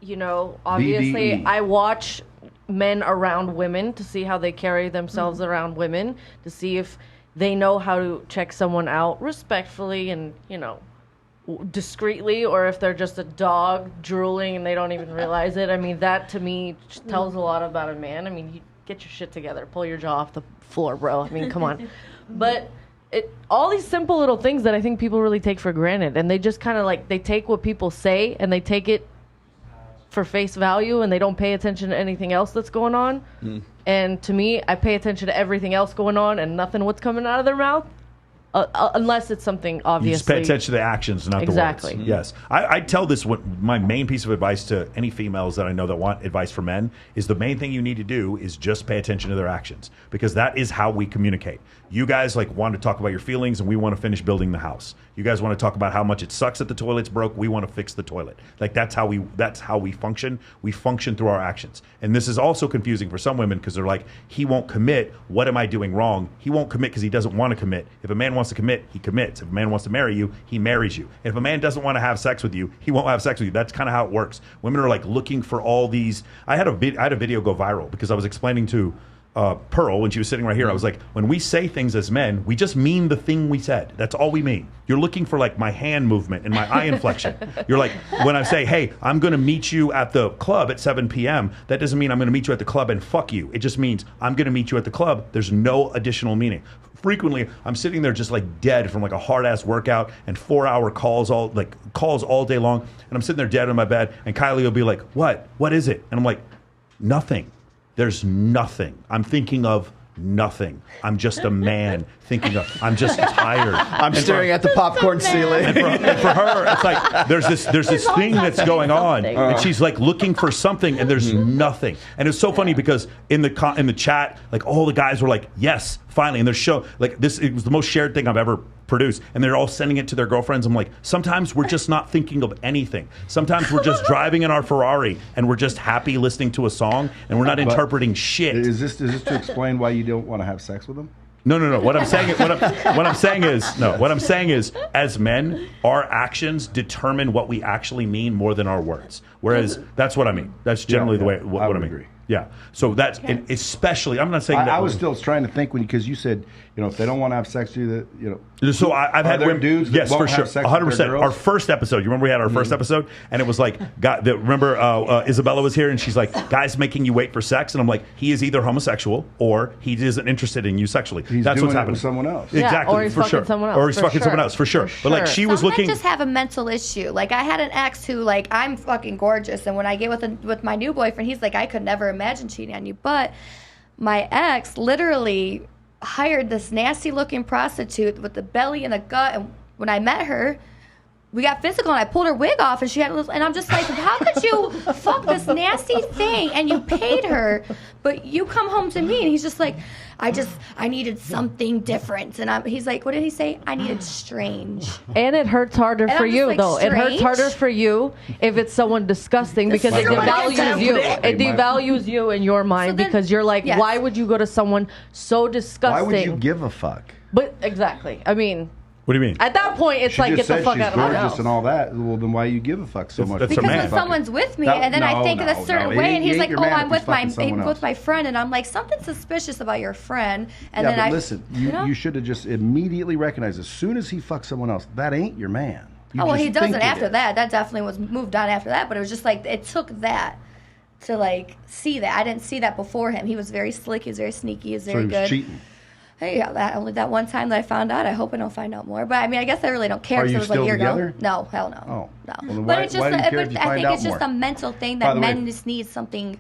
Obviously, BDE. I watch men around women to see how they carry themselves around women, to see if they know how to check someone out respectfully and, discreetly, or if they're just a dog drooling and they don't even realize it. I mean, that to me tells a lot about a man. I mean, you get your shit together, pull your jaw off the floor, bro. I mean, come on. But all these simple little things that I think people really take for granted, and they just kind of they take what people say and they take it for face value, and they don't pay attention to anything else that's going on. And to me, I pay attention to everything else going on and nothing what's coming out of their mouth. Unless it's something obviously. You just pay attention to the actions, not the words. Yes. I tell this, my main piece of advice to any females that I know that want advice for men is the main thing you need to do is just pay attention to their actions, because that is how we communicate. You guys want to talk about your feelings, and we want to finish building the house. You guys want to talk about how much it sucks that the toilet's broke. We want to fix the toilet. That's how we function. We function through our actions. And this is also confusing for some women, because they're like, he won't commit. What am I doing wrong? He won't commit because he doesn't want to commit. If a man wants to commit, he commits. If a man wants to marry you, he marries you. And if a man doesn't want to have sex with you, he won't have sex with you. That's kind of how it works. Women are looking for all these. I had a video go viral because I was explaining to Pearl when she was sitting right here. I was like, when we say things as men, we just mean the thing we said. That's all we mean. You're looking for my hand movement and my eye inflection. You're like, when I say, hey, I'm going to meet you at the club at 7 p.m., that doesn't mean I'm going to meet you at the club and fuck you. It just means I'm going to meet you at the club. There's no additional meaning. Frequently, I'm sitting there just dead from a hard-ass workout and 4-hour calls all day long. And I'm sitting there dead in my bed, and Kylie will be like, what? What is it? And I'm like, nothing. There's nothing. I'm thinking of nothing. I'm just a man thinking of, I'm just tired. I'm staring at the popcorn ceiling. And for her, it's there's this thing that's going on, and she's looking for something, and there's nothing. And it's so funny because in the chat, all the guys were like, yes, finally. And it was the most shared thing I've ever produced, and they're all sending it to their girlfriends. I'm like, sometimes we're just not thinking of anything. Sometimes we're just driving in our Ferrari and we're just happy listening to a song, and we're not interpreting shit. Is this to explain why you don't want to have sex with them? No. What I'm saying is, as men, our actions determine what we actually mean more than our words. Whereas that's what I mean. That's generally the way what I mean. Agree. Yeah. So that's and especially. I'm not saying that I was still trying to think because you said if they don't want to have sex, So I've had women, dudes. That yes, won't for sure, have sex 100%. Our first episode. You remember we had our first episode, and it was like, remember Isabella was here, and she's like, guys making you wait for sex, and I'm like, he is either homosexual or he isn't interested in you sexually. That's what's happening happening. With someone else. Exactly. Or he's for fucking sure. someone else. Or he's fucking someone else for sure. But like she was Some looking. men just have a mental issue. Like I had an ex who like I'm fucking gorgeous, and when I get with my new boyfriend, he's like I could never imagine cheating on you. But my ex literally hired this nasty looking prostitute with the belly and the gut, and when I met her, we got physical, and I pulled her wig off, and she had, and I'm just like, how could you fuck this nasty thing, and you paid her, but you come home to me, and he's just like, I needed something different, and he's like, what did he say? I needed strange. And it hurts harder for you, like, though. It hurts strange? harder for you if it's someone disgusting because it devalues you. It devalues you in your mind because you're like, why would you go to someone so disgusting? Why would you give a fuck? But exactly. I mean. What do you mean? At that point, it's she like, get the fuck out of my gorgeous house. and all that. Well, then why you give a fuck so much? That's Because a man. when someone's with me, and then I think in a certain way, and he's like, "Oh, I'm with my friend," and I'm like, "Something suspicious about your friend." And then listen, you should have just immediately recognized as soon as he fucks someone else, that ain't your man. He doesn't after that. That definitely was moved on after that. But it was just like it took that to like see that. I didn't see that before him. He was very slick. He was very sneaky. He was very good. So he was cheating. Hey, only that one time that I found out. I hope I don't find out more. But I mean, I guess I really don't care. Are you it was still like a year together? ago. No, hell no. Oh, no. Well, But it's just, why do you care if you I find think out it's just more? a mental thing By that the way- men just need something.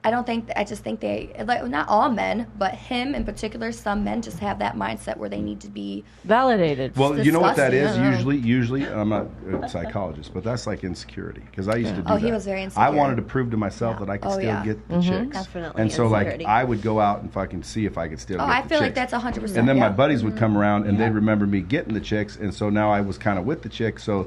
I just think like, not all men, but him in particular, some men just have that mindset where they need to be validated. Well, you know what that is? Disgusting, Usually, I'm not a psychologist, but that's like insecurity. Because I used to do that. Oh, he was very insecure. I wanted to prove to myself that I could still get the chicks. Definitely And so, like, insecurity. I would go out and fucking see if I could still get the I chicks. feel like that's 100%. And then my buddies would come around and they'd remember me getting the chicks, and so now I was kind of with the chicks, so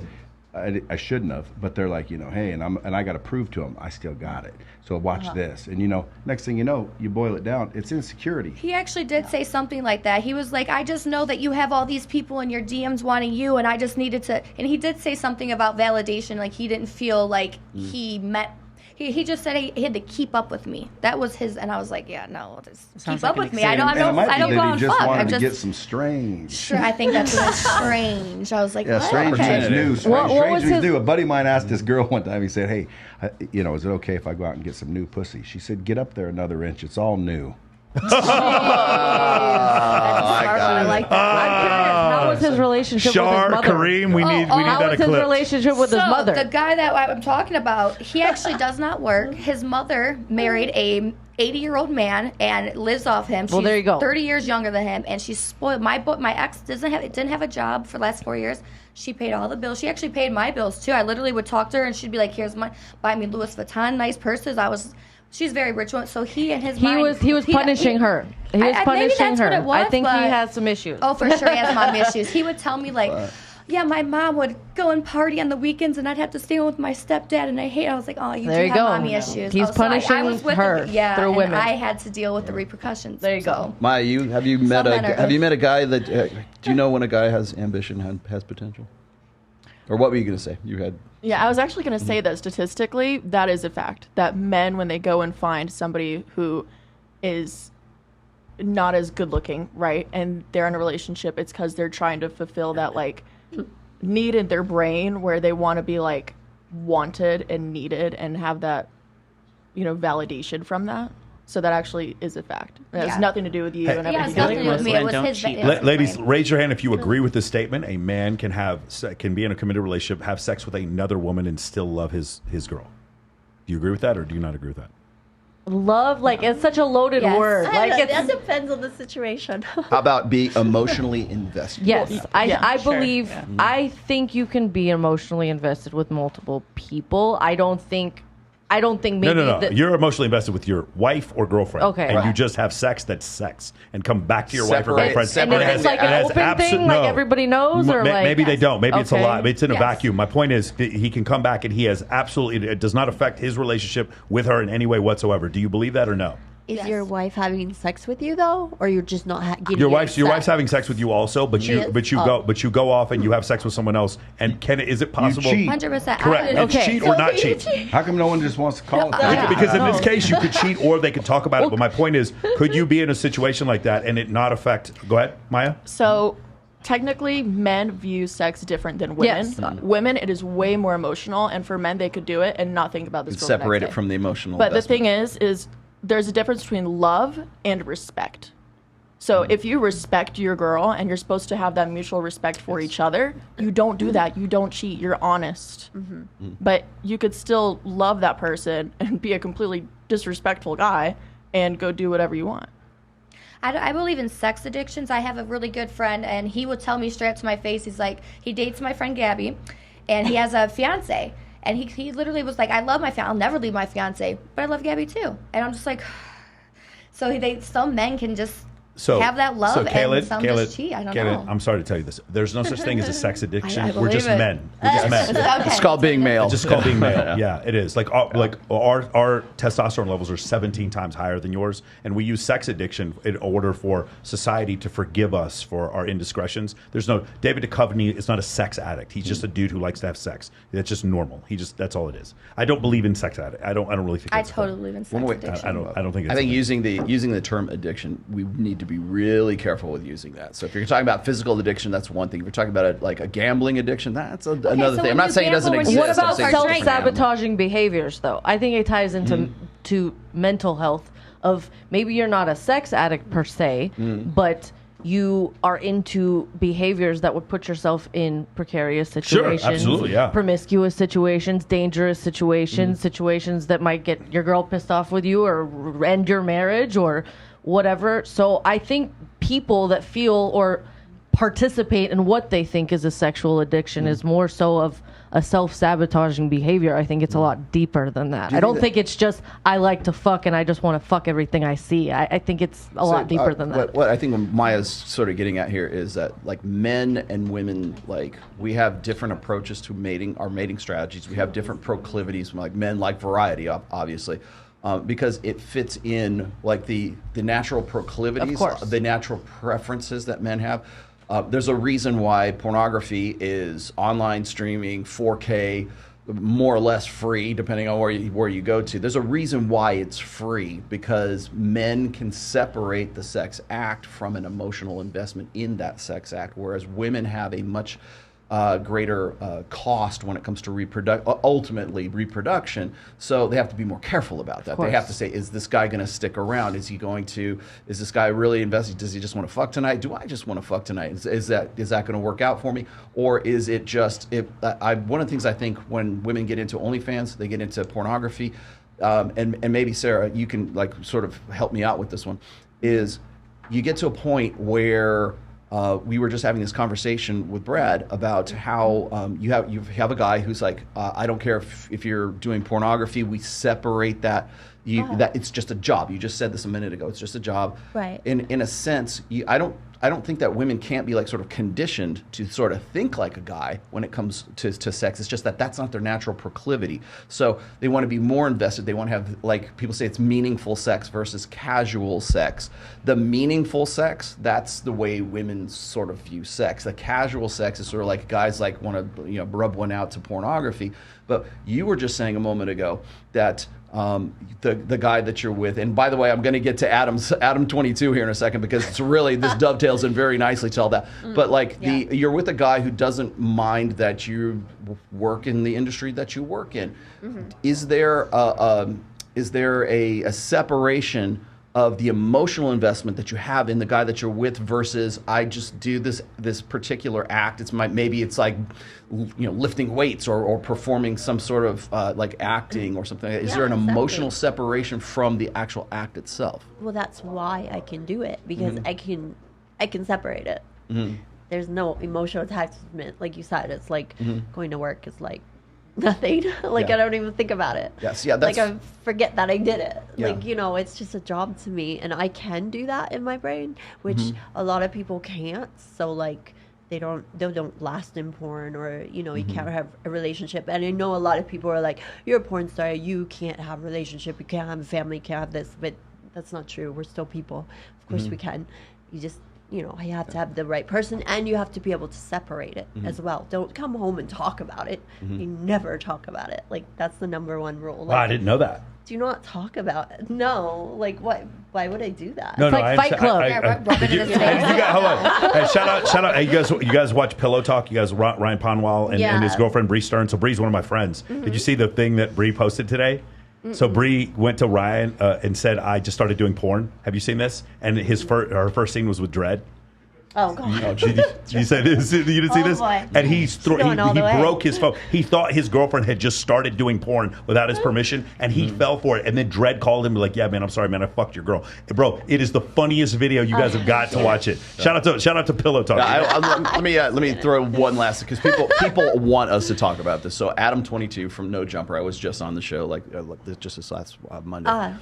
I shouldn't have, but they're like, hey, and I got to prove to them I still got it. So watch this, and next thing you know, you boil it down, it's insecurity. He actually did say something like that. He was like, I just know that you have all these people in your DMs wanting you, and I just needed to. And he did say something about validation, like he didn't feel like he met. He just said he had to keep up with me. That was his, and I was like, yeah, no, just keep up with me. I don't go and fuck. Wanted to get some strange. Sure, I think that's what strange. I was like, yeah, what? strange means new. Strange was means his- new. A buddy of mine asked this girl one time. He said, "Hey, is it okay if I go out and get some new pussy?" She said, "Get up there another inch. It's all new." I like that. I'm curious, how was his relationship with his mother? Kareem, we need How that was his clip. relationship with his mother? The guy that I'm talking about, he actually does not work. His mother married a 80-year-old man and lives off him. Well, She's there you go. 30 years younger than him, and she's spoiled. My ex didn't have a job for the last 4 years. She paid all the bills. She actually paid my bills too. I literally would talk to her, and she'd be like, "Here's buy me Louis Vuitton, nice purses." She's very rich, so he and his he was punishing her. He was maybe punishing that's her. what it was, I think he but- has some issues. Oh, for sure, he has mom issues. He would tell me like, yeah, my mom would go and party on the weekends, and I'd have to stay home with my stepdad, and I hate. I was like, oh, you There do you have go. mommy issues. He's So I punishing was with her through and women. I had to deal with the repercussions. There you go. Maya, have you met men are- a guy that? Do you know when a guy has ambition, has potential? Or what were you going to say? You had. Yeah, I was actually going to say that statistically, that is a fact. That men, when they go and find somebody who is not as good looking, right, and they're in a relationship, it's because they're trying to fulfill that, like, need in their brain where they want to be, like, wanted and needed and have that, validation from that. So that actually is a fact. It has nothing to do with you and It has everything. nothing to do with me. It was his. it was his Ladies, brain. raise your hand if you agree with this statement. A man can be in a committed relationship, have sex with another woman, and still love his girl. Do you agree with that, or do you not agree with that? Love, like, it's such a loaded Yes. word. Like, That depends on the situation. How about be emotionally invested? Yes, I sure. believe. I think you can be emotionally invested with multiple people. I don't think maybe. No. You're emotionally invested with your wife or girlfriend. Okay. And you just have sex that's sex. And come back to your wife or Separate- girlfriend. And it's like an open thing, like everybody knows, or like maybe they don't. Maybe it's a Okay. lot. It's in a Yes. vacuum. My point is, he can come back and he has absolutely. It does not affect his relationship with her in any way whatsoever. Do you believe that or no? Is your wife having sex with you though, or you're just not getting your wife's having sex with you also, but you go off and you have sex with someone else, and is it possible? You cheat. 100%. Correct. It's cheat or not cheat. How come no one just wants to call it? Because in this case, you could cheat or they could talk about it. But my point is, could you be in a situation like that and it not affect? Go ahead, Maya. So technically, men view sex different than women. Yes. Women, it is way more emotional, and for men, they could do it and not think about this. You'd separate it from the emotional. But the thing is there's a difference between love and respect. So if you respect your girl and you're supposed to have that mutual respect for each other, you don't do that. You don't cheat. You're honest. But you could still love that person and be a completely disrespectful guy and go do whatever you want. I believe in sex addictions. I have a really good friend, and he would tell me straight up to my face, he's like, he dates my friend Gabby, and he has a fiance. And he literally was like, I love my fiance. I'll never leave my fiance, but I love Gabby too. And I'm just like, so some men can just have that love, and some just cheat. I don't know. I'm sorry to tell you this. There's no such thing as a sex addiction. I We're just believe it. men. We're just men. Okay. It's called being male. It's just called being male. Yeah, it is. Like our testosterone levels are 17 times higher than yours, and we use sex addiction in order for society to forgive us for our indiscretions. There's no David Duchovny is not a sex addict. He's just a dude who likes to have sex. That's just normal. That's all it is. I don't believe in sex addict. I don't really think. I totally believe in sex addiction. I don't think. I think using the term addiction, we need to be really careful with using that. So if you're talking about physical addiction, that's one thing. If you're talking about a gambling addiction, that's another thing. I'm not saying it doesn't exist. What about I'm saying it's different. self-sabotaging behaviors, though? I think it ties into to mental health. Of maybe you're not a sex addict per se, but you are into behaviors that would put yourself in precarious situations, Sure, absolutely, yeah. promiscuous situations, dangerous situations, situations that might get your girl pissed off with you or end your marriage or whatever. So I think people that feel or participate in what they think is a sexual addiction is more so of a self-sabotaging behavior. I think it's a lot deeper than that. I don't think it's just I like to fuck and I just want to fuck everything I see. I think it's a lot deeper than that. What I think Maya's sort of getting at here is that like men and women, like we have different approaches to mating, our mating strategies. We have different proclivities. Like men like variety, obviously. Because it fits in like the natural proclivities, the natural preferences that men have. There's a reason why pornography is online streaming, 4K, more or less free, depending on where you go to. There's a reason why it's free, because men can separate the sex act from an emotional investment in that sex act, whereas women have a much greater cost when it comes to ultimately reproduction. So they have to be more careful about that. They have to say, is this guy going to stick around? Is this guy really invested? Does he just want to fuck tonight? Do I just want to fuck tonight? Is that going to work out for me? Or is it just, one of the things I think when women get into OnlyFans, they get into pornography, and maybe Sarah, you can like sort of help me out with this one, is you get to a point where we were just having this conversation with Brad about how you have a guy who's like, I don't care if you're doing pornography, we separate that. That it's just a job. You just said this a minute ago. It's just a job. Right. In a sense, I don't think that women can't be like sort of conditioned to sort of think like a guy when it comes to sex. It's just that that's not their natural proclivity. So they want to be more invested. They want to have, like people say, it's meaningful sex versus casual sex. The meaningful sex, that's the way women sort of view sex. The casual sex is sort of like guys like want to rub one out to pornography. But you were just saying a moment ago that the guy that you're with, and by the way, I'm going to get to Adam 22 here in a second, because it's really, this dovetails in very nicely to all that. But like you're with a guy who doesn't mind that you work in the industry that you work in. Is there a separation of the emotional investment that you have in the guy that you're with versus I just do this particular act? Maybe it's like lifting weights or performing some sort of like acting or something. Is there an emotional separation from the actual act itself? Well, that's why I can do it, because I can separate it. There's no emotional attachment, like you said. It's like going to work is like nothing. I don't even think about it. Yes, like I forget that I did it. Like it's just a job to me, and I can do that in my brain, which a lot of people can't. So like they don't last in porn, or you can't have a relationship. And I know a lot of people are like, you're a porn star, you can't have a relationship, you can't have a family, you can't have this. But that's not true. We're still people. Of course we can. You just, you know, you have to have the right person, and you have to be able to separate it as well. Don't come home and talk about it. You never talk about it. Like, that's the #1 rule. Like, I didn't know that. do not talk about it. No, like what? Why would I do that? No, It's like Fight Club. Hold on. Hey, shout out. Hey, you guys watch Pillow Talk? You guys, Ryan Ponwall and his girlfriend Bree Stern. So Bree's one of my friends. Did you see the thing that Bree posted today? So Bree went to Ryan and said, "I just started doing porn." Have you seen this? And her first scene was with Dredd. Oh God! You said this. You didn't see this? Boy. And he broke his phone. He thought his girlfriend had just started doing porn without his permission, and he fell for it. And then Dredd called him like, "Yeah, man, I'm sorry, man, I fucked your girl, bro." It is the funniest video. You guys have got to watch it. Shout out to Pillow Talk. Let me throw one last, because people want us to talk about this. So Adam 22 from No Jumper, I was just on the show just this last Monday.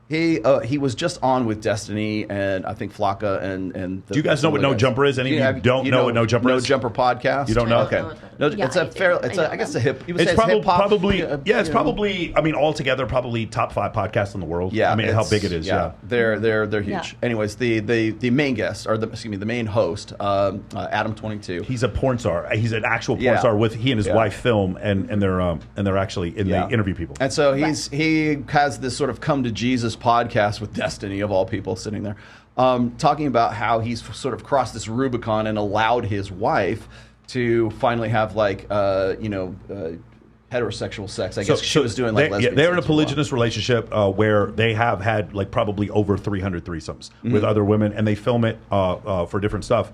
He was just on with Destiny and I think Flocka and. Do you guys know what No Jumper is? Any of you don't know what No Jumper is? No Jumper podcast. You don't know? Okay. It's I guess a hip. It's probably it's probably. I mean, altogether, probably top 5 podcasts in the world. Yeah, I mean, how big it is. Yeah, they're huge. Yeah. Anyways, the main guest, or the main host, Adam 22. He's a porn star. He's an actual porn star. With he and his wife film, and they're actually they interview people. And so he has this sort of come to Jesus podcast with Destiny, of all people, sitting there, talking about how he's sort of crossed this Rubicon and allowed his wife to finally have heterosexual sex. I guess she was doing lesbian they're in a sex polygynous relationship where they have had probably over 300 threesomes with other women, and they film it for different stuff.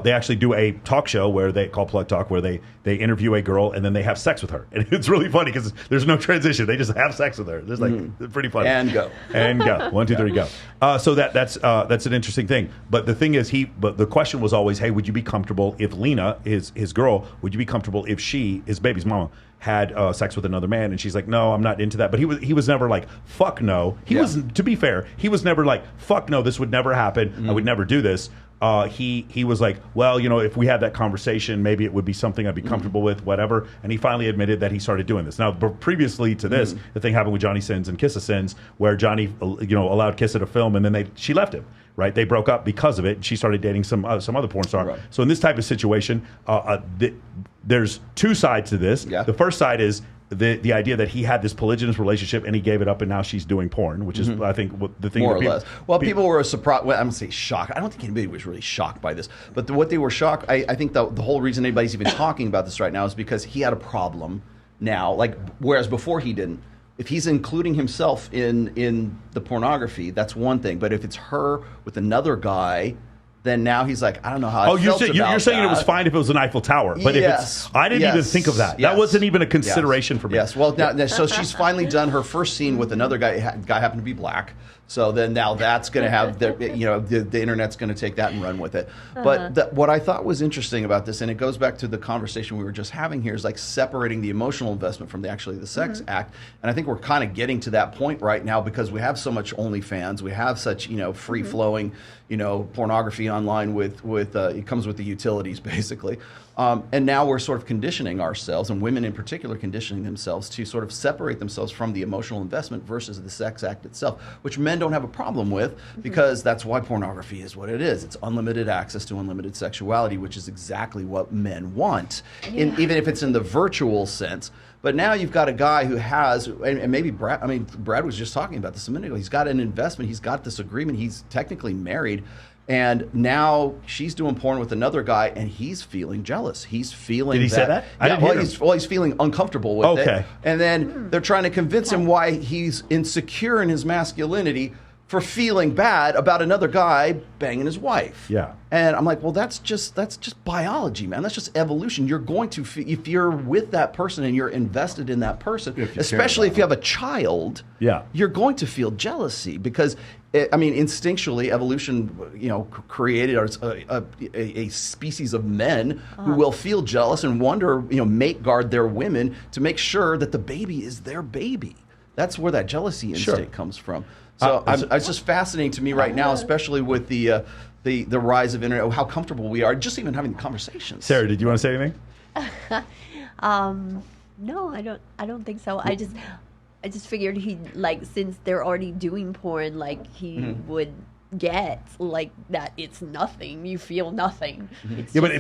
They actually do a talk show where they call Plug Talk, where they interview a girl and then they have sex with her, and it's really funny because there's no transition. They just have sex with her. There's pretty funny. And go 1, 2, 3 go. So that's an interesting thing. But the thing is, the question was always, hey, would you be comfortable if Lena, his girl, would you be comfortable if she, his baby's mama, had sex with another man? And she's like, no, I'm not into that. But he was never like, fuck no. He was, to be fair, he was never like, fuck no, this would never happen. I would never do this. He was like, well, if we had that conversation, maybe it would be something I'd be comfortable with, whatever. And he finally admitted that he started doing this. Now, previously to this, the thing happened with Johnny Sins and Kissa Sins, where Johnny, allowed Kissa to film, and then she left him. Right, they broke up because of it. And she started dating some other porn star. Right. So in this type of situation, there's 2 sides to this. Yeah. The first side is the idea that he had this polygynous relationship and he gave it up, and now she's doing porn, which is, I think, the thing. More or less. Well, people were surprised. Well, I'm going to say shocked. I don't think anybody was really shocked by this. But what they were shocked, I think the whole reason anybody's even talking about this right now is because he had a problem now, whereas before he didn't. If he's including himself in the pornography, that's one thing. But if it's her with another guy, then now he's like, I don't know how. You're saying it was fine if it was an Eiffel Tower, but if it's, I didn't even think of that. That wasn't even a consideration for me. Yes. Well, now, so she's finally done her first scene with another guy. Guy happened to be black. So then now that's going to have the internet's going to take that and run with it. But what I thought was interesting about this, and it goes back to the conversation we were just having here, is separating the emotional investment from the sex act. And I think we're kind of getting to that point right now because we have so much OnlyFans, we have such free flowing pornography online with it comes with the utilities basically. And now we're sort of conditioning ourselves, and women in particular conditioning themselves to sort of separate themselves from the emotional investment versus the sex act itself, which men don't have a problem with because that's why pornography is what it is. It's unlimited access to unlimited sexuality, which is exactly what men want, even if it's in the virtual sense. But now you've got a guy who has, and maybe Brad was just talking about this a minute ago. He's got an investment. He's got this agreement. He's technically married. And now she's doing porn with another guy, and he's feeling jealous. He's feeling. Did he say that? He's feeling uncomfortable with it. And then they're trying to convince him why he's insecure in his masculinity for feeling bad about another guy banging his wife. Yeah. And I'm like, well, that's just biology, man. That's just evolution. You're going to, if you're with that person and you're invested in that person, especially if you have a child, you're going to feel jealousy because, instinctually, evolution, created a species of men who will feel jealous and wonder, mate guard their women to make sure that the baby is their baby. That's where that jealousy instinct comes from. So it's just fascinating to me right now, especially with the rise of internet, how comfortable we are just even having the conversations. Sarah, did you want to say anything? No, I don't think so. I just figured he like since they're already doing porn, like he would get like that it's nothing. You feel nothing. It's but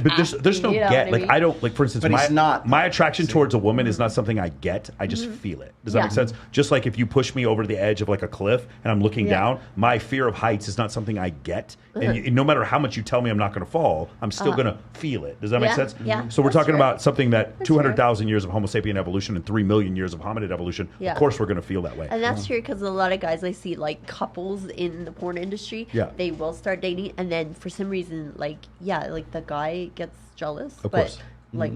there's no get. Like I don't like for instance my attraction towards a woman is not something I get. I just feel it. Does that make sense? Just like if you push me over the edge of like a cliff and I'm looking down, my fear of heights is not something I get. And no matter how much you tell me I'm not going to fall, I'm still going to feel it. Does that make sense? Yeah. So we're talking about something that 200,000 years of Homo sapien evolution and 3 million years of hominid evolution. Of course we're going to feel that way. And that's true because a lot of guys I see like couples in the porn industry, they will start dating and then for some reason like the guy gets jealous, but like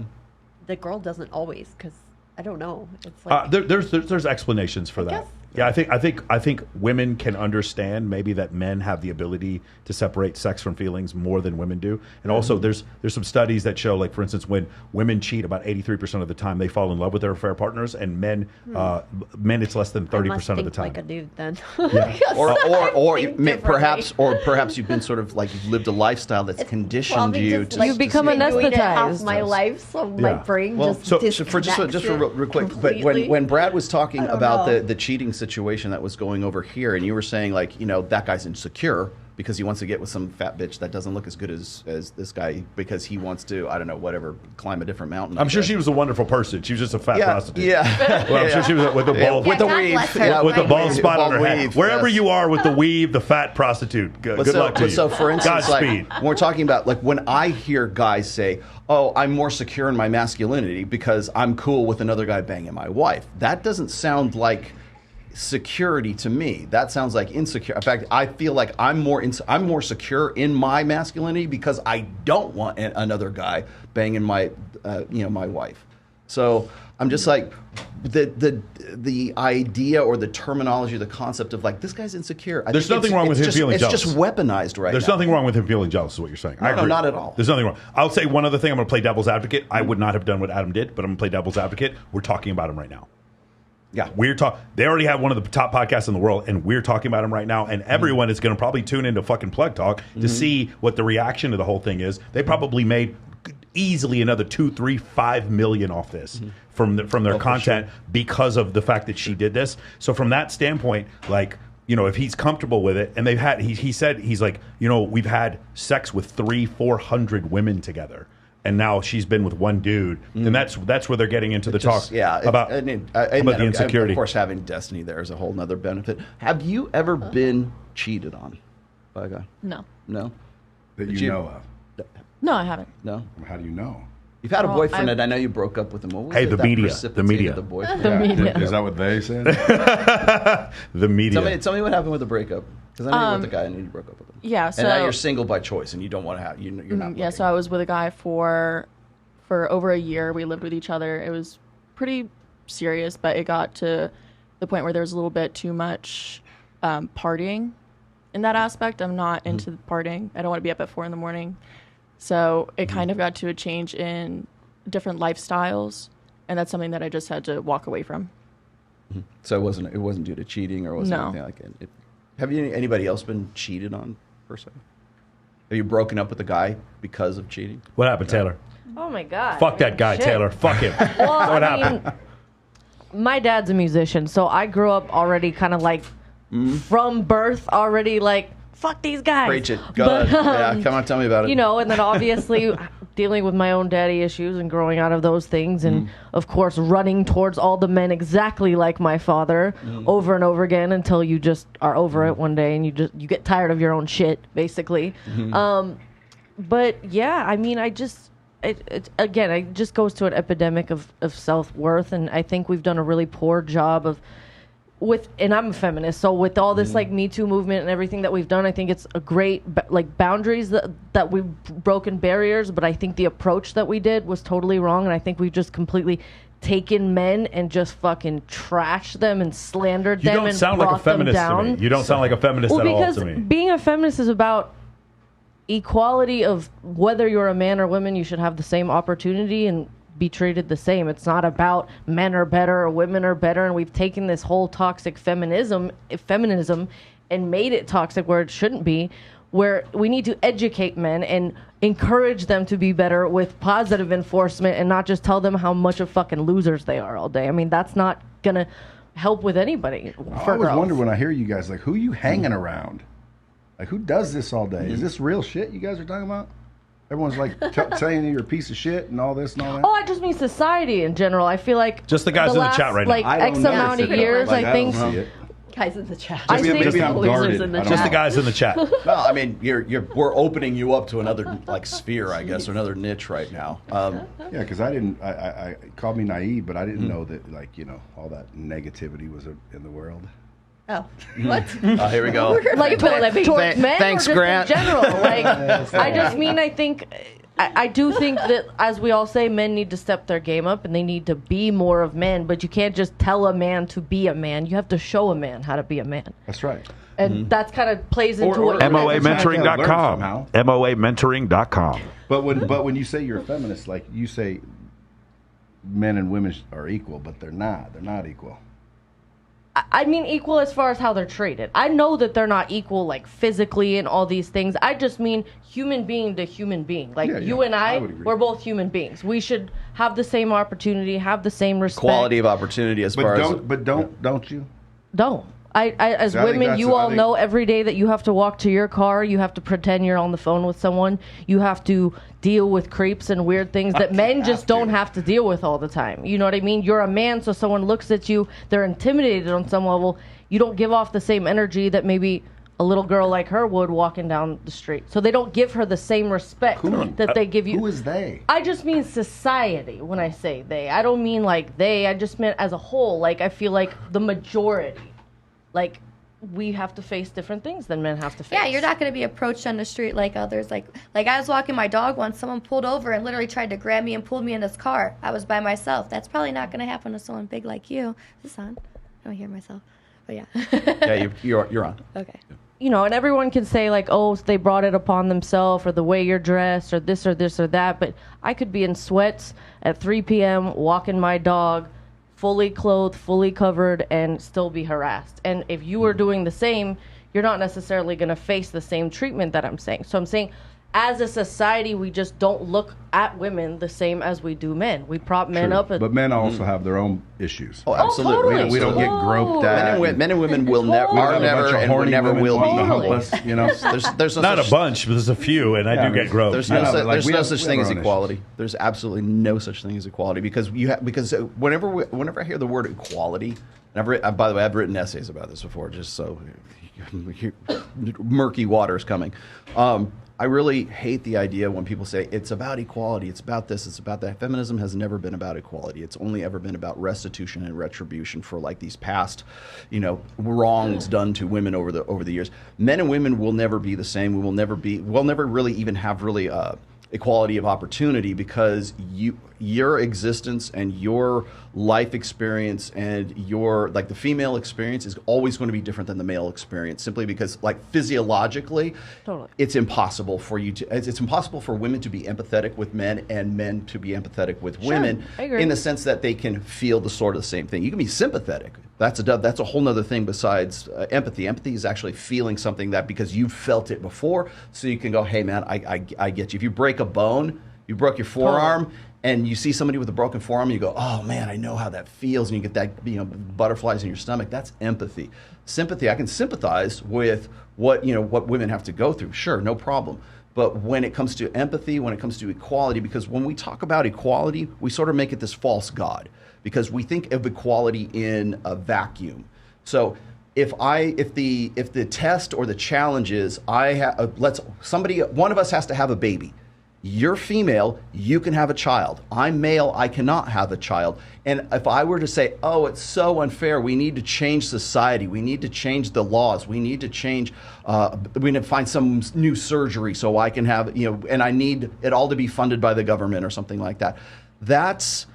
the girl doesn't always because I don't know. It's like there's explanations for that. Yeah, I think women can understand maybe that men have the ability to separate sex from feelings more than women do. And also there's some studies that show, like for instance, when women cheat, about 83% of the time they fall in love with their affair partners, and men it's less than 30% of the time. Like a dude then. Perhaps you've been sort of like you've lived a lifestyle that's conditioned you to you become anesthetized. Half my life, so my brain just real quick. But when Brad was talking about the cheating situation that was going over here, and you were saying like, you know, that guy's insecure because he wants to get with some fat bitch that doesn't look as good as this guy because he wants to, I don't know, whatever, climb a different mountain. I'm sure she was a wonderful person. She was just a fat prostitute. Yeah. Well, I'm sure she was with the bald, with the weave, with the bald spot on her head. Wherever you are with the weave, the fat prostitute. Good luck to you. So for instance, like, when we're talking about like when I hear guys say, "Oh, I'm more secure in my masculinity because I'm cool with another guy banging my wife," that doesn't sound like security to me. That sounds like insecure. In fact, I feel like I'm more secure in my masculinity because I don't want another guy banging my my wife. So I'm just like the idea or the terminology, the concept of like this guy's insecure. There's nothing wrong with him feeling jealous. It's just weaponized right now. There's nothing wrong with him feeling jealous is what you're saying. I agree. No, not at all. There's nothing wrong. I'll say one other thing. I'm going to play devil's advocate. I would not have done what Adam did, but I'm going to play devil's advocate. We're talking about him right now. Yeah, They already have one of the top podcasts in the world, and we're talking about him right now. And everyone is going to probably tune into fucking Plug Talk to see what the reaction to the whole thing is. They probably made easily another 2, 3, 5 million off this from their content because of the fact that she did this. So from that standpoint, like, you know, if he's comfortable with it, and they've had, he said, he's like, you know, we've had sex with 300-400 women together. And now she's been with one dude, and that's where they're getting into the talk about the insecurity. Of course, having Destiny there is a whole nother benefit. Have you ever been cheated on by a guy? No. No? That you know of? No, I haven't. No? How do you know? You've had a boyfriend, and I know you broke up with him. What was the media. The media. The boyfriend? The media. Is that what they said? The media. Tell me what happened with the breakup. Because I know you're with the guy and you broke up with him. Yeah, so... And now you're single by choice, and you don't want to have... You're not yeah, so I was with a guy for over a year. We lived with each other. It was pretty serious, but it got to the point where there was a little bit too much partying in that aspect. I'm not into the partying. I don't want to be up at 4 a.m. So it kind of got to a change in different lifestyles, and that's something that I just had to walk away from. So it wasn't due to cheating, or was anything like it? Have anybody else been cheated on, per se? Have you broken up with a guy because of cheating? What happened, Taylor? Oh my God. Fuck that guy, Shit. Taylor. Fuck him. Well, What happened? My dad's a musician, so I grew up already kind of like from birth already like, fuck these guys. Preach it. Go ahead. Yeah, come on, tell me about it. You know, and then obviously dealing with my own daddy issues and growing out of those things, and of course running towards all the men exactly like my father over and over again until you just are over it one day and you get tired of your own shit, basically. But yeah, I mean, it just goes to an epidemic of self-worth, and I think we've done a really poor job of and I'm a feminist, so with all this like Me Too movement and everything that we've done, I think it's a great like boundaries that we've broken barriers, but I think the approach that we did was totally wrong, and I think we've just completely taken men and just fucking trashed them and slandered them and brought them down. You don't sound like a feminist to me. You don't sound like a feminist at all to me. Because being a feminist is about equality of whether you're a man or woman, you should have the same opportunity and be treated the same. It's not about men are better or women are better, and we've taken this whole toxic feminism and made it toxic where it shouldn't be, where we need to educate men and encourage them to be better with positive enforcement and not just tell them how much of fucking losers they are all day. I mean, that's not gonna help with anybody. I always wonder when I hear you guys, like, who are you hanging around? Like, who does this all day? Is this real shit you guys are talking about? Everyone's like telling you you're a piece of shit and all this and all that. Oh, I just mean society in general. I feel like just the guys in the chat right now. Like X amount of years, I think. Guys in the chat. I think just the guys in the chat. Well, I mean, we're opening you up to another like sphere, I guess, or another niche right now. Yeah, because I called me naive, but I didn't know that, like, you know, all that negativity was in the world. Oh, what? Here we go. Like towards men, thanks, or just Grant. in general. Like, I just mean, I think, I do think that, as we all say, men need to step their game up and they need to be more of men. But you can't just tell a man to be a man. You have to show a man how to be a man. That's right. And that's kind of plays into what MOAmentoring.com. MOAmentoring.com. But when you say you're a feminist, like, you say men and women are equal, but they're not. They're not equal. I mean equal as far as how they're treated. I know that they're not equal, like, physically and all these things. I just mean human being to human being. Like, you and I we're both human beings. We should have the same opportunity, have the same respect. Quality of opportunity as far as... But don't you? Don't. I as women, you all know every day that you have to walk to your car, you have to pretend you're on the phone with someone, you have to deal with creeps and weird things that men just don't have to deal with all the time. You know what I mean? You're a man, so someone looks at you, they're intimidated on some level. You don't give off the same energy that maybe a little girl like her would walking down the street. So they don't give her the same respect that they give you. Who is they? I just mean society when I say they. I don't mean like they. I just meant as a whole. Like, I feel like the majority. Like, we have to face different things than men have to face. Yeah, you're not going to be approached on the street like others. Like I was walking my dog once, someone pulled over and literally tried to grab me and pulled me in his car. I was by myself. That's probably not going to happen to someone big like you. Is this on? I don't hear myself. But yeah. Yeah, you're on. Okay. You know, and everyone can say, like, oh, they brought it upon themselves, or the way you're dressed, or this or that. But I could be in sweats at 3 p.m. walking my dog, fully clothed, fully covered, and still be harassed. And if you were doing the same, you're not necessarily going to face the same treatment that I'm saying. So I'm saying, as a society, we just don't look at women the same as we do men. We prop men up. But men also have their own issues. Oh, absolutely. Totally. We don't get groped at. Men and women will never be. You know, there's no not a bunch, but there's a few, and I do get groped. There's no such thing as equality. There's absolutely no such thing as equality because whenever I hear the word equality, and by the way, I've written essays about this before, just so murky waters coming. I really hate the idea when people say it's about equality, it's about this, it's about that. Feminism has never been about equality. It's only ever been about restitution and retribution for like these past, wrongs done to women over the years. Men and women will never be the same. We'll never really even have really equality of opportunity because your existence and your life experience and your the female experience is always going to be different than the male experience simply because physiologically it's impossible for it's impossible for women to be empathetic with men and men to be empathetic with women in the sense that they can feel the same thing. You can be sympathetic. That's a whole nother thing besides empathy. Empathy is actually feeling something that because you've felt it before, so you can go, hey man, I get you. If you break a bone, you broke your forearm, and you see somebody with a broken forearm, and you go, oh man, I know how that feels, and you get that butterflies in your stomach. That's empathy. Sympathy, I can sympathize with what women have to go through. Sure, no problem. But when it comes to empathy, when it comes to equality, because when we talk about equality, we sort of make it this false god. Because we think of equality in a vacuum. So if the test or the challenge is one of us has to have a baby. You're female, you can have a child. I'm male, I cannot have a child. And if I were to say, oh, it's so unfair, we need to change society, we need to change the laws, we need to change, we need to find some new surgery so I can have, and I need it all to be funded by the government or something like that. That's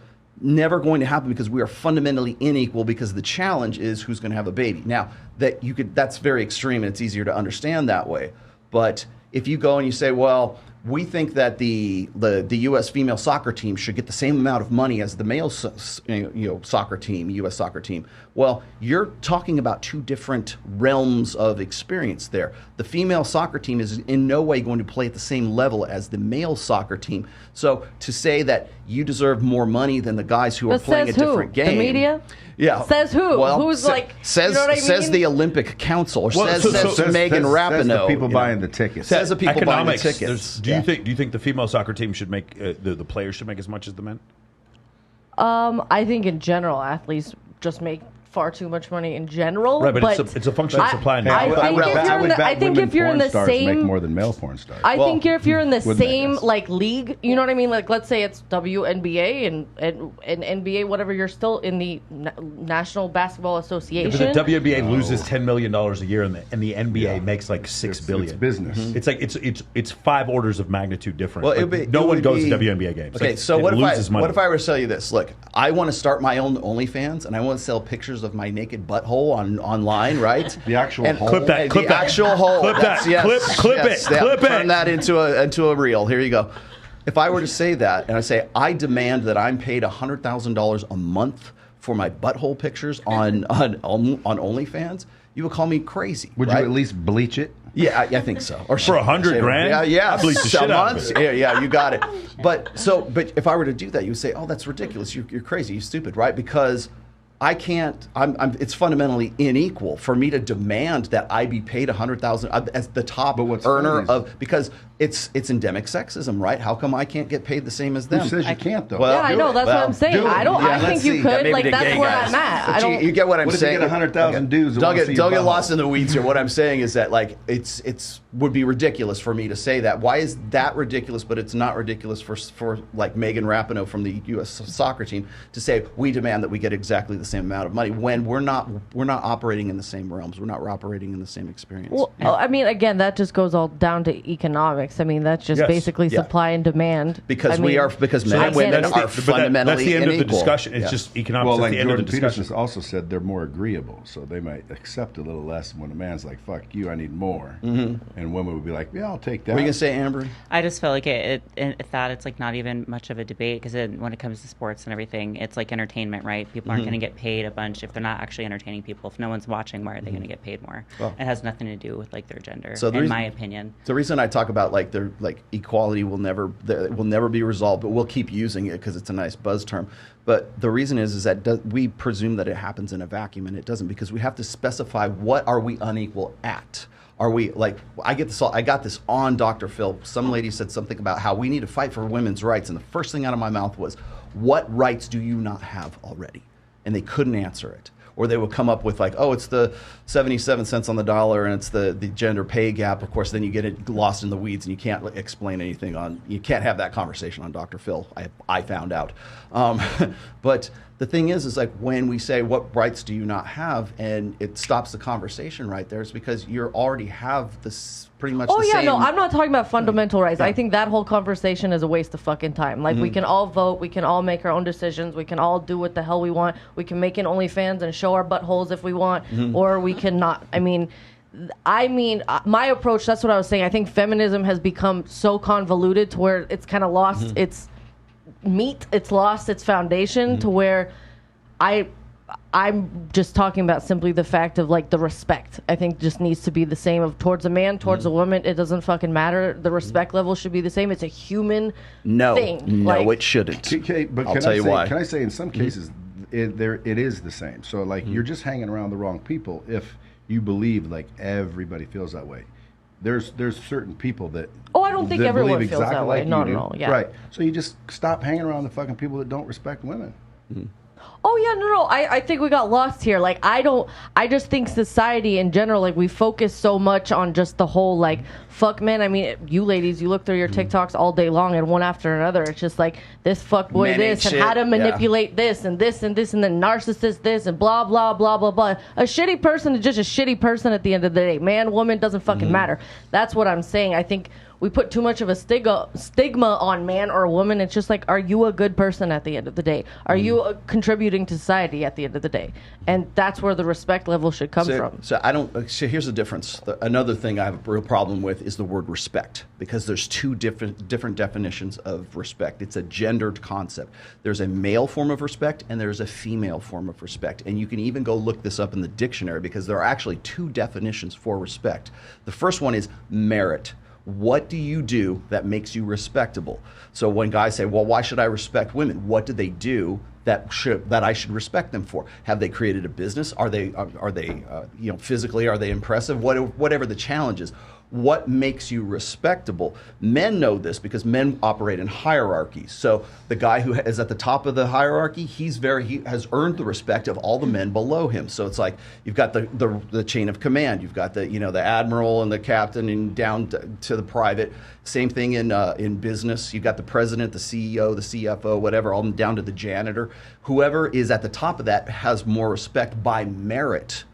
never going to happen because we are fundamentally unequal because the challenge is who's going to have a baby. Now, that's very extreme and it's easier to understand that way. But if you go and you say, well, we think that the U.S. female soccer team should get the same amount of money as the male soccer team, U.S. soccer team. Well, you're talking about two different realms of experience there. The female soccer team is in no way going to play at the same level as the male soccer team. So to say that you deserve more money than the guys who are playing a different game. The media? Yeah. Says who? Well, Who's says, you know what I mean? Says the Olympic Council, or says Megan Rapinoe. Says the people buying the tickets. Says the people buying the tickets. Do you think the female soccer team should make the players should make as much as the men? I think in general, athletes just make far too much money in general. Right, but it's a function of supply and demand. I think if you're in the same, make more than male porn stars. I think if you're in the same like league, you know what I mean? Like let's say it's WNBA and NBA, whatever. You're still in the National Basketball Association. Yeah, but the WNBA loses $10 million a year, and the NBA makes like $6 billion. It's business. Mm-hmm. It's like it's 5 orders of magnitude different. Well, no one goes to WNBA games. Okay, like, so what if I were to tell you this? Look, I want to start my own OnlyFans, and I want to sell pictures of my naked butthole online, right? The actual hole. Clip that. Clip that. Actual hole. Clip that. Yes, Clip yes, it. Clip it. Turn that into a reel. Here you go. If I were to say that, and I say I demand that I'm paid $100,000 a month for my butthole pictures on OnlyFans, you would call me crazy. Would right? you at least bleach it? Yeah, I think so. Or for $100,000? Yeah. I bleach the shit out of it. Yeah, you got it. But if I were to do that, you would say, "Oh, that's ridiculous. You're crazy. You're stupid," right? Because I can't. It's fundamentally unequal for me to demand that I be paid $100,000 as the top earner of, because it's endemic sexism, right? How come I can't get paid the same as them? Who says you can't though? Well, yeah, I know. That's what I'm saying. I think you could. Like that's where I'm at. But you get what I'm saying. What if you get 100,000 dudes? Don't get lost in the weeds here. What I'm saying is that like it's would be ridiculous for me to say that. Why is that ridiculous? But it's not ridiculous for like Megan Rapinoe from the U.S. soccer team to say we demand that we get exactly the same amount of money when we're not operating in the same realms. We're not operating in the same experience. Well, I mean, again, that just goes all down to economics. I mean, that's just basically supply and demand. Because men and women are fundamentally that's the end unequal. of the discussion. It's just economics. Well, like the end Jordan of the discussion. Peterson also said, they're more agreeable, so they might accept a little less when a man's like, "Fuck you, I need more," and women would be like, "Yeah, I'll take that." What are you gonna say, Amber? I just feel like it's like not even much of a debate, because when it comes to sports and everything, it's like entertainment, right? People aren't going to get paid a bunch if they're not actually entertaining people. If no one's watching, why are they going to get paid more? Well, it has nothing to do with like their gender, in my opinion. The reason I talk about like their like equality will never be resolved, but we'll keep using it because it's a nice buzz term. But the reason is that we presume that it happens in a vacuum, and it doesn't, because we have to specify what are we unequal at. Are we like, I got this on Dr. Phil. Some lady said something about how we need to fight for women's rights, and the first thing out of my mouth was, what rights do you not have already? And they couldn't answer it. Or they would come up with like, oh, it's the 77 cents on the dollar, and it's the gender pay gap. Of course, then you get it lost in the weeds, and you can't explain anything you can't have that conversation on Dr. Phil. I found out. But the thing is like when we say, what rights do you not have? And it stops the conversation right there. It's because you already have this pretty much the same. No, I'm not talking about fundamental rights. I think that whole conversation is a waste of fucking time. Like we can all vote, we can all make our own decisions, we can all do what the hell we want. We can make an OnlyFans and show our buttholes if we want, or we cannot. I mean, my approach, that's what I was saying. I think feminism has become so convoluted to where it's kind of lost its meat, it's lost its foundation, to where I'm just talking about simply the fact of like the respect. I think just needs to be the same of towards a man, towards a woman. It doesn't fucking matter. The respect level should be the same. It's a human thing. No, it shouldn't. Okay, but I'll tell you why. Can I say in some cases it is the same. So like you're just hanging around the wrong people if you believe like everybody feels that way. There's certain people that I don't think everyone feels exactly that way. Like No, yeah. Right. So you just stop hanging around the fucking people that don't respect women. Oh yeah, no. I think we got lost here. Like I just think society in general, like we focus so much on just the whole like fuck men. I mean, you ladies, you look through your TikToks all day long, and one after another, it's just like this fuck boy this and how to manipulate this and this and this and then narcissist this and blah blah blah blah blah. A shitty person is just a shitty person at the end of the day. Man, woman doesn't fucking matter. That's what I'm saying. I think we put too much of a stigma on man or a woman. It's just like, are you a good person at the end of the day? Are you contributing to society at the end of the day? And that's where the respect level should come from. So here's the difference. Another thing I have a real problem with is the word respect, because there's two different definitions of respect. It's a gendered concept. There's a male form of respect and there's a female form of respect. And you can even go look this up in the dictionary, because there are actually two definitions for respect. The first one is merit. What do you do that makes you respectable? So when guys say, well, why should I respect women? What do they do that I should respect them for? Have they created a business? Are they physically, are they impressive? Whatever the challenge is. What makes you respectable? Men know this because men operate in hierarchies. So the guy who is at the top of the hierarchy, he has earned the respect of all the men below him. So it's like you've got the chain of command. You've got the admiral and the captain and down to the private. Same thing in business. You've got the president, the CEO, the CFO, whatever, all down to the janitor. Whoever is at the top of that has more respect by merit.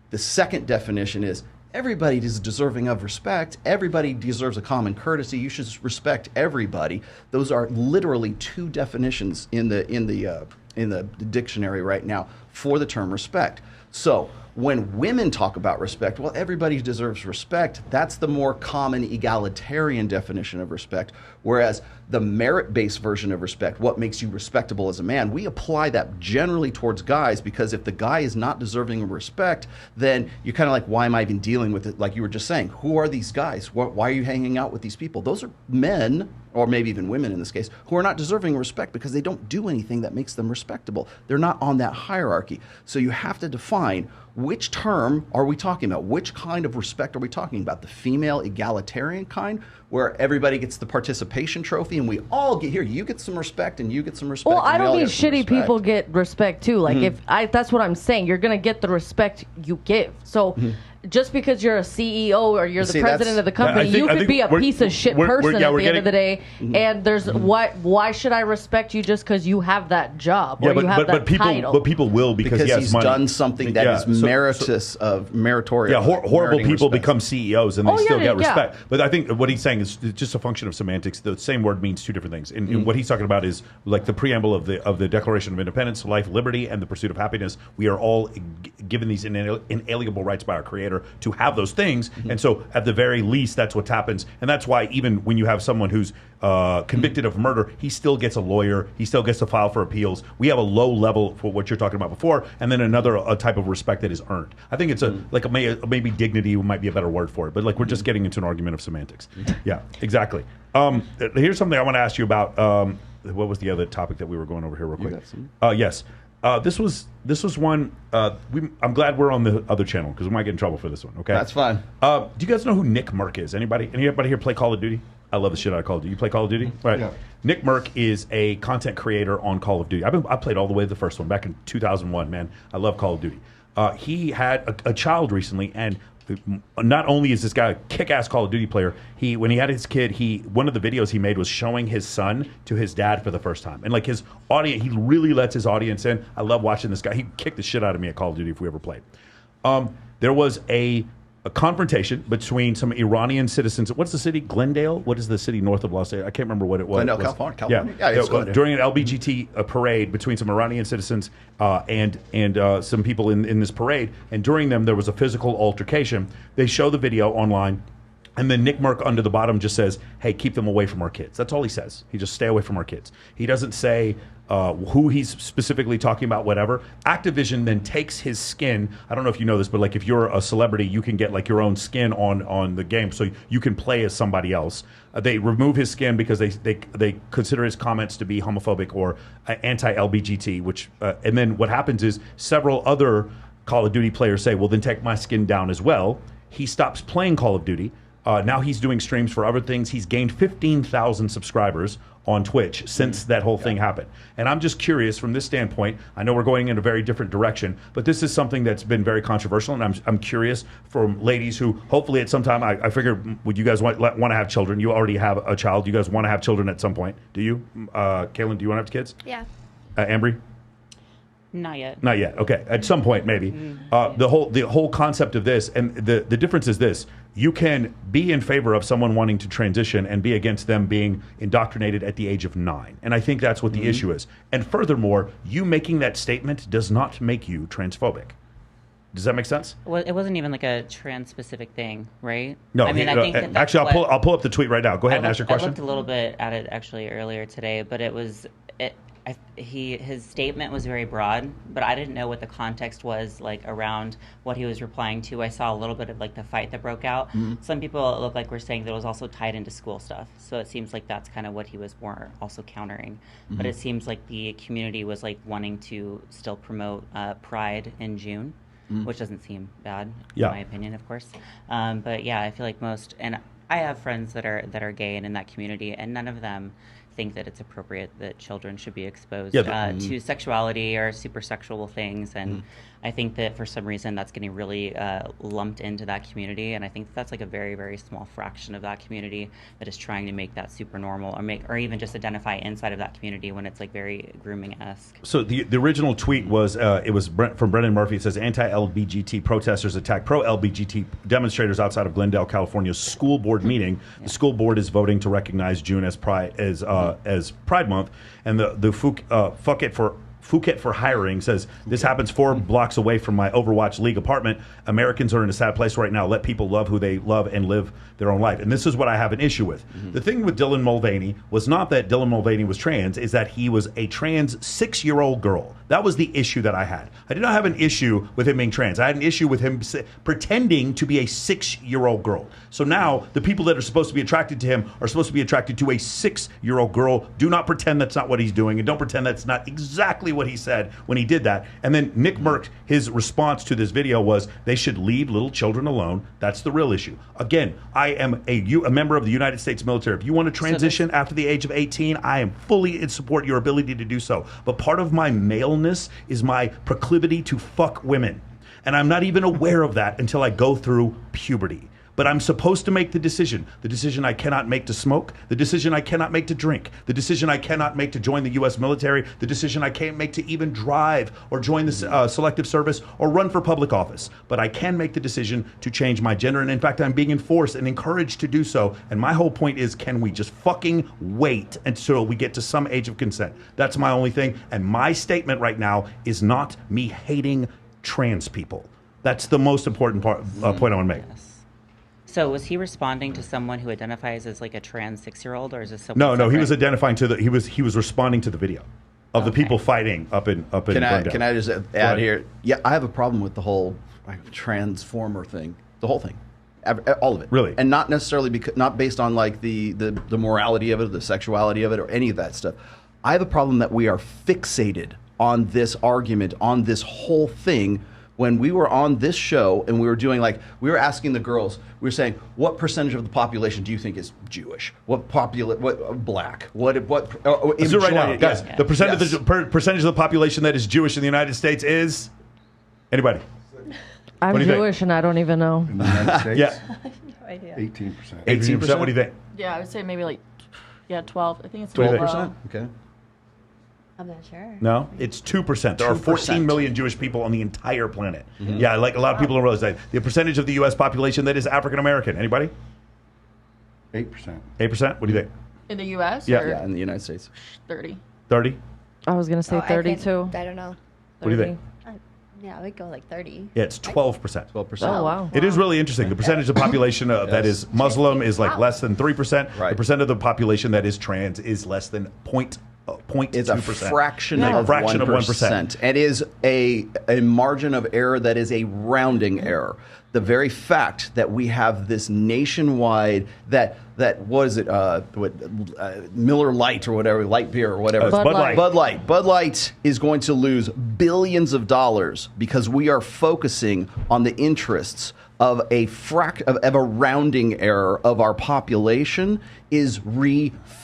The second definition is everybody is deserving of respect. Everybody deserves a common courtesy. You should respect everybody. Those are literally two definitions in the dictionary right now for the term respect. So when women talk about respect, well, everybody deserves respect. That's the more common egalitarian definition of respect. Whereas the merit-based version of respect, what makes you respectable as a man, we apply that generally towards guys, because if the guy is not deserving of respect, then you're kind of like, why am I even dealing with it? Like you were just saying, who are these guys? Why are you hanging out with these people? Those are men, or maybe even women in this case, who are not deserving of respect because they don't do anything that makes them respectable. They're not on that hierarchy. So you have to define, which term are we talking about? Which kind of respect are we talking about? The female egalitarian kind, where everybody gets the participation trophy and we all get here. You get some respect and you get some respect. Well, I don't mean shitty people get respect too. Like that's what I'm saying. You're gonna get the respect you give. So just because you're a CEO or you're the president of the company, you could be a piece of shit person at the end of the day. And there's why should I respect you just because you have that job or you have that title? But people will because he has he's money. Done something that is meritorious. Yeah, horrible people become CEOs and they still get respect. Yeah. But I think what he's saying is just a function of semantics. The same word means two different things. And what he's talking about is like the preamble of the Declaration of Independence, life, liberty, and the pursuit of happiness. We are all given these inalienable rights by our Creator to have those things. And so at the very least, that's what happens. And that's why even when you have someone who's convicted of murder, he still gets a lawyer. He still gets to file for appeals. We have a low level for what you're talking about before, and then a type of respect that is earned. I think it's maybe dignity might be a better word for it, but like we're just getting into an argument of semantics. Yeah, exactly. Here's something I want to ask you about. What was the other topic that we were going over here real quick? Yes. This was one. I'm glad we're on the other channel because we might get in trouble for this one. Okay, that's fine. Do you guys know who Nick Merck is? Anybody here play Call of Duty? I love the shit out of Call of Duty. You play Call of Duty? Right. Yeah. Nick Merck is a content creator on Call of Duty. I played all the way to the first one back in 2001. Man, I love Call of Duty. He had a child recently, and not only is this guy a kick-ass Call of Duty player, when he had his kid, one of the videos he made was showing his son to his dad for the first time. And like his audience, he really lets his audience in. I love watching this guy. He kicked the shit out of me at Call of Duty if we ever played. There was a confrontation between some Iranian citizens. What's the city? Glendale? What is the city north of Los Angeles? I can't remember what it was. Glendale, California. Yeah, during an LBGT parade between some Iranian citizens and some people in this parade. And during them, there was a physical altercation. They show the video online. And then Nick Merck under the bottom just says, hey, keep them away from our kids. That's all he says. He just stay away from our kids. He doesn't say who he's specifically talking about, whatever. Activision then takes his skin. I don't know if you know this, but like if you're a celebrity, you can get like your own skin on the game. So you can play as somebody else. They remove his skin because they consider his comments to be homophobic or anti-LBGT, and then what happens is several other Call of Duty players say, well, then take my skin down as well. He stops playing Call of Duty. Now he's doing streams for other things. He's gained 15,000 subscribers on Twitch since that whole thing happened. And I'm just curious from this standpoint. I know we're going in a very different direction, but this is something that's been very controversial. And I'm curious from ladies who hopefully at some time, I figure, would you guys want to have children? You already have a child. You guys want to have children at some point. Do you? Kaylin, do you want to have kids? Yeah. Ambry? Not yet. Not yet. Okay. At some point, maybe. The whole concept of this, and the difference is this: you can be in favor of someone wanting to transition and be against them being indoctrinated at the age of 9. And I think that's what the issue is. And furthermore, you making that statement does not make you transphobic. Does that make sense? Well, it wasn't even like a trans-specific thing, right? No, I mean, I think that actually, I'll pull up the tweet right now. Go ahead and ask your question. I looked a little bit at it actually earlier today, but his statement was very broad, but I didn't know what the context was like around what he was replying to. I saw a little bit of like the fight that broke out. Some people it looked like were saying that it was also tied into school stuff. So it seems like that's kind of what he was more also countering. But it seems like the community was like wanting to still promote Pride in June, which doesn't seem bad in my opinion, of course. But yeah, I feel like most, and I have friends that are gay and in that community, and none of them think that it's appropriate that children should be exposed to sexuality or super sexual things, and I think that for some reason that's getting really lumped into that community, and I think that's like a very, very small fraction of that community that is trying to make that super normal, or even just identify inside of that community when it's like very grooming-esque. So the original tweet was from Brendan Murphy. It says anti-LGBT protesters attack pro-LGBT demonstrators outside of Glendale, California's school board meeting. The school board is voting to recognize June as Pride Month, and the Phuket for Hiring says, this happens 4 blocks away from my Overwatch League apartment. Americans are in a sad place right now. Let people love who they love and live their own life. And this is what I have an issue with. The thing with Dylan Mulvaney was not that Dylan Mulvaney was trans, is that he was a trans 6-year-old girl. That was the issue that I had. I did not have an issue with him being trans. I had an issue with him pretending to be a 6-year-old girl. So now the people that are supposed to be attracted to him are supposed to be attracted to a 6-year-old girl. Do not pretend that's not what he's doing, and don't pretend that's not exactly what he said when he did that. And then Nick Merck, his response to this video was, they should leave little children alone. That's the real issue. Again, I am a member of the United States military. If you want to transition after the age of 18, I am fully in support your ability to do so. But part of my maleness is my proclivity to fuck women. And I'm not even aware of that until I go through puberty. But I'm supposed to make the decision I cannot make to smoke, the decision I cannot make to drink, the decision I cannot make to join the U.S. military, the decision I can't make to even drive or join the selective service or run for public office. But I can make the decision to change my gender, and in fact, I'm being enforced and encouraged to do so. And my whole point is, can we just fucking wait until we get to some age of consent? That's my only thing. And my statement right now is not me hating trans people. That's the most important point I want to make. Yes. So was he responding to someone who identifies as like a trans 6-year-old, or is this someone? No, he was identifying to he was responding to the video of the people fighting up in Glendale. Can I just add here? Yeah, I have a problem with the whole transformer thing, the whole thing, all of it. Really, and not necessarily not based on like the morality of it, or the sexuality of it, or any of that stuff. I have a problem that we are fixated on this argument, on this whole thing. When we were on this show and we were doing we were asking the girls, we were saying, what percentage of the population do you think is Jewish? What black? What? Let's do it right now, guys. The percentage of the population that is Jewish in the United States is anybody? I'm Jewish and I don't even know. In the United States? Yeah. No idea. 18%. 18%. What do you think? Yeah, I would say maybe 12. I think it's 12%. Okay. I'm not sure. No, it's 2%. There are 14 million Jewish people on the entire planet. Yeah, like a lot of people don't realize that. The percentage of the U.S. population that is African American. Anybody? 8%. 8%? What do you think? In the U.S.? Yeah, in the United States. 30. 30? I was going to say 32. I don't know. What do you think? Yeah, I would go 30. Yeah, it's 12%. 12%. Oh, wow. It is really interesting. The percentage of the population that is Muslim is less than 3%. Right. The percent of the population that is trans is less than 0.2%. It's a fraction of 1%. It is a margin of error that is a rounding error. The very fact that we have this nationwide that what is it? Miller Lite or whatever, light beer or whatever. Bud Light. Bud Light is going to lose billions of dollars because we are focusing on the interests of a rounding error of our population is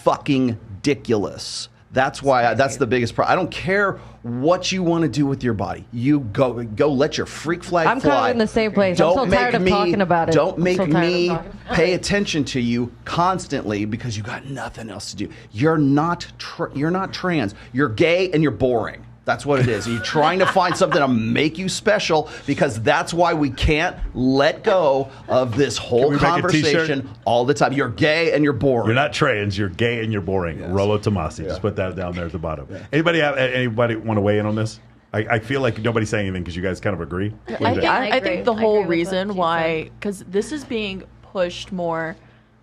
fucking ridiculous. That's why that's the biggest problem. I don't care what you want to do with your body. You go let your freak flag fly. I'm kind of in the same place. I'm so tired of talking about it. Don't make me pay attention to you constantly because you got nothing else to do. You're not trans. You're gay and you're boring. That's what it is. You're trying to find something to make you special because that's why we can't let go of this whole conversation all the time. You're gay and you're boring. You're not trans. You're gay and you're boring. Yes. Rollo Tomasi. Yeah. Just put that down there at the bottom. Yeah. Anybody want to weigh in on this? I feel like nobody's saying anything because you guys kind of agree. I think the whole reason why, because this is being pushed more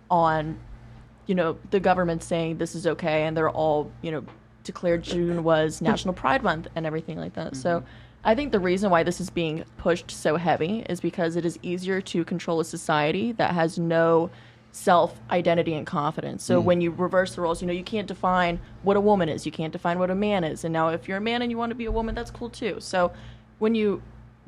on, the government saying this is okay, and they're all, declared June was National Pride Month and everything like that. Mm-hmm. So I think the reason why this is being pushed so heavy is because it is easier to control a society that has no self-identity and confidence. So when you reverse the roles, you can't define what a woman is. You can't define what a man is. And now if you're a man and you want to be a woman, that's cool too. So when you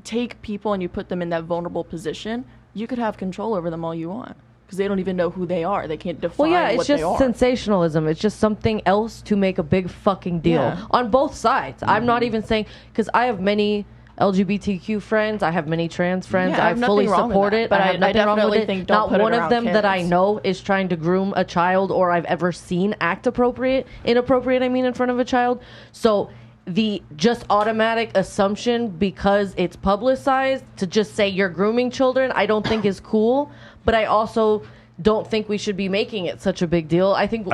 take people and you put them in that vulnerable position, you could have control over them all you want. Because they don't even know who they are. They can't define what they are. Well, yeah, it's just sensationalism. It's just something else to make a big fucking deal on both sides. Mm-hmm. I'm not even saying, because I have many LGBTQ friends, I have many trans friends. I fully support it, but I have nothing wrong with it. Not one of them that I know is trying to groom a child or I've ever seen act inappropriate, in front of a child. So the just automatic assumption, because it's publicized, to just say you're grooming children, I don't think is cool. But I also don't think we should be making it such a big deal. I think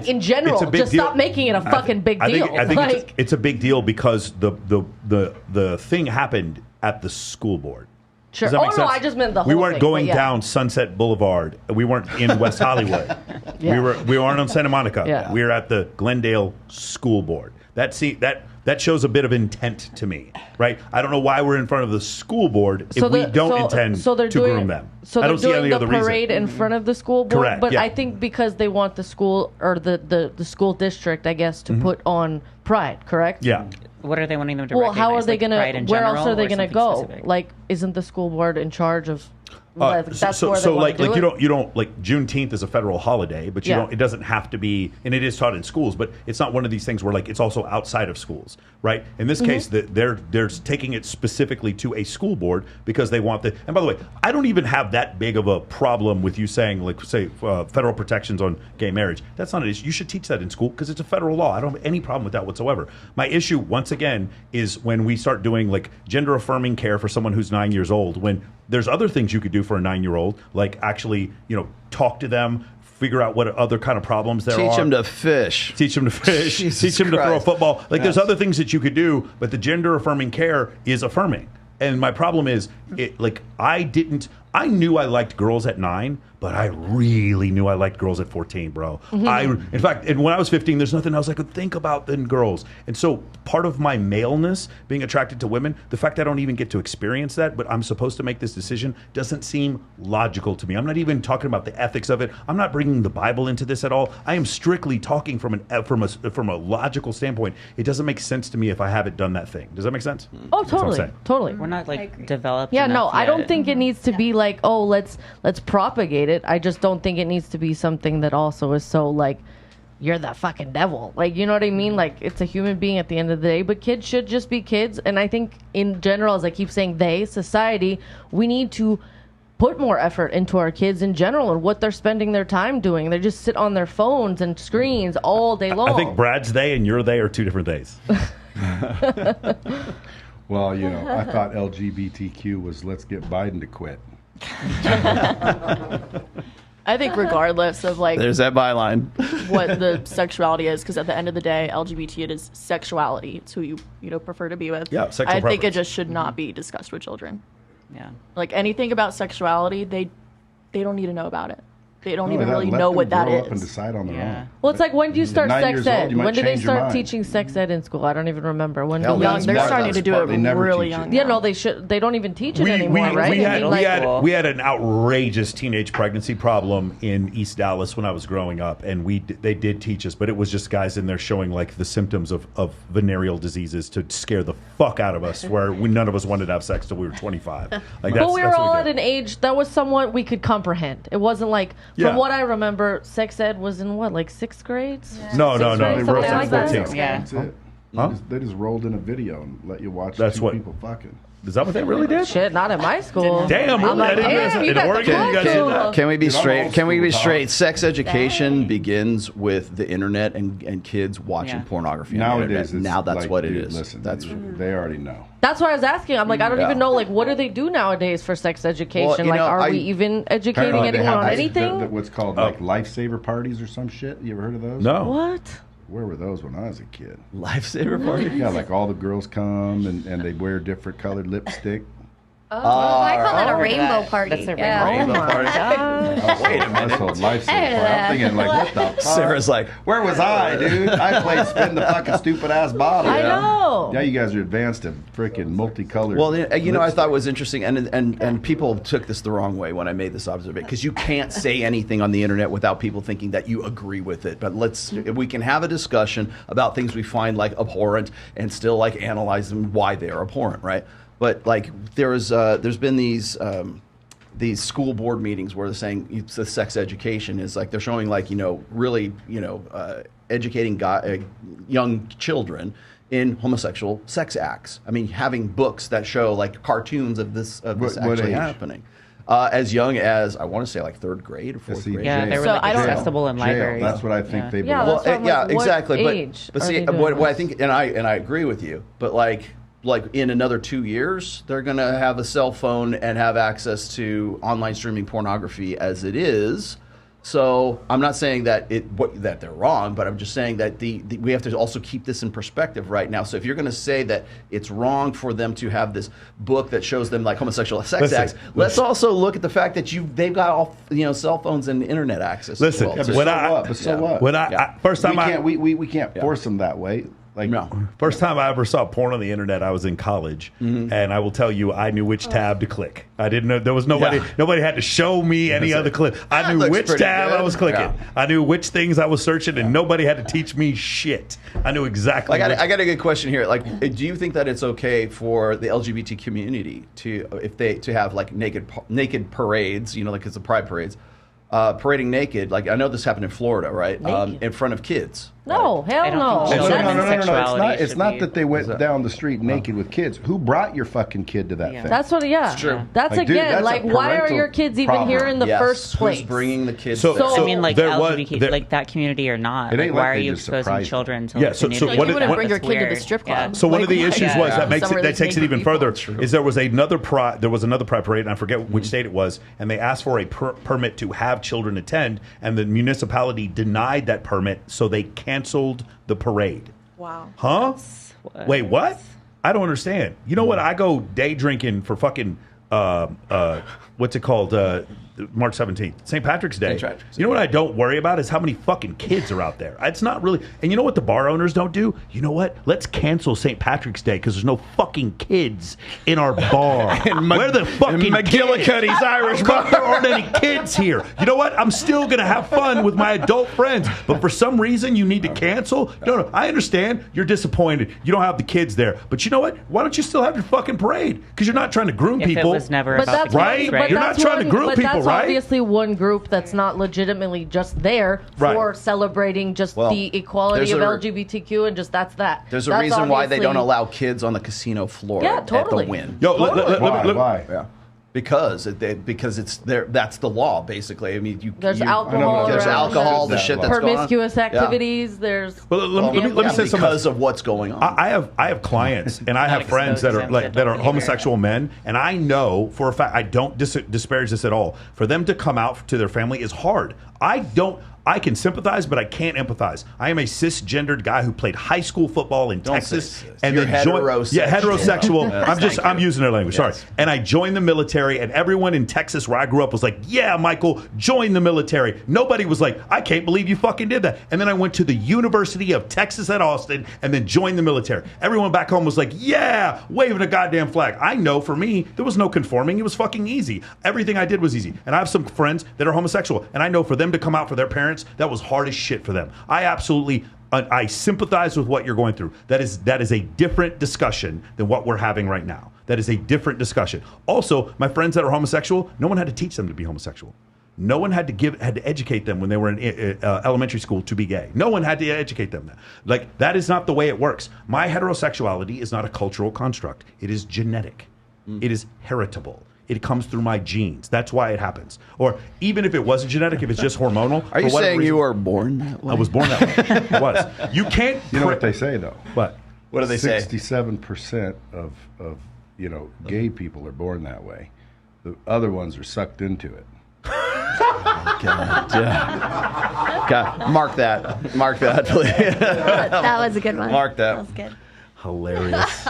in general, just stop making it a fucking big deal. I think it's a big deal because the thing happened at the school board. Sure. No, I just meant the whole thing. We weren't going yeah. down Sunset Boulevard. We weren't in West Hollywood. Yeah. We weren't on Santa Monica. Yeah. We were at the Glendale School Board. That shows a bit of intent to me, right? I don't know why we're in front of the school board if we don't intend to groom them. So I don't they're see any doing other the parade reason. in front of the school board, Correct, but yeah. I think because they want the school or the school district, I guess, to put on Pride, correct? Yeah. What are they wanting them to Well, recognize? how are they going to? Where else are they going to go? Specific? Like, isn't the school board in charge of? That's where they like do it? you don't like Juneteenth is a federal holiday, but it doesn't have to be, and it is taught in schools, but it's not one of these things where like it's also outside of schools, right? In this case, they're taking it specifically to a school board because they want and by the way, I don't even have that big of a problem with you saying like say federal protections on gay marriage. That's not an issue. You should teach that in school because it's a federal law. I don't have any problem with that whatsoever. My issue once again is when we start doing like gender affirming care for someone who's 9 years old when there's other things you could do for a 9-year-old, like actually, talk to them, figure out what other kind of problems there are. Teach them to fish. Teach them to fish. Teach them to throw a football. Like there's other things that you could do, but the gender affirming care is affirming. And my problem is, I knew I liked girls at 9, but I really knew I liked girls at 14, bro. Mm-hmm. In fact, when I was 15, there's nothing else I could think about than girls. And so part of my maleness, being attracted to women, the fact that I don't even get to experience that, but I'm supposed to make this decision, doesn't seem logical to me. I'm not even talking about the ethics of it. I'm not bringing the Bible into this at all. I am strictly talking from a logical standpoint. It doesn't make sense to me if I haven't done that thing. Does that make sense? Oh, totally. We're not developed. Yeah, no, yet. I don't think it needs to be like, oh, let's propagate it. I just don't think it needs to be something that also is so like, you're the fucking devil. Like, you know what I mean? Like, it's a human being at the end of the day, but kids should just be kids. And I think in general, as I keep saying, society, we need to put more effort into our kids in general and what they're spending their time doing. They just sit on their phones and screens all day long. I think Brad's they and your they are two different days. Well, I thought LGBTQ was let's get Biden to quit. I think regardless of like there's that byline what the sexuality is, because at the end of the day, LGBT, it is sexuality. It's who you prefer to be with. Yeah, sexual I think preference. it just should not be discussed with children. Yeah, like anything about sexuality, they don't need to know about it. They don't even really know what that is. Up and decide on their own. Well, it's like, when do you start sex ed? When do they start teaching sex ed in school? I don't even remember. When they're starting to do it really young. Yeah, no, they should. They don't even teach it anymore, right? We had an outrageous teenage pregnancy problem in East Dallas when I was growing up, and they did teach us, but it was just guys in there showing like the symptoms of venereal diseases to scare the fuck out of us, where none of us wanted to have sex till we were 25. Like, but we were all at an age that was somewhat we could comprehend. It wasn't like, from what I remember, sex ed was in what, like 6th grades? Yeah. No. They wrote like that. Yeah. That's it. They just rolled in a video and let you watch people fucking. Is that what they really did? Shit, not at my school. Damn, really? like, Damn, you in got the Oregon, you guys did that? Can we be straight? Can we be school, straight? Sex education Dang. begins with the internet and kids watching pornography. On the Nowadays, internet. Now that's like, what it dude, is. Listen, That's they already know. That's why I was asking. I'm like, I don't Yeah. even know. Like, what do they do nowadays for sex education? you like, know, are we even educating Apparently they anyone have on this- anything? what's called like lifesaver parties or some shit. You ever heard of those? No. What? Where were those when I was a kid? lifesaver party. Yeah, like all the girls come and they wear different colored lipstick. Oh, I call that a oh. rainbow party. That's a yeah. Rainbow party. Oh, wait a minute. Lifesaver party. I'm thinking like, what the fuck? Sarah's like, Where was I, dude? I played spin the fucking stupid ass bottle. I know. Now you guys are advanced to freaking multicolored. well, you know, I thought it was interesting, and people took this the wrong way when I made this observation, because you can't say anything on the internet without people thinking that you agree with it. But we can have a discussion about things we find like abhorrent and still like analyze them why they are abhorrent, right? But like there's been these school board meetings where they're saying it's the sex education is like they're showing like really educating young children in homosexual sex acts. I mean, having books that show like cartoons of this What actually age? happening. As young as I want to say like third grade or fourth See, grade. Yeah, they were So like I don't- accessible in Jail. libraries. That's what I think they Yeah, belong. that's what I'm like, what exactly. age But are see, they doing what I this? think, and I agree with you. But like in another 2 years, they're going to have a cell phone and have access to online streaming pornography as it is. So I'm not saying that that they're wrong, but I'm just saying that we have to also keep this in perspective right now. So if you're going to say that it's wrong for them to have this book that shows them like homosexual sex acts, let's also look at the fact that they've got all cell phones and internet access. Listen, as well. when first time we can't force them that way. Like No. First time I ever saw porn on the internet, I was in college, and I will tell you, I knew which tab to click. I didn't know there was nobody. Yeah. Nobody had to show me any other clip. I That knew looks which pretty tab good. I was clicking. Yeah. I knew which things I was searching, and nobody had to teach me shit. I knew exactly. I got a good question here. Like, do you think that it's okay for the LGBT community to have like naked parades? Like it's the pride parades, parading naked. Like I know this happened in Florida, right? In front of kids. No, hell I don't no. think No, children's no. sexuality It's should not be- that they went down the street naked with kids. Who brought your fucking kid to that thing? That's what. Yeah, It's true. That's Like, dude, again. that's a like, why are parental your kids even problem. here in the Yes. first place? Who's bringing the kids? So- there? I mean, like there was- LGBT, there- like that community or not. It Like, ain't why like are they you just exposing surprise children to Yeah, like, so the what nudity? You wouldn't what- bring your That's kid to the weird. strip Yeah. club. So one of the Like, issues why? was that makes Somewhere it that there's takes it naked even people. further. True. Is there was another pride parade, and I forget which state it was, and they asked for a permit to have children attend, and the municipality denied that permit, so they canceled the parade. Wow. Huh? Wait, what? I don't understand. You know what? I go day drinking for fucking what's it called? March 17th, St. Patrick's Day. St. Patrick's You know what I don't worry about is how many fucking kids are out there. It's not really. And you know what the bar owners don't do? You know what? Let's cancel St. Patrick's Day because there's no fucking kids in our bar. Where the fucking McGillicuddy's Irish bar. There aren't any kids here. You know what? I'm still gonna have fun with my adult friends, but for some reason you need to cancel. No, I understand. You're disappointed. You don't have the kids there, but you know what? Why don't you still have your fucking parade? Because you're not trying to groom If people. it was never But about that's the right? kids, One, but You're not that's trying to one- group but people, that's right? obviously one group that's not legitimately just there Right. for celebrating just Well, the equality there's of a- LGBTQ and just that's that. There's a That's reason why they don't obviously- allow kids on the casino floor Yeah, at totally. the Wynn. Yo, let- Why? Yeah. Because it's there. That's the law, basically. I mean, There's I know, alcohol. There's around. alcohol, the That shit law. that's going on. promiscuous Yeah. activities. There's Well, let me say something. because of what's going on. I have clients and I have friends that are like that are homosexual men, and I know for a fact I don't disparage this at all. For them to come out to their family is hard. I can sympathize, but I can't empathize. I am a cisgendered guy who played high school football in Texas, say cis. and You're then joined. heterosexual. Yeah, heterosexual. Yes. I'm using their language. Yes. Sorry. And I joined the military, and everyone in Texas where I grew up was like, "Yeah, Michael, join the military." Nobody was like, "I can't believe you fucking did that." And then I went to the University of Texas at Austin, and then joined the military. Everyone back home was like, "Yeah, waving a goddamn flag." I know for me, there was no conforming. It was fucking easy. Everything I did was easy. And I have some friends that are homosexual, and I know for them to come out for their parents, that was hard as shit for them. I sympathize with what you're going through. That is a different discussion than what we're having right now. That is a different discussion. Also, my friends that are homosexual, no one had to teach them to be homosexual. No one had to educate them when they were in elementary school to be gay. No one had to educate them. Like, that is not the way it works. My heterosexuality is not a cultural construct. It is genetic. It is heritable. It comes through my genes. That's why it happens. Or even if it wasn't genetic, if it's just hormonal. Are you saying you were born that way? I was born that way. I was. You can't. You know what they say though? What? What do they say? 67% of gay people are born that way. The other ones are sucked into it. God, yeah. God, mark that, please. That was a good one. Mark that. That was good. Hilarious.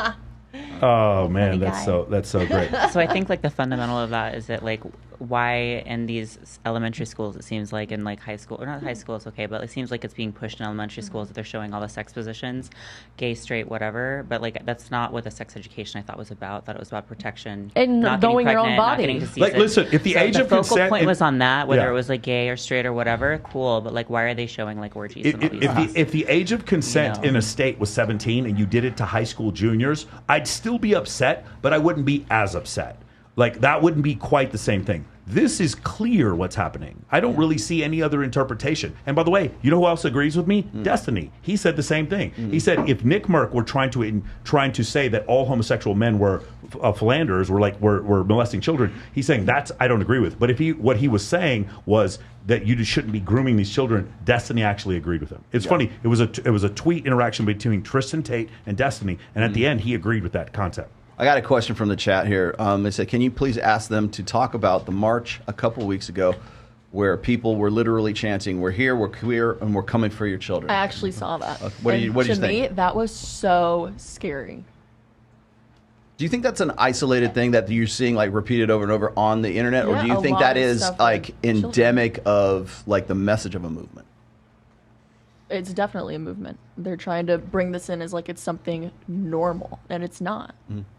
Oh man, that's so great. So I think like the fundamental of that is that like why in these elementary schools it seems like in like high school, or not high school, it's okay, but it seems like it's being pushed in elementary schools that they're showing all the sex positions, gay, straight, whatever, but like that's not what the sex education I thought was about. I thought it was about protection and not knowing getting your own pregnant, not body. getting to see Like, listen, if the age of focal consent, point was on that, whether yeah. it was like gay or straight or whatever, cool, but like why are they showing like orgies and all these things? If the age of consent in a state was 17 and you did it to high school juniors, I'd still be upset, but I wouldn't be as upset. Like, that wouldn't be quite the same thing. This is clear what's happening. I don't really see any other interpretation. And by the way, you know who else agrees with me? Destiny. He said the same thing. He said if Nick Merck were trying to say that all homosexual men were philanderers, were molesting children, he's saying that's I don't agree with. But what he was saying was that you shouldn't be grooming these children. Destiny actually agreed with him. It's funny. It was a tweet interaction between Tristan Tate and Destiny, and at the end he agreed with that concept. I got a question from the chat here. They said, can you please ask them to talk about the march a couple weeks ago where people were literally chanting, we're here, we're queer, and we're coming for your children? I actually saw that. What do you think? To me, that was so scary. Do you think that's an isolated thing that you're seeing like repeated over and over on the internet? Or Yeah, do you a think lot that of is stuff like with children. endemic of like the message of a movement? It's definitely a movement. They're trying to bring this in as like it's something normal, and it's not.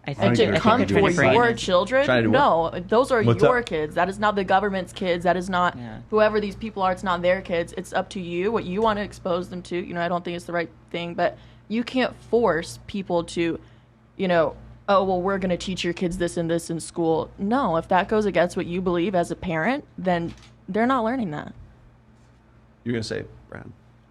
I And to come for your Trying to children, do no, those are What's your up? kids. That is not the government's kids. That is not whoever these people are. It's not their kids. It's up to you what you want to expose them to. You know, I don't think it's the right thing, but you can't force people to, oh, well, we're going to teach your kids this and this in school. No, if that goes against what you believe as a parent, then they're not learning that. You're going to say, Brad?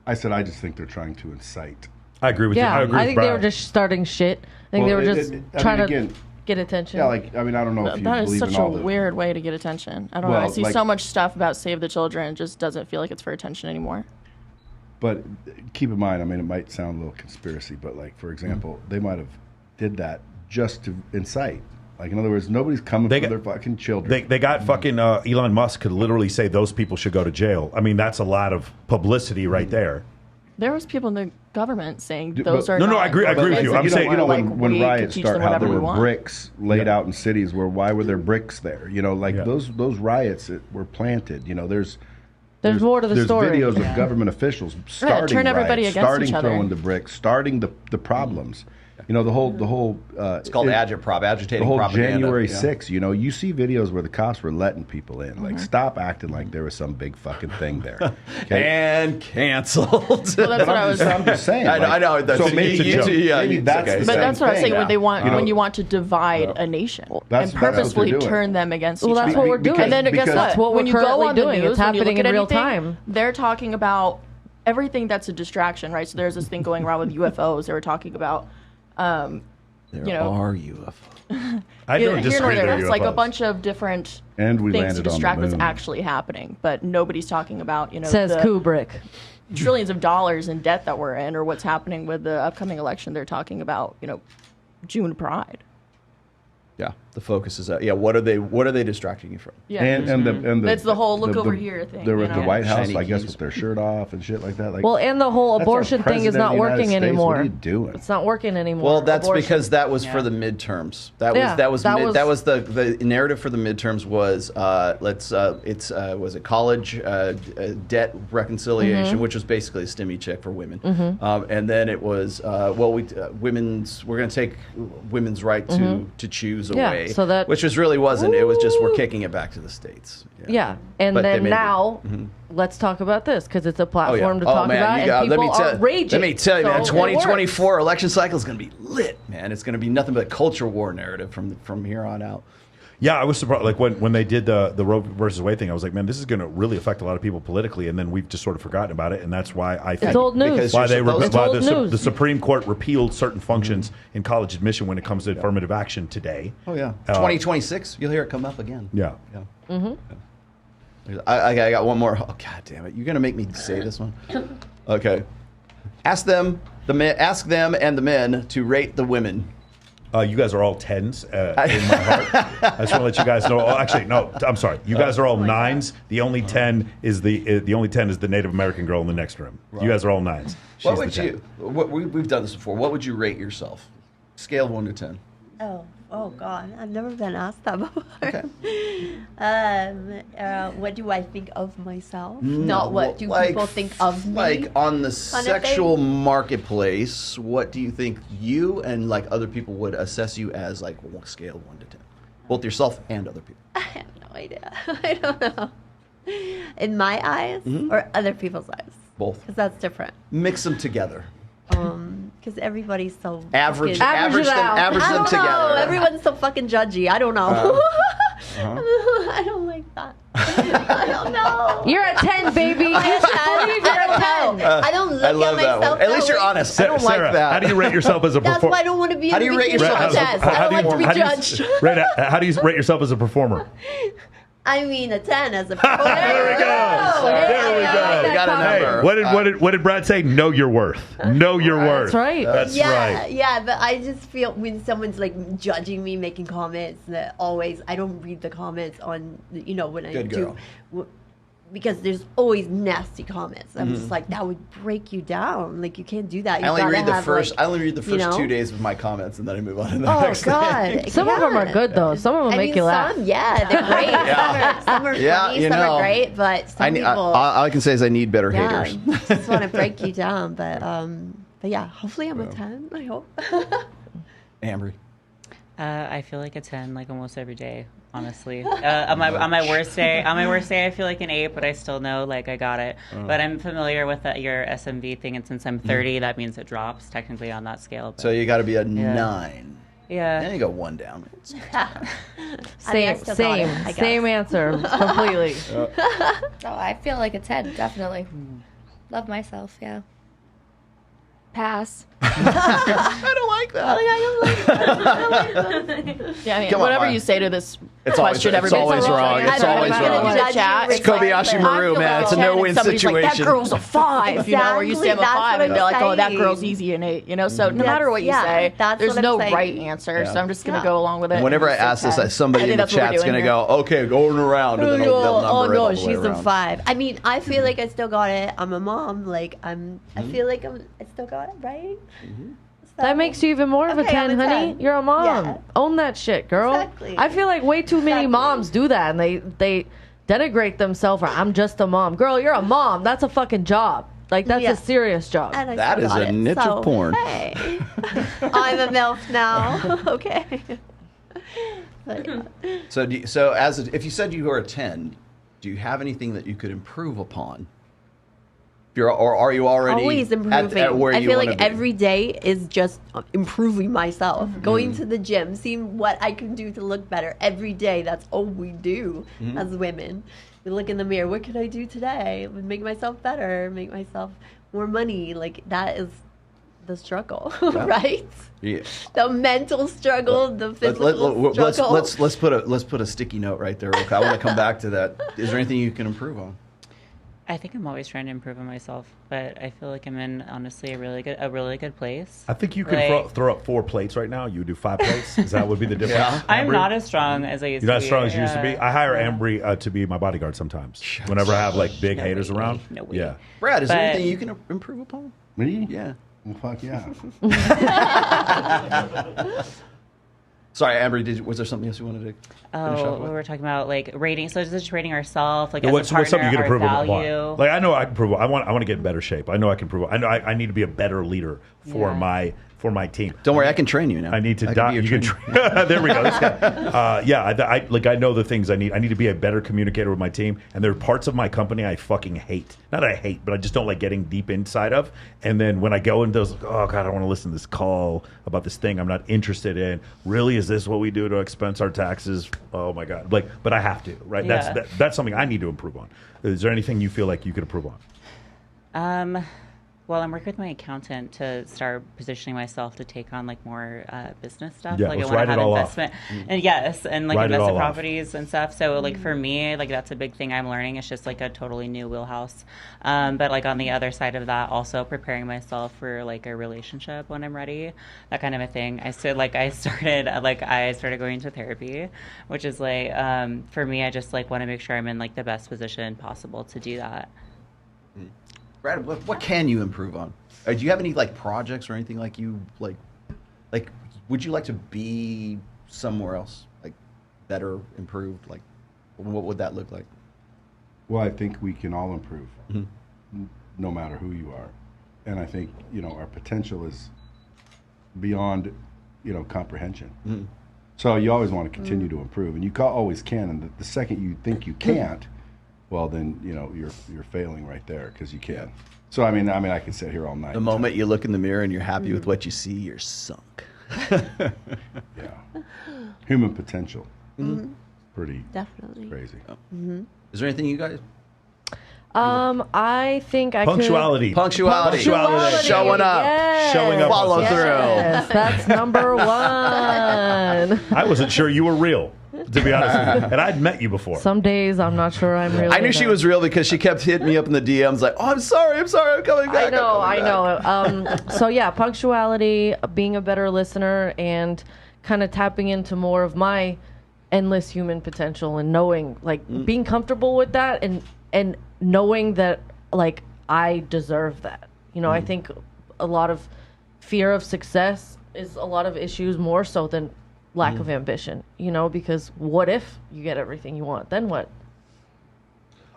I said I just think they're trying to incite. I agree with you. Yeah, I think they were just starting shit. I think they were just trying to get attention. Yeah, like, I mean, I don't know if you That believe is such in a all the... weird way to get attention. I don't know. I see so much stuff about Save the Children. It just doesn't feel like it's for attention anymore. But keep in mind, I mean, it might sound a little conspiracy, but like, for example, they might have did that just to incite. Like, in other words, nobody's coming for their fucking children. They got fucking Elon Musk could literally say those people should go to jail. I mean, that's a lot of publicity right there. There was people in the government saying those are No, I agree with you. I'm saying, when riots start, how there were want. bricks laid out in cities why were there bricks there? Those riots that were planted, there's more to the story. There's videos of government officials starting turn everybody riots, against starting each other. throwing the bricks, starting the problems. The whole. It's called agitating the whole propaganda. January 6th. You see videos where the cops were letting people in. Like, stop acting like there was some big fucking thing there. Okay? And canceled. Well, that's what I'm just saying. I know. So maybe that's But that's what I was saying. When they want, when you want to divide a nation That's and purposefully what they're doing. turn them against each Well, that's other. what we're doing. And then guess what? That's what when we're you go currently on the doing. news, It's when you happening look in at real anything, time. They're talking about everything that's a distraction, right? So there's this thing going around with UFOs. They were talking about. There are UFOs. I don't disagree. It's like a bunch of different and we things to landed on distract the what's moon. actually happening, but nobody's talking about Says the Kubrick. trillions of dollars in debt that we're in, or what's happening with the upcoming election. They're talking about June Pride. Yeah, the focus is what are they distracting you from? Yeah, and it's the whole look over here thing. They're at the White House, Shiny I guess, keys. with their shirt off and shit like that. Like, Well, and the whole that's our abortion thing is president not of the United working States. anymore. What are you doing? It's not working anymore. Well, that's Abortion. because that was for the midterms. That was the narrative for the midterms was was a college debt reconciliation, which was basically a stimmy check for women, and then it was we're going to take women's right to choose away, so that which really wasn't. It was just we're kicking it back to the states. Yeah, and But then they now, let's talk about this because it's a platform to talk about, and people are raging. Let me tell you, man, So 2024 election cycle is going to be lit, man. It's going to be nothing but a culture war narrative from here on out. Yeah, I was surprised. Like when they did the Roe versus Wade thing, I was like, man, this is going to really affect a lot of people politically, and then we've just sort of forgotten about it, and that's why I think it's old news. Why the Supreme Court repealed certain functions in college admission when it comes to affirmative action today. Oh yeah, 2026, you'll hear it come up again. Yeah. I got one more. Oh god damn it! You're gonna make me say this one. Okay. Ask them and the men to rate the women. You guys are all 10s in my heart. I just want to let you guys know. Oh, actually, no, I'm sorry. You guys are all 9s. The only 10 is the only 10 is the Native American girl in the next room. Right. You guys are all 9s. What would you? We've done this before. What would you rate yourself? Scale of 1 to 10. Oh God, I've never been asked that before. Okay. What do I think of myself? No, Not what do people think of me. Like on the sexual marketplace, what do you think you and like other people would assess you as, like scale of 1 to 10, both yourself and other people? I have no idea. I don't know. In my eyes or other people's eyes? Both. Because that's different. Mix them together. Because everybody's so average them together. Everyone's so fucking judgy. I don't know. I don't like that. I don't know. You're a 10, baby. You should believe you're a 10. I don't look I love at that myself. one. At least you're honest. I don't Sarah, like that. How do you rate yourself as a performer? That's why I don't want to be in the bikini contest. I don't like to be judged. How do you rate yourself as a performer? I mean, a 10 as a performer. There we go. There we go. We got a number. Hey, what did Brad say? Know your worth. Know your worth. That's right. That's right. Yeah, but I just feel when someone's like judging me, making comments, that always I don't read the comments on, when I do. Because there's always nasty comments. I'm just like, that would break you down. Like, you can't do that. I only read the first 2 days of my comments, and then I move on to the next thing. Some of them are good, though. Some of them make you laugh. Some, they're great. Some are funny, some are great, but some people... all I can say is I need better haters. Just want to break you down. But yeah, hopefully I'm a 10, I hope. Ambry? I feel like a 10, like almost every day, honestly. On my worst day, I feel like an 8, but I still know like I got it. But I'm familiar with your SMV thing, and since I'm 30, that means it drops technically on that scale. But, so you got to be a 9. Yeah. Then you go 1 down. Same answer completely. Oh, I feel like a 10, definitely. Love myself, yeah. Pass. I don't like that. Yeah, I mean, whatever you say to this question, it's always wrong. It's always wrong. It's Kobayashi Maru, man. It's a no-win situation. Like, that girl's a 5, or you say I'm a 5, and they're like, oh, that girl's easy an 8, So no matter what you say, there's no right answer. So I'm just gonna go along with it. Whenever I ask this, somebody in the chat's gonna go, okay, going around, and then they'll number it all the way she's a 5. I mean, I feel like I still got it. I'm a mom. Like I feel like I still got it, right? That makes you even more of a 10, honey. You're a mom. Yeah. Own that shit, girl. Exactly. I feel like way too many moms do that, and they denigrate themselves. Or, I'm just a mom. Girl, you're a mom. That's a fucking job. Like, that's a serious job. That is a niche of porn. Hey, I'm a MILF now. Okay. So if you said you were a 10, do you have anything that you could improve upon? Or are you already always improving? At where I you feel wanna like be? every day is just improving myself. Going to the gym, seeing what I can do to look better every day. That's all we do as women. We look in the mirror. What can I do today? Make myself better. Make myself more money. Like, that is the struggle, right? Yeah. The mental struggle, the physical struggle. Let's put a sticky note right there. Okay, I want to come back to that. Is there anything you can improve on? I think I'm always trying to improve on myself, but I feel like I'm in, honestly, a really good place. I think you could throw up 4 plates right now. You would do 5 plates. Is that would be the difference? Yeah. I'm not as strong as I used to be. You're not as strong as you used to be? I hire Ambry to be my bodyguard sometimes. Whenever I have like big haters around. No way. Yeah. Brad, is there anything you can improve upon? Me? Yeah. Well, fuck yeah. Sorry, Ambry, was there something else you wanted to finish up with? We were talking about like rating. So just rating ourselves, like what's as a partner, something you can our improve value. upon? Like I know I can improve. I want to get in better shape. I know I can improve. I need to be a better leader for my for my team. Don't worry, I can train you now. I need to die. You can there we go. I know the things I need. I need to be a better communicator with my team. And there are parts of my company I fucking hate. Not I hate, but I just don't like getting deep inside of. And then when I go into those, oh God, I don't want to listen to this call about this thing I'm not interested in. Really, is this what we do to expense our taxes? Oh my God. But I have to, right? Yeah. That's something I need to improve on. Is there anything you feel like you could improve on? Well, I'm working with my accountant to start positioning myself to take on like more business stuff. Yeah, like let's I want write to it all have off. investment, and yes, and like Write it all investment off. properties and stuff. So like for me, like that's a big thing I'm learning. It's just like a totally new wheelhouse. But like on the other side of that, also preparing myself for like a relationship when I'm ready, that kind of a thing. I started going to therapy, which is like for me, I just like want to make sure I'm in like the best position possible to do that. Brad, what can you improve on? Do you have any like projects or anything like you like would you like to be somewhere else, like better, improved? Like what would that look like? Well, I think we can all improve, no matter who you are. And I think, our potential is beyond, comprehension. So you always want to continue to improve, and you always can. And the second you think you can't, well, then, you're failing right there because you can. So, I mean, I could sit here all night. The moment you look in the mirror and you're happy with what you see, you're sunk. Yeah. Human potential. Pretty Definitely. crazy. Is there anything you guys? I think I Punctuality. Punctuality. Showing up. Yes. Showing up. Follow Yes, through. that's number one. I wasn't sure you were real, to be honest with you. And I'd met you before. Some days I'm not sure I'm real. I knew she was real because she kept hitting me up in the DMs like, "Oh, I'm sorry, I'm coming back." I know. So yeah, punctuality, being a better listener, and kind of tapping into more of my endless human potential, and knowing, like, being comfortable with that, and knowing that, like, I deserve that. I think a lot of fear of success is a lot of issues more so than lack of ambition, because what if you get everything you want? Then what?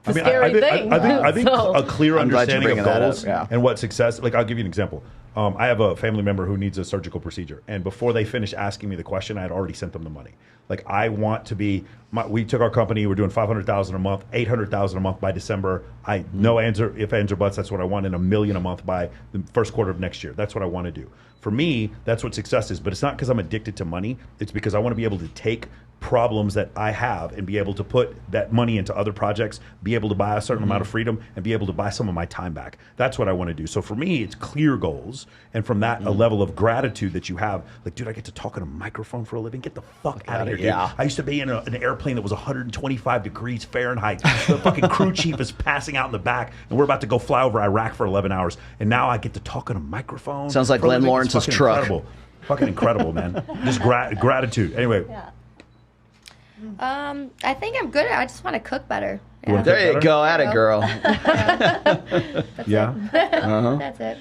It's a scary thing. I think a clear understanding of goals up, yeah. and what success, like I'll give you an example. I have a family member who needs a surgical procedure, and before they finished asking me the question, I had already sent them the money. Like, I want to be, we took our company, we're doing $500,000 a month, $800,000 a month by December. No answer, if ands or buts, that's what I want, and $1 million a month by the first quarter of next year. That's what I want to do. For me, that's what success is, but it's not because I'm addicted to money. It's because I want to be able to take problems that I have and be able to put that money into other projects, be able to buy a certain amount of freedom, and be able to buy some of my time back. That's what I want to do. So for me, it's clear goals, and from that, a level of gratitude that you have. Like, dude, I get to talk on a microphone for a living. Get the fuck out of here, dude. Yeah. I used to be in an airplane that was 125 degrees Fahrenheit. The fucking crew chief is passing out in the back, and we're about to go fly over Iraq for 11 hours. And now I get to talk on a microphone. Sounds like Glenn Lawrence's truck. Incredible. Fucking incredible, man. Just gratitude. Anyway. Yeah. I think I'm good at it. I just want to cook better. Yeah. There you go, at it, girl. Yeah. That's it.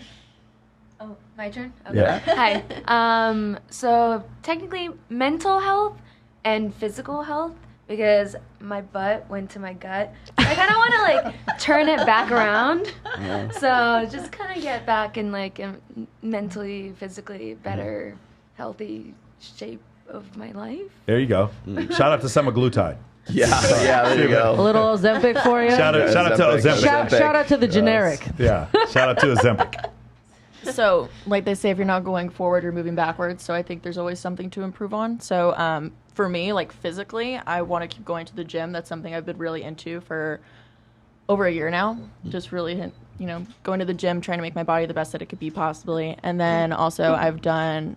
Oh, my turn? Okay. Yeah. Hi. So technically mental health and physical health, because my butt went to my gut. I kind of want to like turn it back around. So just kind of get back in like a mentally, physically better, healthy shape of my life. There you go. Shout out to semaglutide. Yeah, there you A go. little Ozempic for you. Shout out to Ozempic. Shout out to the generic. Yeah. Shout out to Ozempic. So, like they say, if you're not going forward, you're moving backwards. So I think there's always something to improve on. So for me, like physically, I want to keep going to the gym. That's something I've been really into for over a year now. Just really, going to the gym, trying to make my body the best that it could be possibly. And then also I've done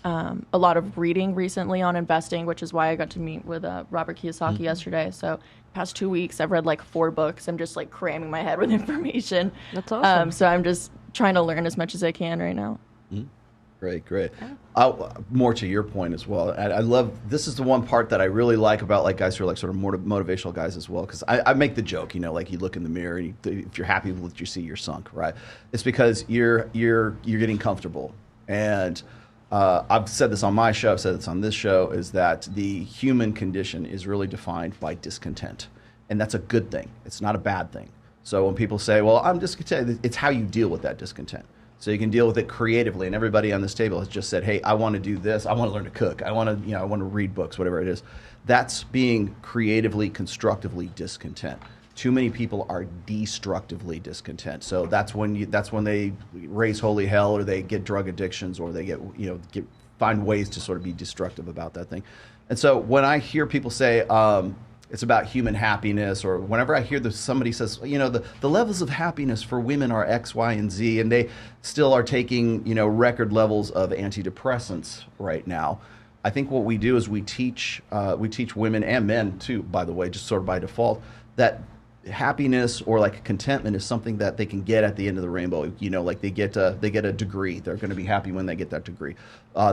a lot of reading recently on investing, which is why I got to meet with Robert Kiyosaki yesterday. So past 2 weeks, I've read like 4 books. I'm just like cramming my head with information. That's awesome. So I'm just trying to learn as much as I can right now. Great. More to your point as well. I love, this is the one part that I really like about like guys who are like sort of more motivational guys as well. Because I make the joke, like you look in the mirror and if you're happy with what you see, you're sunk, right? It's because you're getting comfortable. And I've said this on my show, I've said this on this show, is that the human condition is really defined by discontent. And that's a good thing. It's not a bad thing. So when people say, well, I'm discontent, it's how you deal with that discontent. So you can deal with it creatively. And everybody on this table has just said, hey, I want to do this. I want to learn to cook. I want to, I want to read books, whatever it is. That's being creatively, constructively discontent. Too many people are destructively discontent. So that's when they raise holy hell, or they get drug addictions, or they find ways to sort of be destructive about that thing. And so when I hear people say it's about human happiness, or whenever I hear somebody says, the levels of happiness for women are X, Y, and Z, and they still are taking, record levels of antidepressants right now. I think what we do is we teach women and men too, by the way, just sort of by default, that happiness or like contentment is something that they can get at the end of the rainbow. Like they get a degree. They're going to be happy when they get that degree.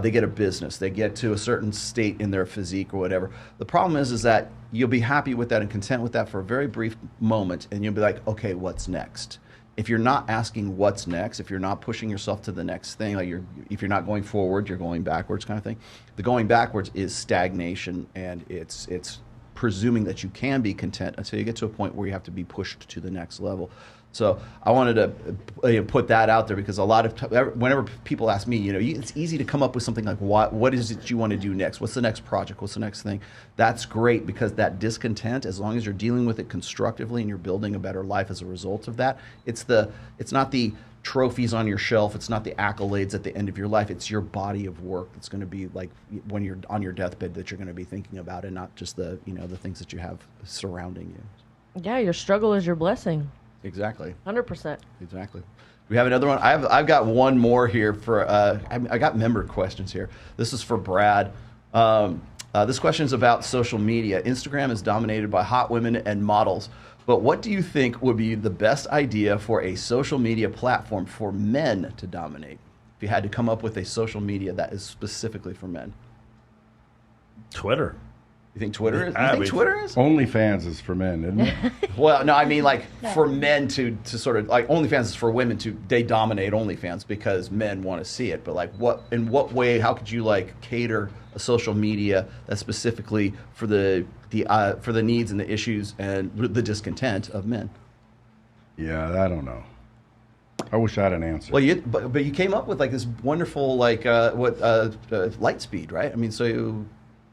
They get a business. They get to a certain state in their physique or whatever. The problem is that you'll be happy with that and content with that for a very brief moment, and you'll be like, okay, what's next? If you're not asking what's next, if you're not pushing yourself to the next thing, if you're not going forward, you're going backwards, kind of thing. The going backwards is stagnation, and it's presuming that you can be content until you get to a point where you have to be pushed to the next level. So I wanted to put that out there, because a lot of whenever people ask me, it's easy to come up with something like, what is it you want to do next? What's the next project? What's the next thing? That's great, because that discontent, as long as you're dealing with it constructively and you're building a better life as a result of that, it's not the trophies on your shelf, it's not the accolades at the end of your life, it's your body of work that's going to be like when you're on your deathbed that you're going to be thinking about, and not just the things that you have surrounding you. Yeah, your struggle is your blessing. Exactly. 100%. Exactly. We have another one. I've got one more here for I got member questions here. This is for Brad. This question is about social media. Instagram is dominated by hot women and models. But what do you think would be the best idea for a social media platform for men to dominate? If you had to come up with a social media that is specifically for men. Twitter. You think Twitter is? You think Twitter is? OnlyFans is for men, isn't it? Well, no, I mean like for men to sort of like OnlyFans is for women they dominate OnlyFans because men want to see it. But like in what way? How could you like cater a social media that's specifically for the needs and the issues and the discontent of men? Yeah, I don't know. I wish I had an answer. Well, but you came up with like this wonderful light speed, right? I mean, so.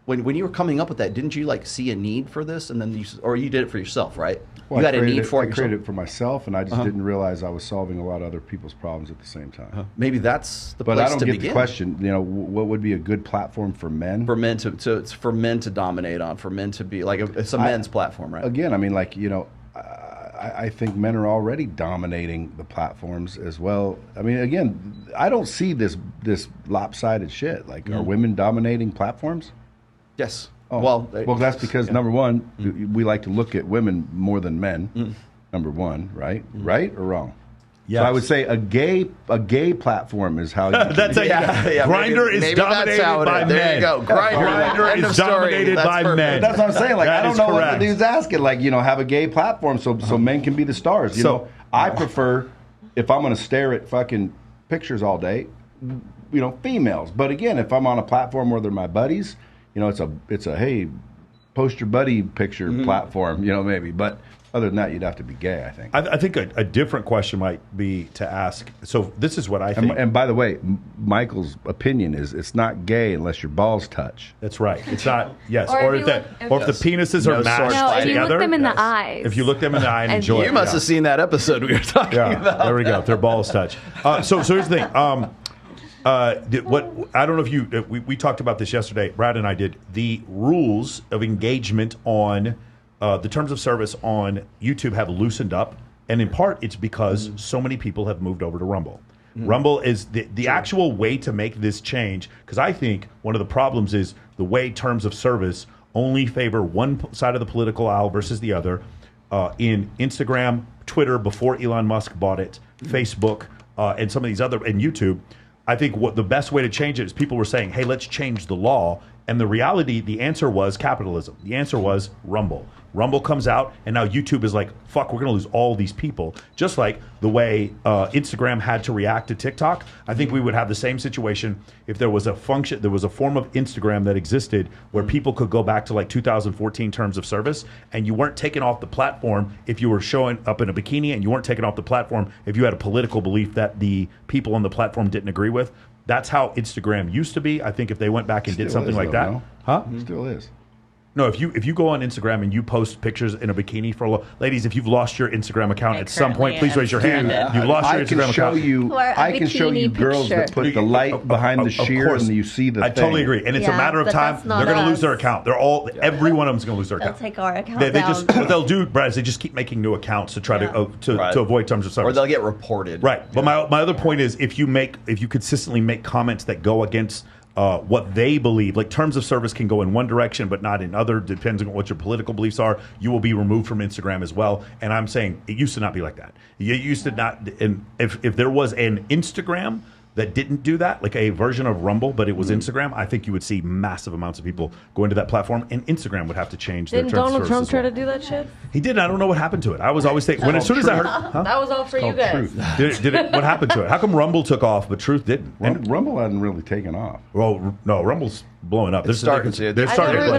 When you were coming up with that, didn't you like see a need for this, and then you did it for yourself, right? Well, you had a need for it. I created it for myself, and I just didn't realize I was solving a lot of other people's problems at the same time. Maybe that's the place to begin. But I don't get the question. What would be a good platform for men? For men to dominate on, for men to be like it's a men's platform, right? Again, I mean, like I think men are already dominating the platforms as well. I mean, again, I don't see this lopsided shit. Like, are women dominating platforms? Yes. Oh. Well, that's because number one, we like to look at women more than men. Number one, right? Right or wrong? Yes. So I would say a gay platform is how you. That's Grindr is dominated by men. There you go. Grindr is dominated by men. That's what I'm saying. Like, I don't know what the dude's asking. Like, have a gay platform so men can be the stars. You know, I prefer, if I'm going to stare at fucking pictures all day, females. But again, if I'm on a platform where they're my buddies. It's a hey, post your buddy picture platform, maybe. But other than that, you'd have to be gay, I think. I think a different question might be to ask. So this is what I think. And by the way, Michael's opinion is it's not gay unless your balls touch. That's right. It's not. Yes. Or if the penises are matched together. If you look them in the eyes. If you look them in the eye and enjoy it. You must have seen that episode we were talking about. There we go. If their balls touch. So here's the thing. I don't know if you we talked about this yesterday. Brad and I did the rules of engagement on the terms of service on YouTube have loosened up, and in part it's because so many people have moved over to Rumble. Rumble is the actual way to make this change, because I think one of the problems is the way terms of service only favor one side of the political aisle versus the other. In Instagram, Twitter before Elon Musk bought it, Facebook, and some of these other, and YouTube. I think what the best way to change it is people were saying, hey, let's change the law. And the reality, the answer was capitalism. The answer was Rumble. Rumble comes out, and now YouTube is like, fuck, we're going to lose all these people. Just like the way Instagram had to react to TikTok. I think we would have the same situation if there was a function, there was a form of Instagram that existed where people could go back to like 2014 terms of service, and you weren't taken off the platform if you were showing up in a bikini, and you weren't taken off the platform if you had a political belief that the people on the platform didn't agree with. That's how Instagram used to be. I think if they went back and did something like that. No? Huh? Still is. No, if you go on Instagram and you post pictures in a bikini for ladies, if you've lost your Instagram account at some point, please raise your hand. You've lost your Instagram account. I can show you girls that put the light behind the sheer and you see the thing. I totally agree, and it's a matter of time. They're going to lose their account. They're all every one of them is going to lose their account. They'll take our account They down. just what they'll do, Brad, is they just keep making new accounts to try to avoid terms of service, or they'll get reported. Right, but my other point is if you consistently make comments that go against what they believe, like terms of service can go in one direction but not in other, depends on what your political beliefs are, you will be removed from Instagram as well. And I'm saying it used to not be like that. It used to not, and if there was an Instagram that didn't do that, like a version of Rumble, but it was Instagram, I think you would see massive amounts of people go into that platform, and Instagram would have to change their Didn't terms of Donald service Trump as try well. to do that shit? He did. I don't know what happened to it. I was always thinking, as soon as I heard, That was all for you guys. did it? What happened to it? How come Rumble took off but Truth didn't? Rumble hadn't really taken off. Well, no, Rumble's blowing up. They're starting to. They're starting to.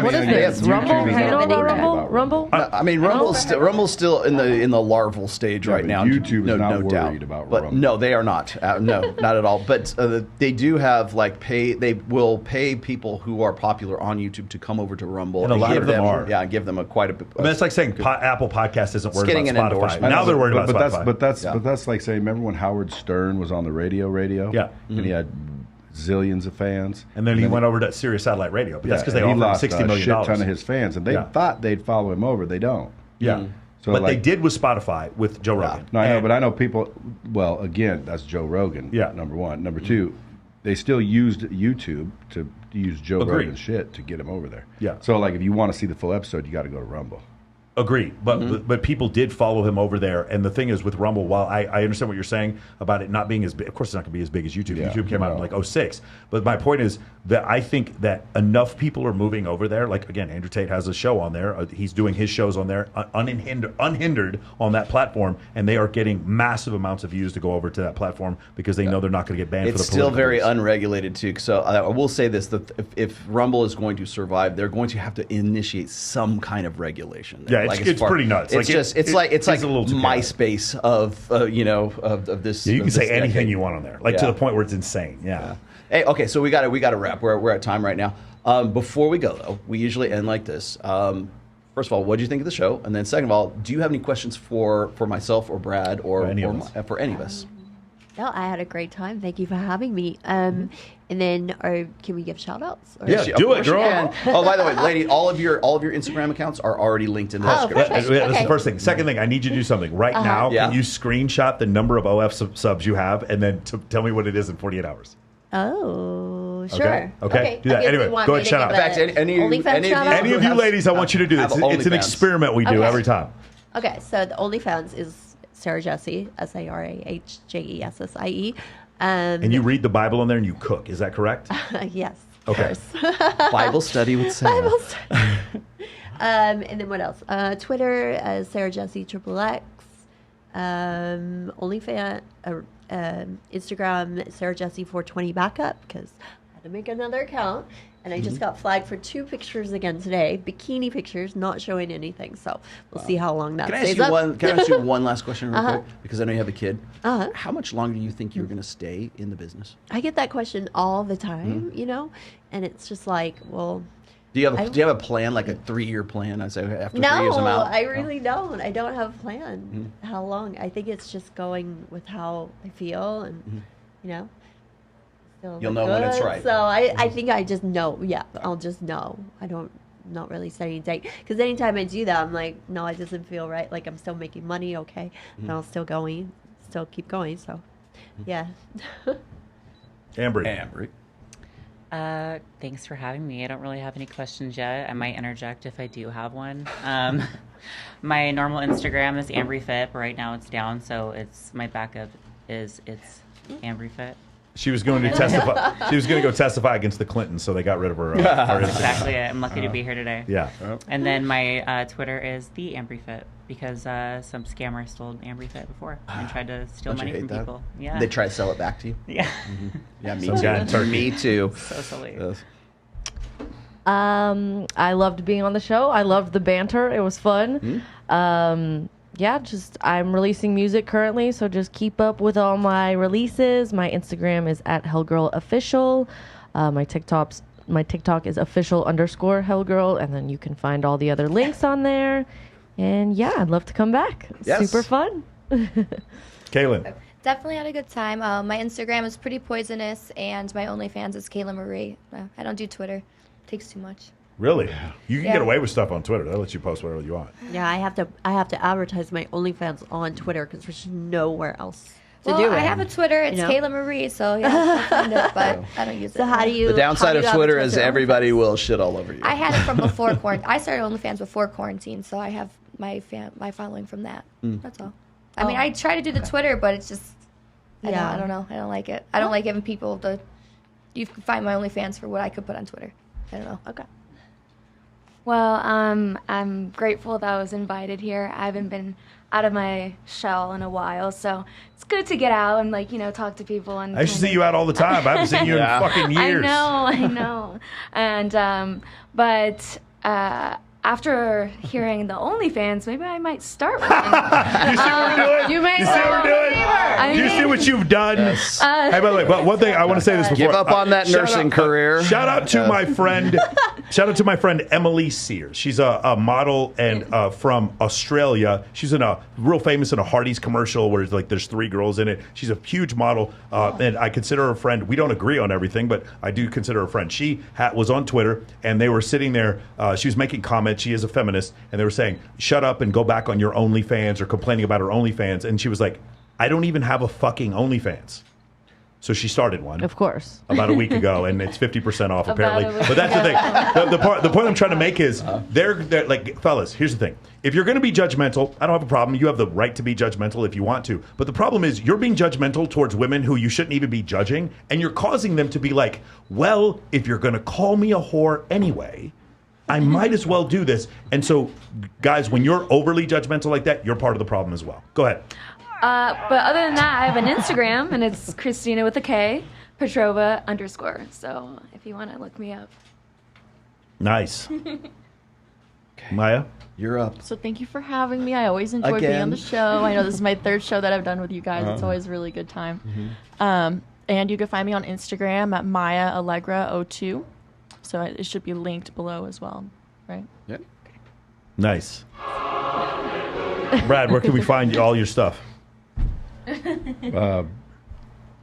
What is this? Rumble? Do you know about Rumble? I mean, Rumble's still in the larval stage right now. YouTube is not no worried doubt. about But Rumble. no, they are not. No, not at all. But they do have they will pay people who are popular on YouTube to come over to Rumble. And a lot give of them them are. Yeah, give them quite a bit. I mean, it's like saying Apple Podcast isn't worried getting about an Spotify. endorsement. Now they're worried about Spotify. But that's like saying, remember when Howard Stern was on the radio? Yeah. And he had zillions of fans. And then he went over to Sirius Satellite Radio. But that's because they he offered him lost $60 million. a shit ton of his fans, and they thought they'd follow him over. They don't. Yeah. So but like, they did with Spotify, with Joe Rogan. No, I know, but I know people. Well, again, that's Joe Rogan. Yeah. Number one. Number two, they still used YouTube to use Joe Agreed. Rogan's shit to get him over there. Yeah. So like, if you want to see the full episode, you got to go to Rumble. Agree, but people did follow him over there, and the thing is with Rumble, while I understand what you're saying about it not being as big, of course it's not going to be as big as YouTube. Yeah, YouTube came out in like 2006, but my point is that I think that enough people are moving over there. Like again, Andrew Tate has a show on there. He's doing his shows on there unhindered on that platform, and they are getting massive amounts of views to go over to that platform because they know they're not going to get banned. It's for the still very beliefs. unregulated too. So I will say this: that if Rumble is going to survive, they're going to have to initiate some kind of regulation. Yeah, it's pretty nuts. It's like a little too MySpace of of this. Yeah, you can of say this anything decade. you want on there, like to the point where it's insane. Yeah. Hey, okay, so we got to wrap. We're at time right now. Before we go though, we usually end like this. First of all, what did you think of the show? And then second of all, do you have any questions for myself or Brad or for any of us? No, I had a great time. Thank you for having me. And then, can we give shout outs? Yeah, do it, girl. Oh, by the way, lady, all of your Instagram accounts are already linked in the description. perfect. That's Okay. the first thing. Second thing, I need you to do something right now. Yeah. Can you screenshot the number of OF subs you have, and then tell me what it is in 48 hours? Oh, sure. Okay. Do that. Okay, Anyway, so you want go me ahead, to shout give out. a In fact, Any of you ladies, I want you to do this. It's an experiment we do Okay. every time. Okay, so the OnlyFans is Sarah Jessie, SarahJessie. And you read the Bible on there and you cook. Is that correct? Yes. Okay. Bible study with Sarah. Bible study. And then what else? Twitter, Sarah Jessie XXX. OnlyFans, Instagram, Sarah Jessie 420 backup because I had to make another account. And I just got flagged for 2 pictures again today. Bikini pictures, not showing anything. So we'll see how long that stays up. Can I ask you one last question real quick? Because I know you have a kid. Uh-huh. How much longer do you think you're going to stay in the business? I get that question all the time, and it's just like, well... Do you have a plan, like a 3-year plan? I say after 3 years I'm No, out. I really don't. I don't have a plan. How long? I think it's just going with how I feel and, still You'll look know when it's good. right. So I think I just know. Yeah, I'll just know. I don't, not really setting a date. Because anytime I do that, I'm like, no, it doesn't feel right. Like I'm still making money, okay. And I'll still keep going. So, yeah. Ambry. Thanks for having me. I don't really have any questions yet. I might interject if I do have one. My normal Instagram is AmbryFit, but right now it's down, so my backup is AmbryFit. She was going to testify. She was going to go testify against the Clintons, so they got rid of her. Exactly it. I'm lucky to be here today. Yeah. And then my Twitter is the AmbryFit because some scammer stole AmbryFit before and tried to steal money from people. Yeah. They try to sell it back to you. Yeah. Yeah, me too. Me too. So silly. Yes. I loved being on the show. I loved the banter. It was fun. Yeah, just I'm releasing music currently, so just keep up with all my releases. My Instagram is @hellgirlofficial. My TikTok is official_hellgirl, and then you can find all the other links on there. And yeah, I'd love to come back. Yes. Super fun. Kaylin. Definitely had a good time. My Instagram is Pretty Poisonous, and my OnlyFans is Kayla Marie. I don't do Twitter. It takes too much. Really? You can get away with stuff on Twitter. They'll let you post whatever you want. Yeah, I have to advertise my OnlyFans on Twitter because there's nowhere else to Well, do it. I have a Twitter. It's Kayla Marie, so yeah, I'll find it, but I don't use it. So how do you? The downside how do of you Twitter advertise is your everybody OnlyFans? will shit all over you. I had it from before quarantine. I started OnlyFans before quarantine, so I have my following from that. That's all. I mean, I try to do the Twitter, but it's just, I don't know. I don't like it. I don't like giving people the. You can find my OnlyFans for what I could put on Twitter. I don't know. Okay. Well, I'm grateful that I was invited here. I haven't been out of my shell in a while, so it's good to get out and talk to people. And I used to see you out all the time. I haven't seen you in fucking years. I know. And but after hearing the OnlyFans, maybe I might start one. You see what we're doing? You may see what we're doing? Do you see what you've done? Yes. Hey, by the way, but one thing I want to say this before. Give up on that nursing career. Shout out to my friend. Shout out to my friend Emily Sears. She's a model and from Australia. She's in a real famous in a Hardee's commercial where there's 3 girls in it. She's a huge model, and I consider her a friend. We don't agree on everything, but I do consider her a friend. She was on Twitter, and they were sitting there. She was making comments. She is a feminist, and they were saying, "Shut up and go back on your OnlyFans," or complaining about her OnlyFans. And she was like, "I don't even have a fucking OnlyFans." So she started one, Of course. about a week ago, and it's 50% off apparently. But that's the thing. The point I'm trying to make is, they're like, fellas. Here's the thing: if you're going to be judgmental, I don't have a problem. You have the right to be judgmental if you want to. But the problem is, you're being judgmental towards women who you shouldn't even be judging, and you're causing them to be like, "Well, if you're going to call me a whore anyway, I might as well do this." And so, guys, when you're overly judgmental like that, you're part of the problem as well. Go ahead. But other than that, I have an Instagram, and it's Christina with a K, Petrova _ So if you want to look me up. Nice. Maya? You're up. So thank you for having me. I always enjoy being on the show. I know this is my 3rd show that I've done with you guys. It's always a really good time. And you can find me on Instagram at Maya Allegra 02. So it should be linked below as well, right? Yeah. Nice. Brad, where can we find all your stuff?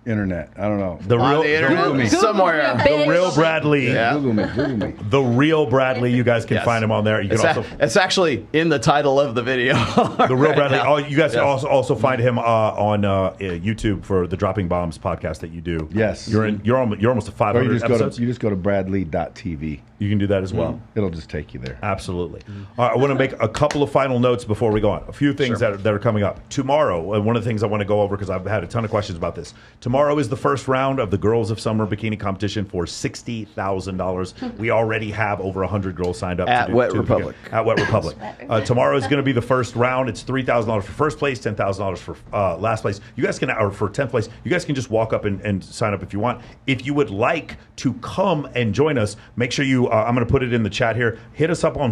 Internet. I don't know. The real, the internet, somewhere. The real Brad Lea. Yeah. Google me. The real Brad Lea. You guys can find him on there. You can It's actually in the title of the video. The real Brad Lea. Oh, you guys can also find him on YouTube for the Dropping Bombs podcast that you do. Yes. You're almost at 500 Or you episodes. just go to bradlee.tv. You can do that as well. It'll just take you there. Absolutely. I want to make a couple of final notes before we go on. A few things that are coming up. Tomorrow, and one of the things I want to go over because I've had a ton of questions about this. Tomorrow is the first round of the Girls of Summer Bikini competition for $60,000. We already have over 100 girls signed up. At Wet Republic. At Wet Republic. Tomorrow is going to be the first round. It's $3,000 for first place, $10,000 for last place. You guys can, or for 10th place, you guys can just walk up and sign up if you want. If you would like to come and join us, make sure you, I'm going to put it in the chat here, hit us up on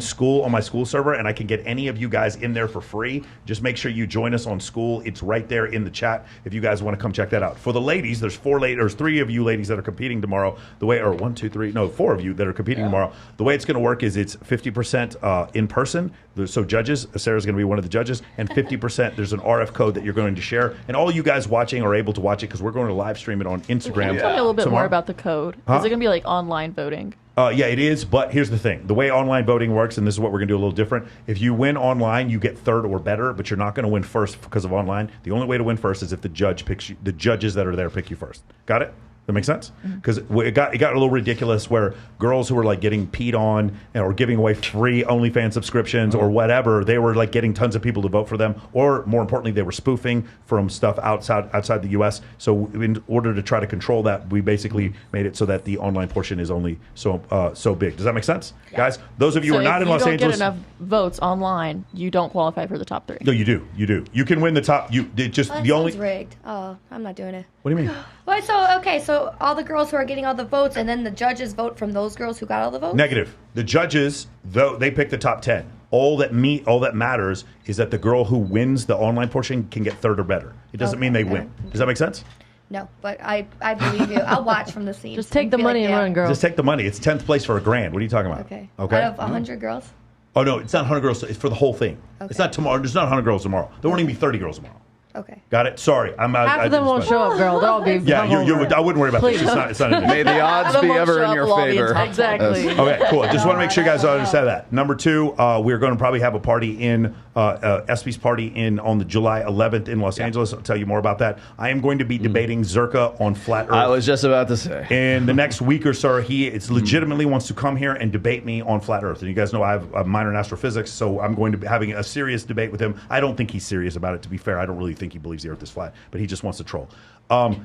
my school server, and I can get any of you guys in there for free. Just make sure you join us on school. It's right there in the chat if you guys want to come check that out. For the ladies, there's 3 of you ladies that are competing tomorrow. The way, or 4 of you that are competing tomorrow. The way it's going to work is it's 50% in person. So judges, Sarah's going to be one of the judges, and 50% there's an RF code that you're going to share. And all you guys watching are able to watch it because we're going to live stream it on Instagram. Can you tell me a little bit more about the code? Is it going to be like online voting? Yeah, it is, but here's the thing. The way online voting works, and this is what we're going to do a little different, if you win online, you get 3rd or better, but you're not going to win first because of online. The only way to win first is if the judges that are there pick you first. Got it? That makes sense? Because it got a little ridiculous where girls who were like getting peed on or giving away free OnlyFans subscriptions or whatever, they were like getting tons of people to vote for them, or more importantly, they were spoofing from stuff outside the U.S. So in order to try to control that, we basically made it so that the online portion is only so big. Does that make sense, guys? Those of you who are not in Los Angeles, if you don't get enough votes online, you don't qualify for the top 3. No, you do. You can win the top. Sounds rigged. Oh, I'm not doing it. What do you mean? Well, so all the girls who are getting all the votes, and then the judges vote from those girls who got all the votes? Negative. The judges, though, they pick the top 10. All that matters is that the girl who wins the online portion can get 3rd or better. It doesn't mean they win. Does that make sense? No, but I believe you. I'll watch from the scenes. Just take the money and run, girl. Just take the money. It's 10th place for $1,000. What are you talking about? Okay. Out of 100 girls? Oh, no, it's not 100 girls. It's for the whole thing. Okay. It's not tomorrow. There's not 100 girls tomorrow. There won't even be 30 girls tomorrow. Okay. Got it? Sorry. Half of them won't show up, girl. They'll all be I wouldn't worry about this. It's not May the odds be ever in your favor. Exactly. Okay, cool. Just want to make sure you guys understand that. Number 2, we're going to probably have a party in SB's party on the July 11th in Los Angeles. I'll tell you more about that. I am going to be debating Zerka on Flat Earth. I was just about to say. In the next week or so, he legitimately wants to come here and debate me on Flat Earth. And you guys know I have a minor in astrophysics, so I'm going to be having a serious debate with him. I don't think he's serious about it, to be fair. I don't really think he believes the Earth is flat, but he just wants to troll.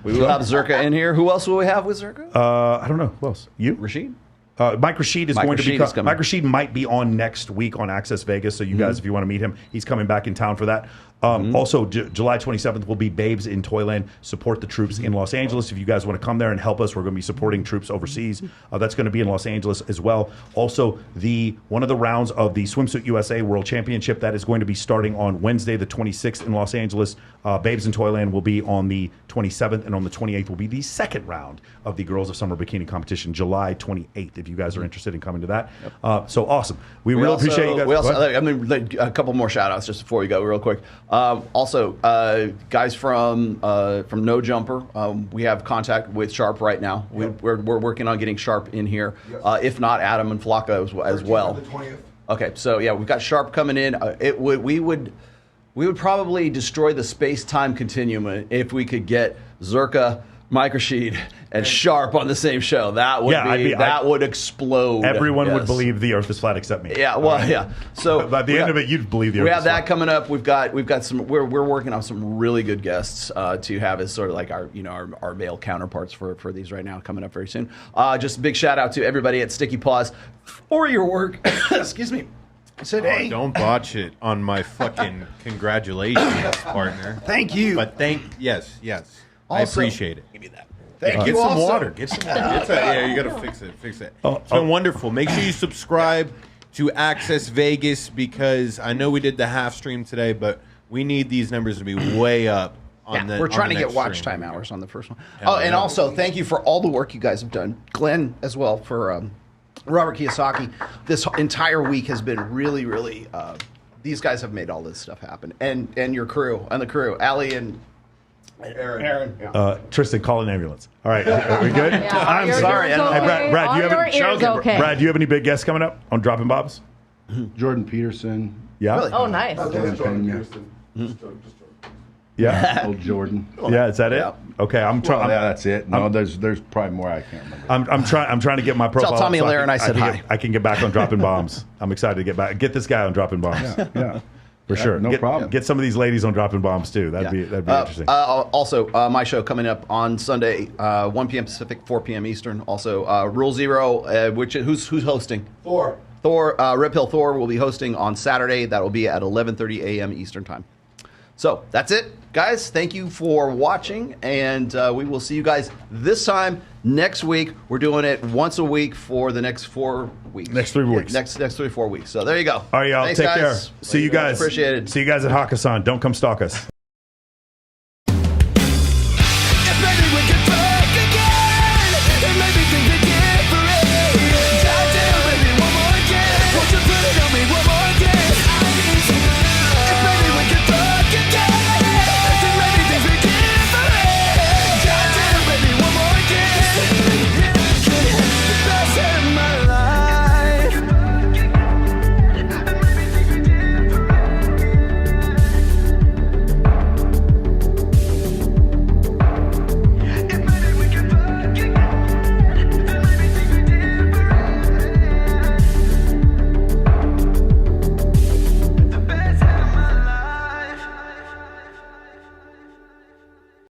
We will have Zerka in here. Who else will we have with Zerka? I don't know. Who else? You? Rashid? Mike Rashid is going to be coming. Mike Rashid might be on next week on Access Vegas, so you guys, if you want to meet him, he's coming back in town for that. Also, July 27th will be Babes in Toyland. Support the troops in Los Angeles. If you guys want to come there and help us, we're going to be supporting troops overseas. That's going to be in Los Angeles as well. Also, one of the rounds of the Swimsuit USA World Championship, that is going to be starting on Wednesday, the 26th in Los Angeles. Babes in Toyland will be on the 27th, and on the 28th will be the second round of the Girls of Summer Bikini Competition, July 28th, if you guys are interested in coming to that. So awesome. We really appreciate you guys. A couple more shout outs just before we go real quick. Guys from No Jumper, we have contact with Sharp right now. We're working on getting Sharp in here. If not, Adam and Flocka as well. The 20th. Okay, so yeah, we've got Sharp coming in. We would probably destroy the space-time continuum if we could get Zerka, Mike Rashid, and Sharp on the same show. That would would explode. Everyone would believe the Earth is flat except me. Yeah, well, yeah. So by the end of it, you'd believe the Earth is flat. We have that coming up. We've got some. We're working on some really good guests to have as sort of like our male counterparts for these right now, coming up very soon. Just a big shout out to everybody at Sticky Paws for your work. Excuse me. I said, hey. Don't botch it on my fucking congratulations, partner. Thank you. But yes. I appreciate it. Give me that. Get some water. Get some water. Yeah, you got to fix it. It's been wonderful. Make sure you subscribe to Access Vegas, because I know we did the half stream today, but we need these numbers to be way up. We're trying to get watch time hours on the first one. Also, thank you for all the work you guys have done. Glenn as well for Robert Kiyosaki. This entire week has been really, really. These guys have made all this stuff happen, and your crew and the crew, Allie and Aaron. Tristan, call an ambulance. All right, are we good? Yeah, I'm sorry. Okay. Brad, Brad, do you have any big guests coming up on Dropping Bobs? Jordan Peterson. Yeah. Really? Oh, nice. Yeah. Old Jordan. Yeah, is that it? Yeah. Okay, I'm trying. Yeah, that's it. No, there's probably more I can't remember. I'm trying to get my profile. Tell Tommy so Lair and I said hi. I can get back on Dropping Bombs. I'm excited to get this guy on Dropping Bombs. Yeah. For sure. No problem. Get some of these ladies on Dropping Bombs too. That'd be interesting. Also, my show coming up on Sunday, 1 p.m. Pacific, 4 p.m. Eastern. Also, Rule Zero, who's hosting? Thor. Rip Hill Thor will be hosting on Saturday. That will be at 11:30 a.m. Eastern time. So that's it, guys. Thank you for watching, and we will see you guys this time next week. We're doing it once a week for the next 4 weeks. Next 3 weeks. Next 3-4 weeks. So there you go. All right, y'all. Thanks, Take guys. care. See you guys. Appreciate it. See you guys at Hakkasan. Don't come stalk us.